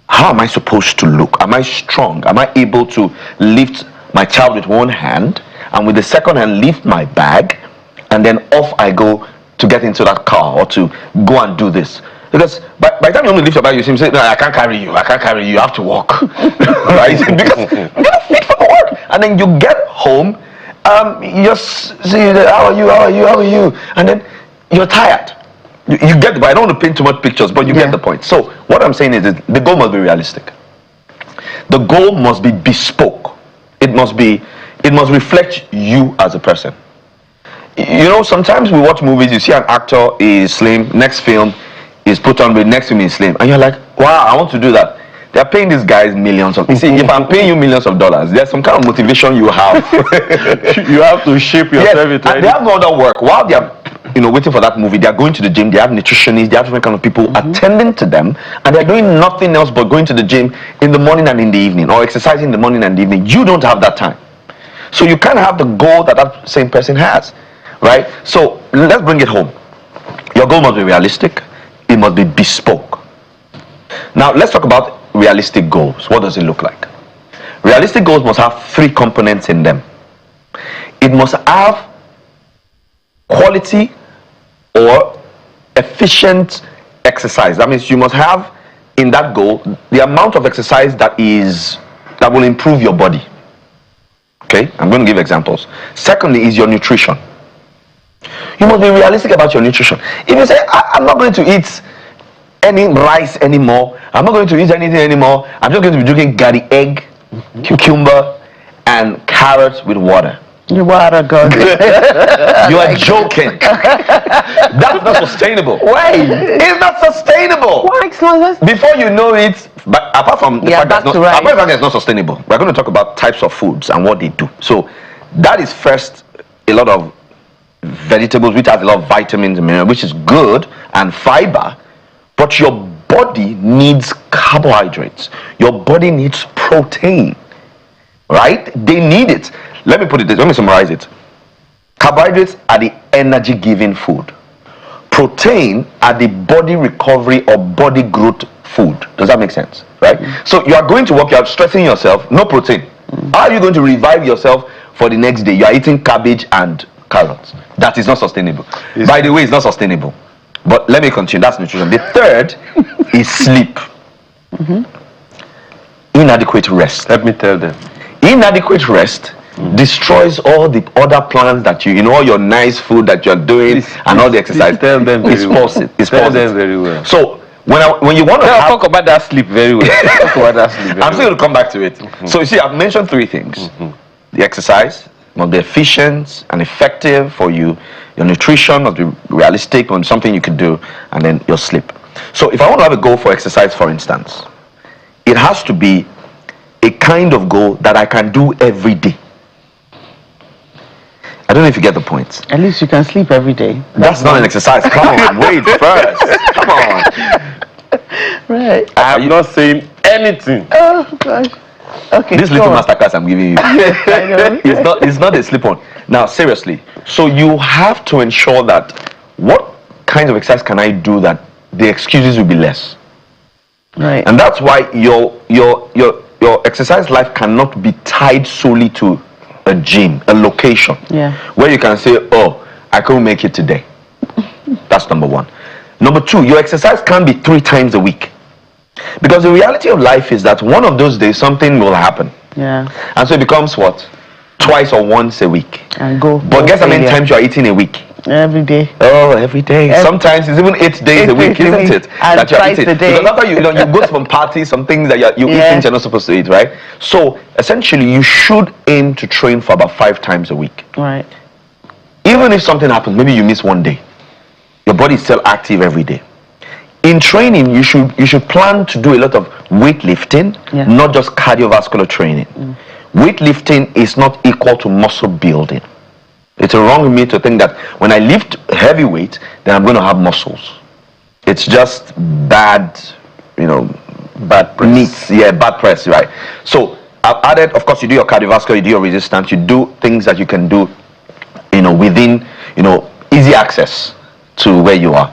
how am I supposed to look? Am I strong? Am I able to lift my child with one hand and with the second hand lift my bag, and then off I go to get into that car or to go and do this? Because by the time you only lift your bag, you say, no, I can't carry you, you have to walk. Right? Because you're not fit for the work. And then you get home, you just say, how are you? And then you're tired. You get the point. I don't want to paint too much pictures, but you get the point. So what I'm saying is the goal must be realistic. The goal must be bespoke. It must reflect you as a person. You know, sometimes we watch movies, you see an actor is slim, next film is put on with, next film is slim, and you're like, wow, I want to do that. They're paying these guys millions of. You see, if I'm paying you millions of dollars, there's some kind of motivation you have. You have to shape yourself. Yes, and they have no other work while they're waiting for that movie. They are going to the gym. They have nutritionists. They have different kind of people attending to them, and they're doing nothing else but going to the gym in the morning and in the evening, or exercising in the morning and the evening. You don't have that time, so you can't have the goal that same person has, right? So let's bring it home. Your goal must be realistic. It must be bespoke. Now let's talk about realistic goals. What does it look like? Realistic goals must have 3 components in them. It must have quality or efficient exercise. That means you must have in that goal the amount of exercise that will improve your body. Okay, I'm going to give examples. Secondly is your nutrition. You must be realistic about your nutrition. If you say, I'm not going to eat any rice anymore, I'm not going to eat anything anymore, I'm just going to be drinking garri egg, cucumber, and carrots with water. You are God. You are joking. That's not sustainable. Why? It's not sustainable. Why? It's not. Before you know it, but apart from the fact that it's not sustainable, we're going to talk about types of foods and what they do. So that is first a lot of vegetables, which has a lot of vitamins and minerals, which is good, and fiber, but your body needs carbohydrates. Your body needs protein, right? They need it. Let me put it this. Let me summarize it. Carbohydrates are the energy-giving food. Protein are the body recovery or body growth food. Does that make sense? Right? So you are going to work, you are stressing yourself, no protein. How are you going to revive yourself for the next day? You are eating cabbage and carrots. That is not sustainable. By the way, it's not sustainable. But let me continue. That's nutrition. The third is sleep. Inadequate rest. Let me tell them. Inadequate rest destroys all the other plans that all your nice food that you're doing and all the exercise. Tell them very well. Tell them very well. So when you want to talk about that sleep very well. Talk about that sleep. I'm still going to come back to it. So you see, I've mentioned 3 things. The exercise must be efficient and effective for you. Your nutrition must be realistic on something you can do, and then your sleep. So if I want to have a goal for exercise, for instance, it has to be a kind of goal that I can do every day. I don't know if you get the point. At least you can sleep every day. That's not an exercise. Come on, wait first. Come on. Right. I'm not saying anything. Oh gosh. Okay. This little masterclass I'm giving you. I know. It's not a slip-on. Now, seriously. So you have to ensure that what kind of exercise can I do that the excuses will be less. Right. And that's why your exercise life cannot be tied solely to a gym, a location. Yeah. Where you can say, oh, I couldn't make it today. That's number 1. Number 2, your exercise can't be 3 times a week. Because the reality of life is that one of those days something will happen. Yeah. And so it becomes what? Twice or once a week. And go. But guess how many times you are eating a week? Every day. Oh, every day. Sometimes it's even 8 days a week, isn't it? And that you're twice eating. a day. Because after you go to some parties, some things that you eat things you're not supposed to eat, right? So essentially you should aim to train for about 5 times a week. Right. Even if something happens, maybe you miss one day, your body is still active every day. In training, you should plan to do a lot of weightlifting, not just cardiovascular training. Weightlifting is not equal to muscle building. It's a wrong myth to think that when I lift heavy weight, then I'm going to have muscles. It's just bad, bad press. Bad press, right? So I've added, of course, you do your cardiovascular, you do your resistance, you do things that you can do, within, easy access to where you are.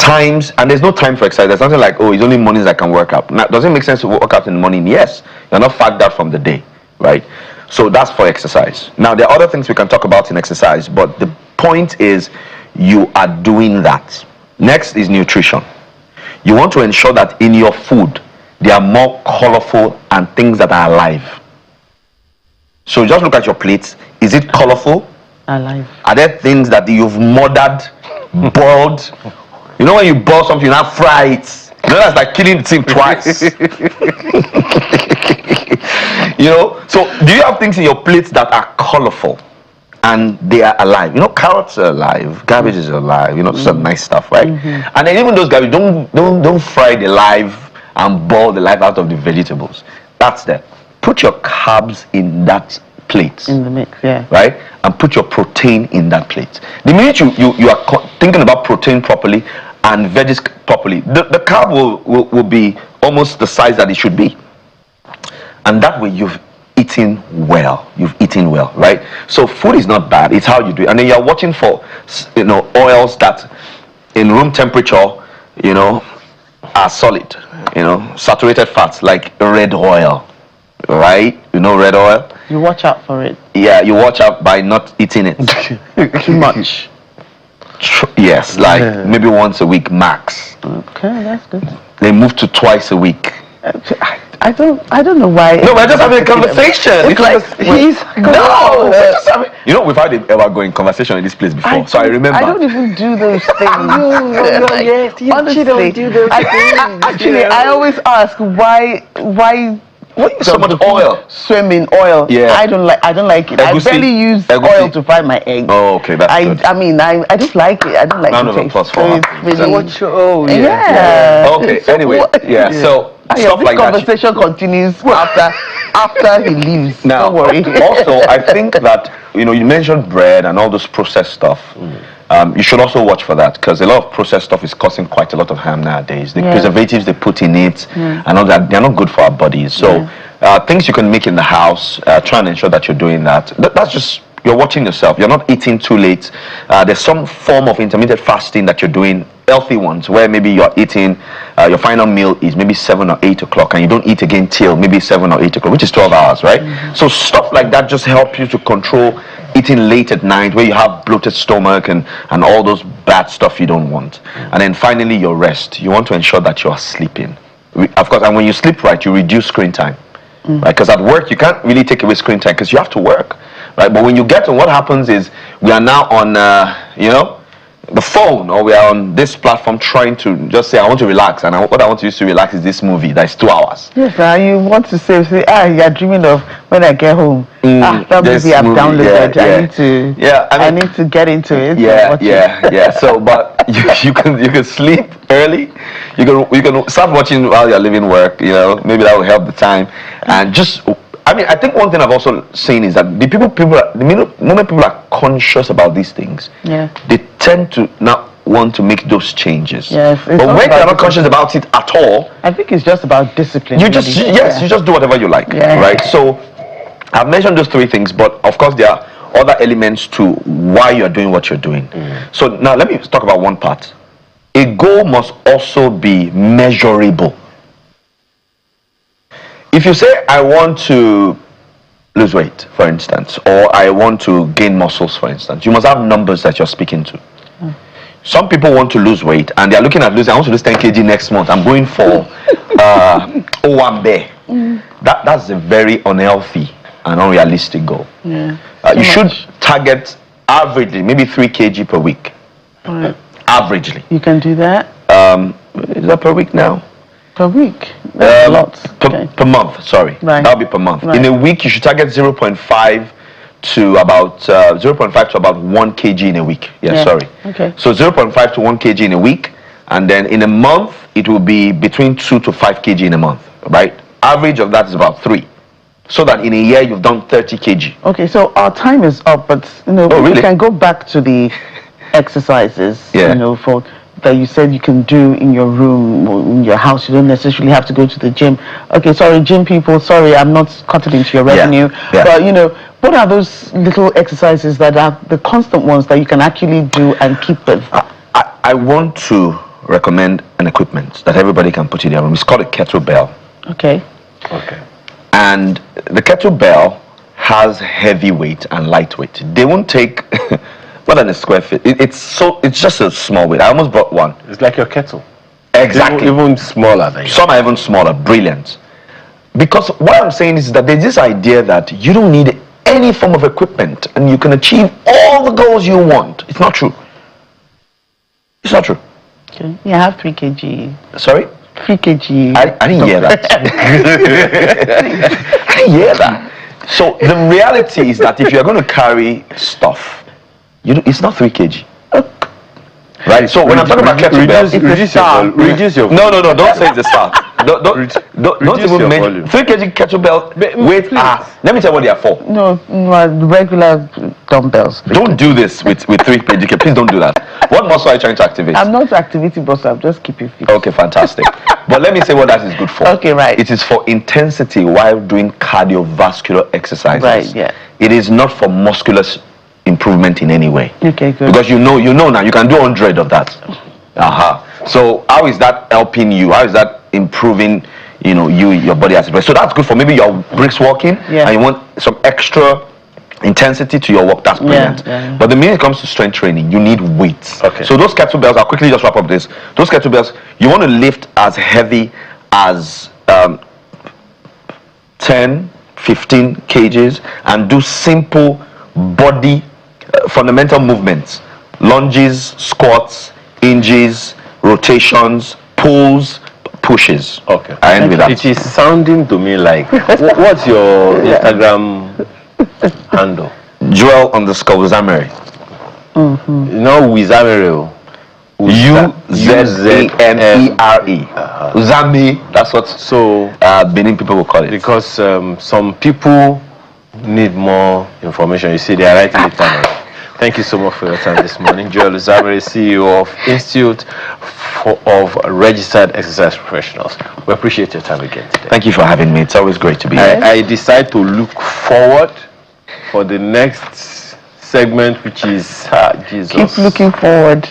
times, and there's no time for exercise. There's something like, oh, it's only mornings I can work out. Now, does it make sense to work out in the morning? Yes. You're not fagged out from the day, right? So that's for exercise. Now, there are other things we can talk about in exercise, but the point is you are doing that. Next is nutrition. You want to ensure that in your food, they are more colorful and things that are alive. So just look at your plates. Is it colorful? Alive. Are there things that you've murdered, boiled? You know when you boil something, you now fry it. You know that's like killing the thing twice. You know, so do you have things in your plates that are colorful and they are alive? You know, carrots are alive, cabbage is alive. You know, some nice stuff, right? And then even those cabbage, don't fry the live and boil the life out of the vegetables. That's there. Put your carbs in that plate. In the mix, yeah. Right? And put your protein in that plate. The minute you are thinking about protein properly and veggies properly, the carb will be almost the size that it should be. And that way you've eaten well. You've eaten well, right? So food is not bad. It's how you do it. And then you're watching for, you know, oils that in room temperature, you know, are solid. You know, saturated fats like red oil, right? You know red oil? You watch out for it. Yeah, you watch out by not eating it. Too much. Yes, like maybe once a week max. Okay, that's good. They move to twice a week. I don't know why. No, we're just having a conversation. It's like he's no. We're just having, you know, we've had an ever-going conversation in this place before, so I remember. I don't even do those things. Honestly, don't do those things. Actually, I always ask why so much oil. Swim in oil. Yeah. I don't like it. Egusi. I barely use Egusi. oil to fry my eggs. Oh, okay, that's good. I mean, I just like it. I don't like Round the of taste. applause for So her. it's really, Yeah. Okay. Anyway, yeah. So stuff this like that. conversation continues after he leaves. Now, don't worry. also, I think that, you know, you mentioned bread and all those processed stuff. You should also watch for that, because a lot of processed stuff is causing quite a lot of harm nowadays. The preservatives they put in it and all that, they're not good for our bodies. So things you can make in the house, try and ensure that you're doing that. That's just, you're watching yourself. You're not eating too late. There's some form of intermittent fasting that you're doing, healthy ones, where maybe you're eating, your final meal is maybe 7 or 8 o'clock, and you don't eat again till maybe 7 or 8 o'clock, which is 12 hours, right? So stuff like that just help you to control eating late at night, where you have bloated stomach and all those bad stuff you don't want. And then finally, your rest. You want to ensure that you are sleeping. Of course, and when you sleep right, you reduce screen time. Right? Because at work, you can't really take away screen time because you have to work. Right? But when you get to, what happens is we are now on, you know, the phone, or we are on this platform trying to just say, I want to relax, and what I want to use to relax is this movie that's 2 hours. Yes, you want to say, you're dreaming of when I get home. That movie I've downloaded. I need to get into it. Yeah. So, but you can sleep early. You can start watching while you're leaving work. You know, maybe that will help the time. And just, I mean, I think one thing I've also seen is that the moment people are conscious about these things, they tend to not want to make those changes. Yes, but when they're not conscious about it at all, I think it's just about discipline. You just you just do whatever you like, right? So I've mentioned those 3 things, but of course there are other elements to why you're doing what you're doing. So now let me talk about one part. A goal must also be measurable. If you say, I want to lose weight, for instance, or I want to gain muscles, for instance, you must have numbers that you're speaking to. Some people want to lose weight and they're looking at losing, I want to lose 10 kg next month. I'm going for Owambe. That's a very unhealthy and unrealistic goal. You should target averagely maybe 3 kg per week. Averagely. You can do that? Is that per week now? Per week? That's a lot. Per month, sorry. Right. That'll be per month. Right. In a week, you should target 0.5 to about 0.5 to about 1 kg in a week. Sorry. Okay. So 0.5 to 1 kg in a week, and then in a month, it will be between 2 to 5 kg in a month, right? Average of that is about 3. So that in a year, you've done 30 kg. Okay, so our time is up, but we can go back to the exercises, for that you said you can do in your room or in your house. You don't necessarily have to go to the gym. Okay, sorry, gym people, sorry, I'm not cutting into your revenue. But, what are those little exercises that are the constant ones that you can actually do and keep with? I want to recommend an equipment that everybody can put in their room. It's called a kettlebell. Okay. Okay. And the kettlebell has heavy weight and light weight. They won't take more than a square feet. It's just a small weight. I almost bought one. It's like your kettle. Exactly. Even smaller than some are even smaller. Brilliant. Because what I'm saying is that there's this idea that you don't need any form of equipment and you can achieve all the goals you want. It's not true. It's not true. Okay. Yeah, I have 3 kg. Sorry? 3 kg. I didn't hear that. I didn't hear that. So the reality is that if you're going to carry stuff, it's not 3 kg. Right. So when I'm talking about kettlebell, reduce your no, don't say it's the start. Don't even mention volume. 3 kg kettlebell weight. Let me tell you what they are for. No, regular dumbbells. Don't do this with 3 kg. Please don't do that. What muscle are you trying to activate? I'm not activity boss. I'm just keeping fit. Okay, fantastic. But let me say what that is good for. Okay, right. It is for intensity while doing cardiovascular exercises. Right. Yeah. It is not for muscular improvement in any way. Okay, good. Because you know now you can do 100 of that. So how is that helping you? How is that improving your body as well? So that's good for maybe your brisk walking and you want some extra intensity to your work. That's brilliant. Yeah. But the minute it comes to strength training, you need weights. Okay. So those kettlebells, I'll quickly just wrap up this. Those kettlebells, you want to lift as heavy as 10, 15 kgs and do simple body fundamental movements, lunges, squats, hinges, rotations, pulls, pushes. Okay. I end with that. It is sounding to me like what's your Instagram handle? Joel_Zamere. You know Wizamere. Uzamere. Uzame. That's what Benin people will call it. Because some people need more information. You see, they are writing it down. Thank you so much for your time this morning. Joel Uzamere, CEO of Institute of Registered Exercise Professionals. We appreciate your time again today. Thank you for having me. It's always great to be here. I decide to look forward for the next segment, which is Jesus. Keep looking forward.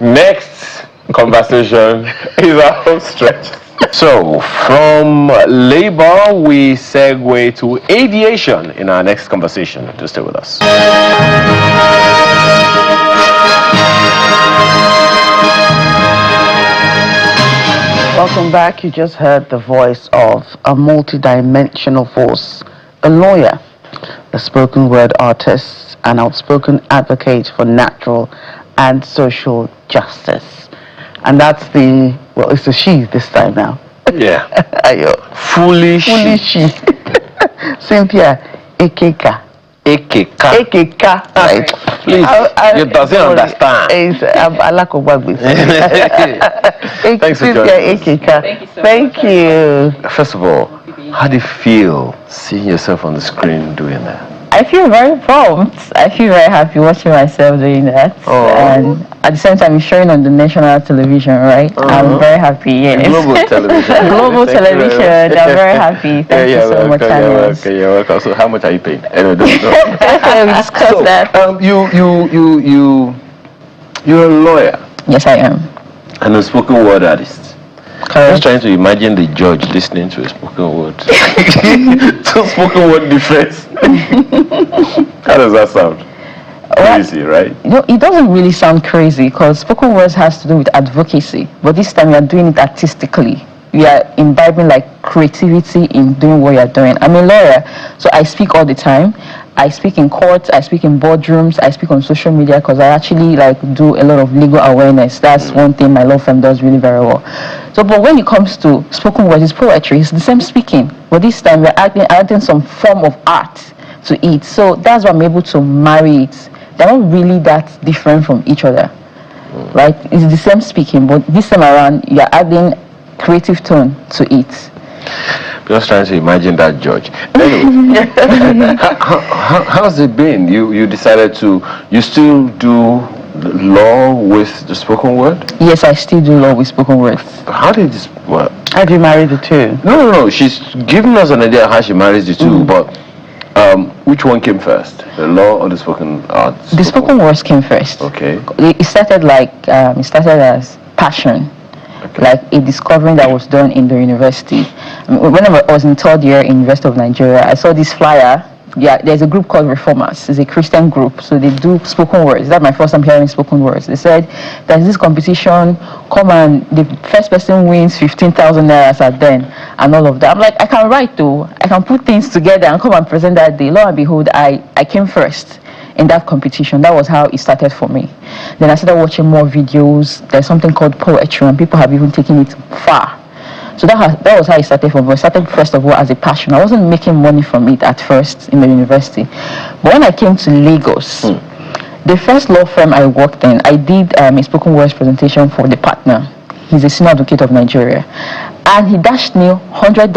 Next conversation is our home stretch. So, from labor, we segue to aviation in our next conversation. Do stay with us. Welcome back. You just heard the voice of a multidimensional force, a lawyer, a spoken word artist, an outspoken advocate for natural and social justice. And that's it's a she this time now. Yeah. Fully she. Cynthia Ekeka. Right. Please, you doesn't understand. Thanks for joining us. Thank you. First of all, how do you feel seeing yourself on the screen doing that? I feel very prompt. I feel very happy watching myself doing that. And at the same time, it's showing on the national television, right? I'm very happy, yes. Global television. Global television. I'm very happy. Thank you so much, Daniels. You're welcome. So how much are you paying? We discussed that. You're a lawyer. Yes, I am. And a spoken word artist. I'm just trying to imagine the judge listening to a spoken word. To spoken word defense. How does that sound? Crazy, right? It doesn't really sound crazy because spoken words has to do with advocacy. But this time we are doing it artistically. We are imbibing creativity in doing what you're doing. I'm a lawyer, so I speak all the time. I speak in courts, I speak in boardrooms, I speak on social media because I actually do a lot of legal awareness. That's one thing my law firm does really very well. So, but when it comes to spoken words, it's poetry. It's the same speaking, but this time we're adding some form of art to it. So that's why I'm able to marry it. They're not really that different from each other, right? It's the same speaking, but this time around you're adding creative tone to it. Just trying to imagine that judge. Anyway, how's it been? You decided you still do law with the spoken word? Yes, I still do law with spoken words. How did this work? How do you marry the two? No. She's giving us an idea of how she marries the two, but Which one came first, the law or the spoken arts? The spoken words came first. Okay. It started as passion. Okay. Like a discovery that was done in the university. When I was in third year in University of Nigeria, I saw this flyer. Yeah, there's a group called Reformers. It's a Christian group, so they do spoken words. That's my first time hearing spoken words. They said there's this competition. Come and the first person wins 15,000 naira at then, and all of that. I'm like, I can write though. I can put things together and come and present that day. Lo and behold, I came first in that competition. That was how it started for me. Then I started watching more videos. There's something called poetry, and people have even taken it far. So that was how it started for me. I started first of all as a passion. I wasn't making money from it at first in the university. But when I came to Lagos, the first law firm I worked in, I did a spoken words presentation for the partner. He's a senior advocate of Nigeria. And he dashed me $100.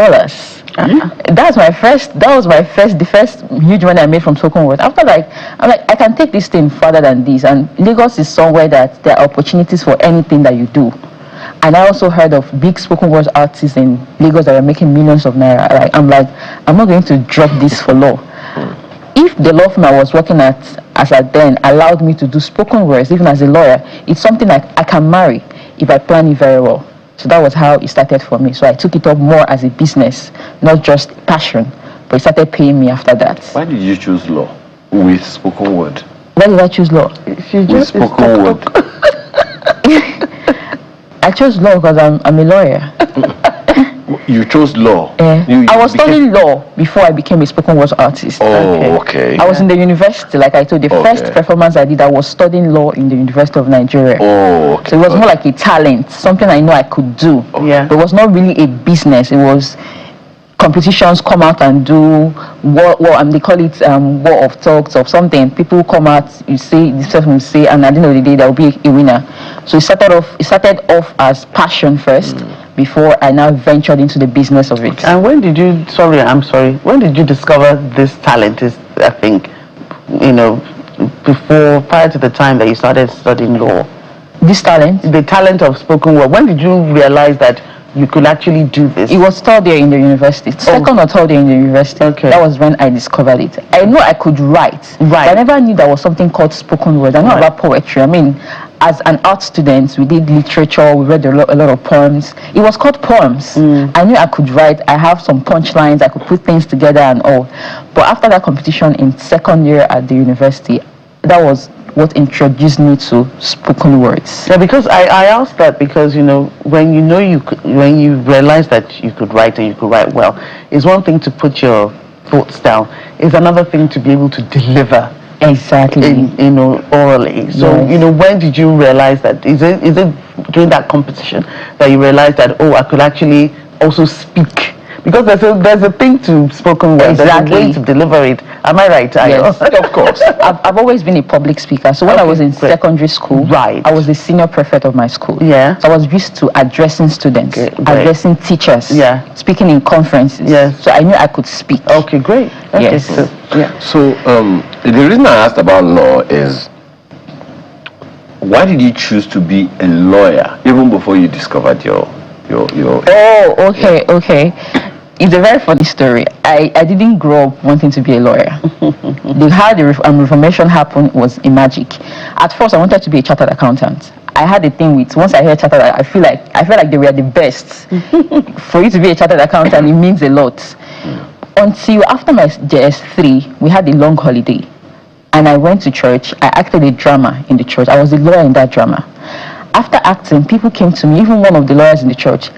That was the first huge money I made from spoken word. After I'm like, I can take this thing further than this. And Lagos is somewhere that there are opportunities for anything that you do. And I also heard of big spoken word artists in Lagos that are making millions of naira. I'm not going to drop this for law. If the law firm I was working at as at then allowed me to do spoken words, even as a lawyer, it's something I can marry if I plan it very well. So that was how it started for me. So I took it up more as a business, not just passion, but it started paying me after that. Why did you choose law with spoken word? Why did I choose law? With spoken word. I chose law because I'm a lawyer. You chose law? I was studying law before I became a spoken word artist. Oh, okay. I was in the university, like I told you. The first performance I did, I was studying law in the University of Nigeria. Oh, okay. So it was more like a talent, something I know I could do. Yeah. But it was not really a business. It was competitions, come out and do they call it war of talks or something. People come out, you say, this person will say, and at the end of the day there will be a winner. So it started off as passion first before I now ventured into the business of it. And when did you when did you discover this talent? Is I think, prior to the time that you started studying law? This talent? The talent of spoken word. When did you realize that you could actually do this? It was third year in the university. Second or third year in the university. Okay. That was when I discovered it. I know I could write. Right. But I never knew there was something called spoken word. I know about poetry. I mean, as an art student, we did literature, we read a lot of poems. It was called poems. I knew I could write. I have some punchlines. I could put things together and all. But after that competition in second year at the university, that was what introduced me to spoken words. Yeah, because I asked that because when you realize that you could write and you could write well, it's one thing to put your thoughts down. It's another thing to be able to deliver exactly orally. So when did you realize that? Is it during that competition that you realized that I could actually also speak? Because there's a thing to spoken word. Exactly. There's a way to deliver it. Am I right? Yes, of course. I've always been a public speaker. So when I was in secondary school, right, I was the senior prefect of my school. Yeah. So I was used to addressing students, addressing teachers, speaking in conferences. Yes. So I knew I could speak. Okay, great. Okay, yes. So the reason I asked about law is, why did you choose to be a lawyer even before you discovered your Oh, okay. It's a very funny story. I didn't grow up wanting to be a lawyer. How the Reformation happened was a magic. At first, I wanted to be a chartered accountant. I had a thing with, once I heard chartered, I felt like they were the best. For you to be a chartered accountant, it means a lot. Until after my JS3, we had a long holiday. And I went to church. I acted a drama in the church. I was the lawyer in that drama. After acting, people came to me, even one of the lawyers in the church,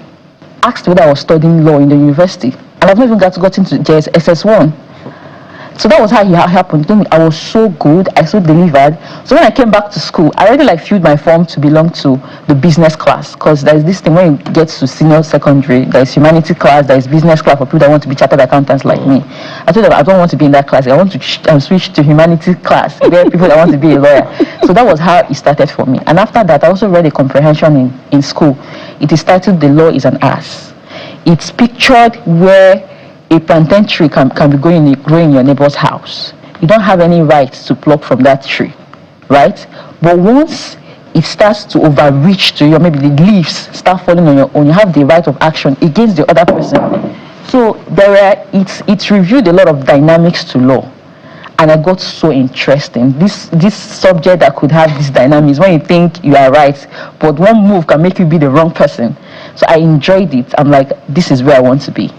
asked whether I was studying law in the university. And I've not even got into SS1. So that was how it happened. I was so good, I so delivered. So when I came back to school, I already filled my form to belong to the business class. Because there's this thing when you get to senior secondary, there's humanity class, there's business class for people that want to be chartered accountants like me. I told them I don't want to be in that class. I want to switch to humanity class. There are people that want to be a lawyer. So that was how it started for me. And after that, I also read a comprehension in school. It is titled "The Law is an Ass." It's pictured where a plantain tree can be growing in your neighbor's house. You don't have any right to pluck from that tree, right? But once it starts to overreach to you, maybe the leaves start falling on your own, you have the right of action against the other person. So it reviewed a lot of dynamics to law. And I got so interesting. This subject that could have these dynamics when you think you are right, but one move can make you be the wrong person. So I enjoyed it. I'm like, this is where I want to be.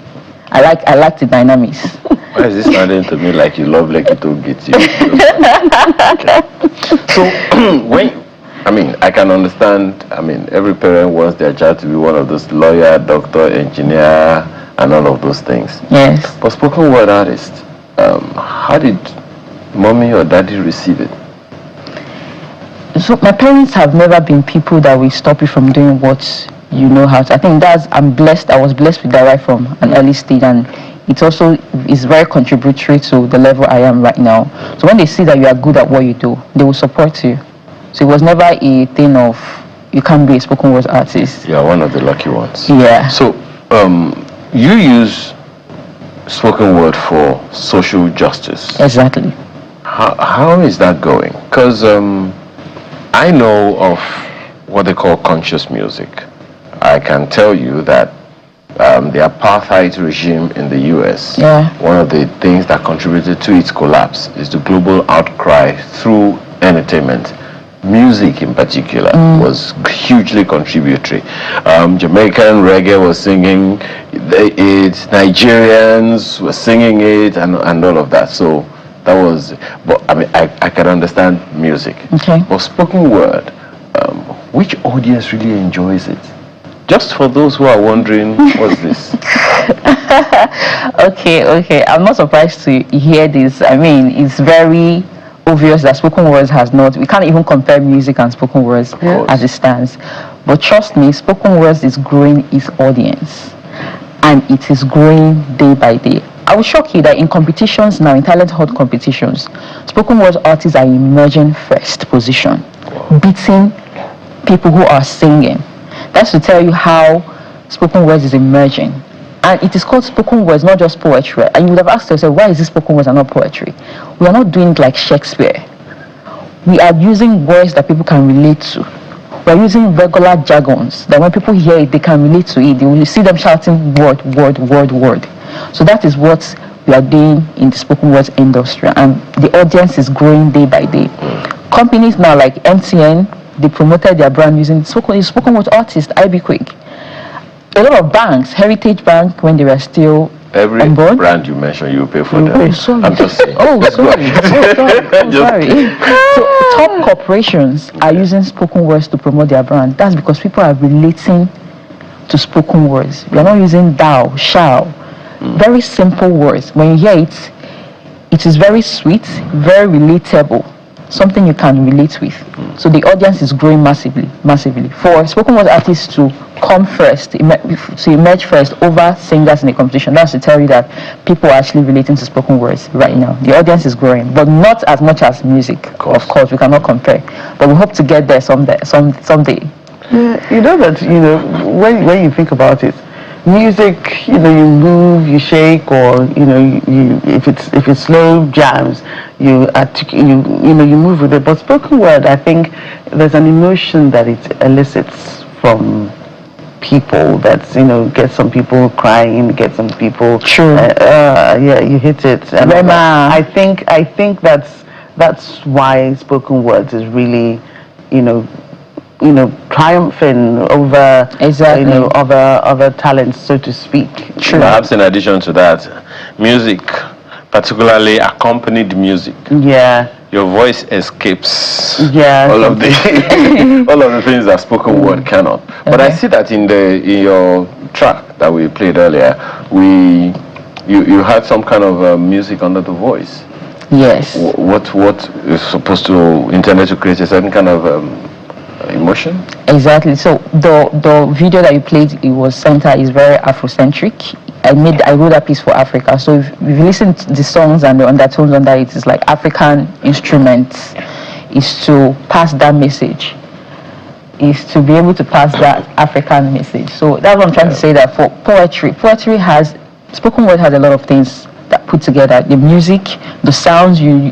I like the dynamics. Why is this sounding to me like you love Lekki to get you? So I can understand. Every parent wants their child to be one of those lawyer, doctor, engineer, and all of those things. Yes. But spoken word artist, how did mommy or daddy receive it? So my parents have never been people that will stop you from doing what you know how to. I think I'm blessed. I was blessed with that right from an early stage, and it also is very contributory to the level I am right now. So when they see that you are good at what you do, they will support you. So it was never a thing of you can't be a spoken word artist. You are one of the lucky ones. Yeah. So you use spoken word for social justice. Exactly. How is that going? Because I know of what they call conscious music. I can tell you that the apartheid regime in the US, one of the things that contributed to its collapse is the global outcry through entertainment. Music in particular was hugely contributory. Jamaican reggae was singing it, Nigerians were singing it, and all of that. So that was, but I can understand music. Okay. But spoken word, which audience really enjoys it? Just for those who are wondering, what's this? Okay. I'm not surprised to hear this. It's very obvious that spoken words has not. We can't even compare music and spoken words as it stands. But trust me, spoken words is growing its audience, and it is growing day by day. I will shock you that in competitions now, in talent hot competitions, spoken word artists are emerging first position, beating people who are singing. That's to tell you how spoken words is emerging. And it is called spoken words, not just poetry. And you would have asked yourself, why is this spoken words and not poetry? We are not doing it like Shakespeare. We are using words that people can relate to. We are using regular jargons that when people hear it, they can relate to it. You will see them shouting word, word, word, word. So that is what we are doing in the spoken words industry. And the audience is growing day by day. Companies now like MTN, they promoted their brand using spoken word artist, IB Quick. A lot of banks, Heritage Bank, when they were still every on board. Brand you mention, you pay for them. Oh, sorry. I'm just saying. Sorry. So top corporations are using spoken words to promote their brand. That's because people are relating to spoken words. We are not using thou, shall. Very simple words. When you hear it, it is very sweet, very relatable. Something you can relate with. So the audience is growing massively. For spoken word artists to come first, to emerge first over singers in a competition, that's to tell you that people are actually relating to spoken words right now. The audience is growing, but not as much as music. Of course, we cannot compare. But we hope to get there someday. Yeah, you know that, when you think about it, music, you move, you shake, or if it's slow jams, you move with it. But spoken word, I think there's an emotion that it elicits from people that gets some people crying, get some people. True. You hit it. And I think that's why spoken words is really triumphing over other talents, so to speak. True. Perhaps in addition to that, music, particularly accompanied music. Yeah. Your voice escapes all of the things that spoken word cannot. But I see that in your track that we played earlier, you had some kind of music under the voice. Yes. What is supposed to intended to create a certain kind of emotion? Exactly. So the video that you played, it was is very Afrocentric. I wrote that piece for Africa. So if you listen to the songs and the undertones under it, it's like African instruments. Is to pass that message. Is to be able to pass that African message. So that's what I'm trying to say. That for poetry has spoken word has a lot of things that put together the music, the sounds you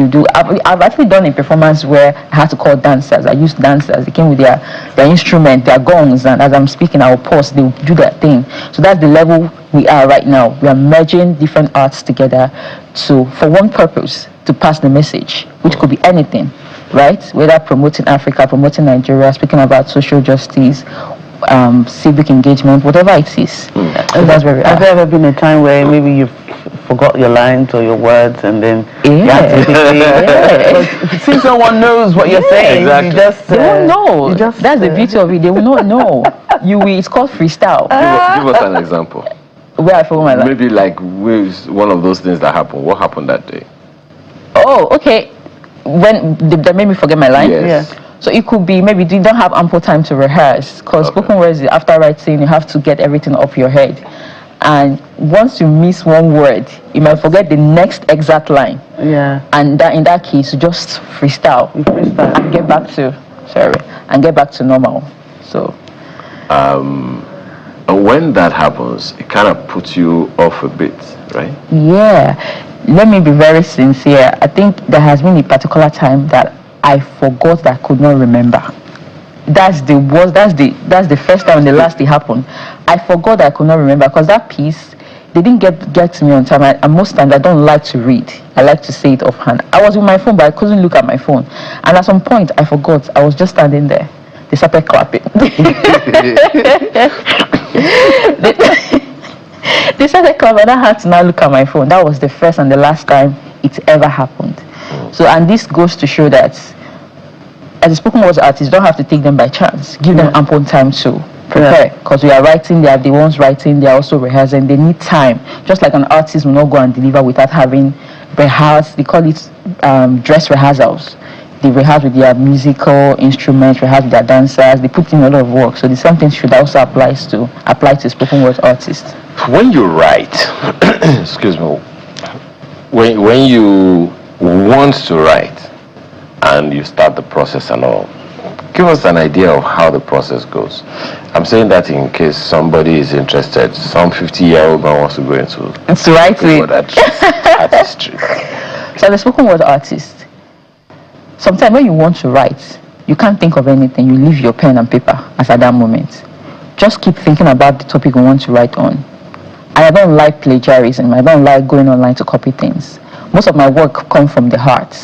do. I've actually done a performance where I had to call dancers. I used dancers. They came with their instrument, their gongs, and as I'm speaking, I will pause. They will do that thing. So that's the level we are right now. We are merging different arts together for one purpose, to pass the message, which could be anything, right? Whether promoting Africa, promoting Nigeria, speaking about social justice, civic engagement, whatever it is. So that's where we are. Has there ever been a time where maybe you forgot your lines or your words and then you have to quickly, since no one knows what you're saying, exactly. you just they won't know. That's the beauty of it. They will not know. It's called freestyle. Give us an example. Where I forgot my line. Maybe like one of those things that happened. What happened that day? Oh, okay. When that made me forget my line. Yes. So it could be maybe you don't have ample time to rehearse, because spoken words, after writing, you have to get everything off your head. And once you miss one word, you might forget the next exact line. Yeah. And in that case, you just freestyle. And get back to normal. So. And when that happens, it kind of puts you off a bit, right? Yeah. Let me be very sincere. I think there has been a particular time that I forgot that I could not remember. That's the worst. That's the first time and the last it happened. I forgot that I could not remember, because that piece, they didn't get to me on time. And most times I don't like to read. I like to say it offhand. I was with my phone, but I couldn't look at my phone. And at some point, I forgot. I was just standing there. They started clapping. They started clapping. I had to now look at my phone. That was the first and the last time it ever happened. So, and this goes to show that as a spoken word artist, you don't have to take them by chance. Give them ample time to prepare, because we are writing, they are the ones writing, they are also rehearsing. They need time. Just like an artist will not go and deliver without having rehearsed. They call it dress rehearsals. They rehearse with their musical instruments, rehearse with their dancers. They put in a lot of work. So the same thing should also apply to spoken word artists. When you write, excuse me, when you want to write and you start the process and all, give us an idea of how the process goes. I'm saying that in case somebody is interested. Some 50-year-old man wants to go into writing artistry. So the spoken word artist, sometimes when you want to write, you can't think of anything. You leave your pen and paper as at that moment. Just keep thinking about the topic you want to write on. And I don't like plagiarism. I don't like going online to copy things. Most of my work comes from the heart,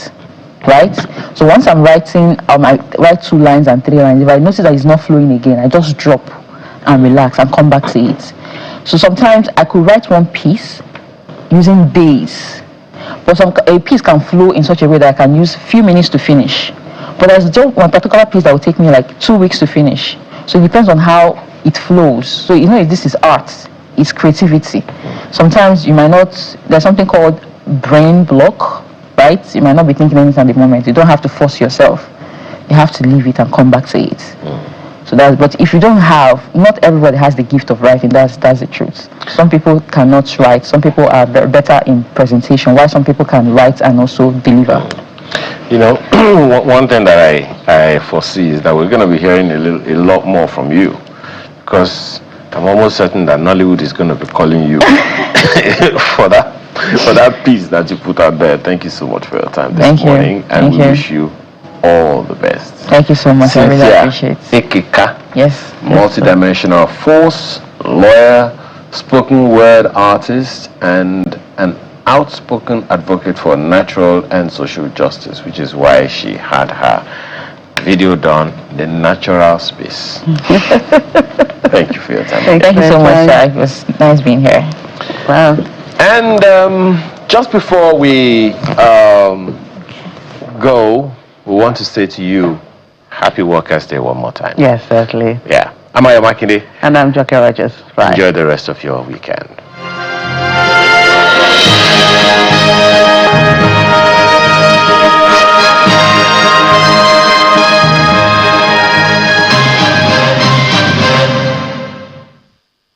right? So once I'm writing, I might write 2 lines and 3 lines. If I notice that it's not flowing again, I just drop and relax and come back to it. So sometimes I could write one piece using days, but a piece can flow in such a way that I can use a few minutes to finish. But there's just one particular piece that will take me like 2 weeks to finish. So it depends on how it flows. So you know, if this is art, it's creativity. Sometimes you might not, there's something called brain block, right? You might not be thinking anything at the moment. You don't have to force yourself. You have to leave it and come back to it. So but if you don't have, not everybody has the gift of writing. That's the truth. Some people cannot write. Some people are better in presentation, while some people can write and also deliver. You know, one thing that I foresee is that we're going to be hearing a lot more from you, because I'm almost certain that Nollywood is going to be calling you for that piece that you put out there. Thank you so much for your time this morning, and we wish you all the best. Thank you so much. Cynthia, I really appreciate it. Ekeka, yes. multidimensional force, lawyer, spoken word artist, and an outspoken advocate for natural and social justice, which is why she had her video done in the natural space. Thank you for your time. Thank you so much, sir. It was nice being here. Wow. And just before we go, we want to say to you, Happy Workers' Day one more time. Yes, certainly. Yeah. I'm Aya Makinde. And I'm Joke Rogers. Right. Enjoy the rest of your weekend.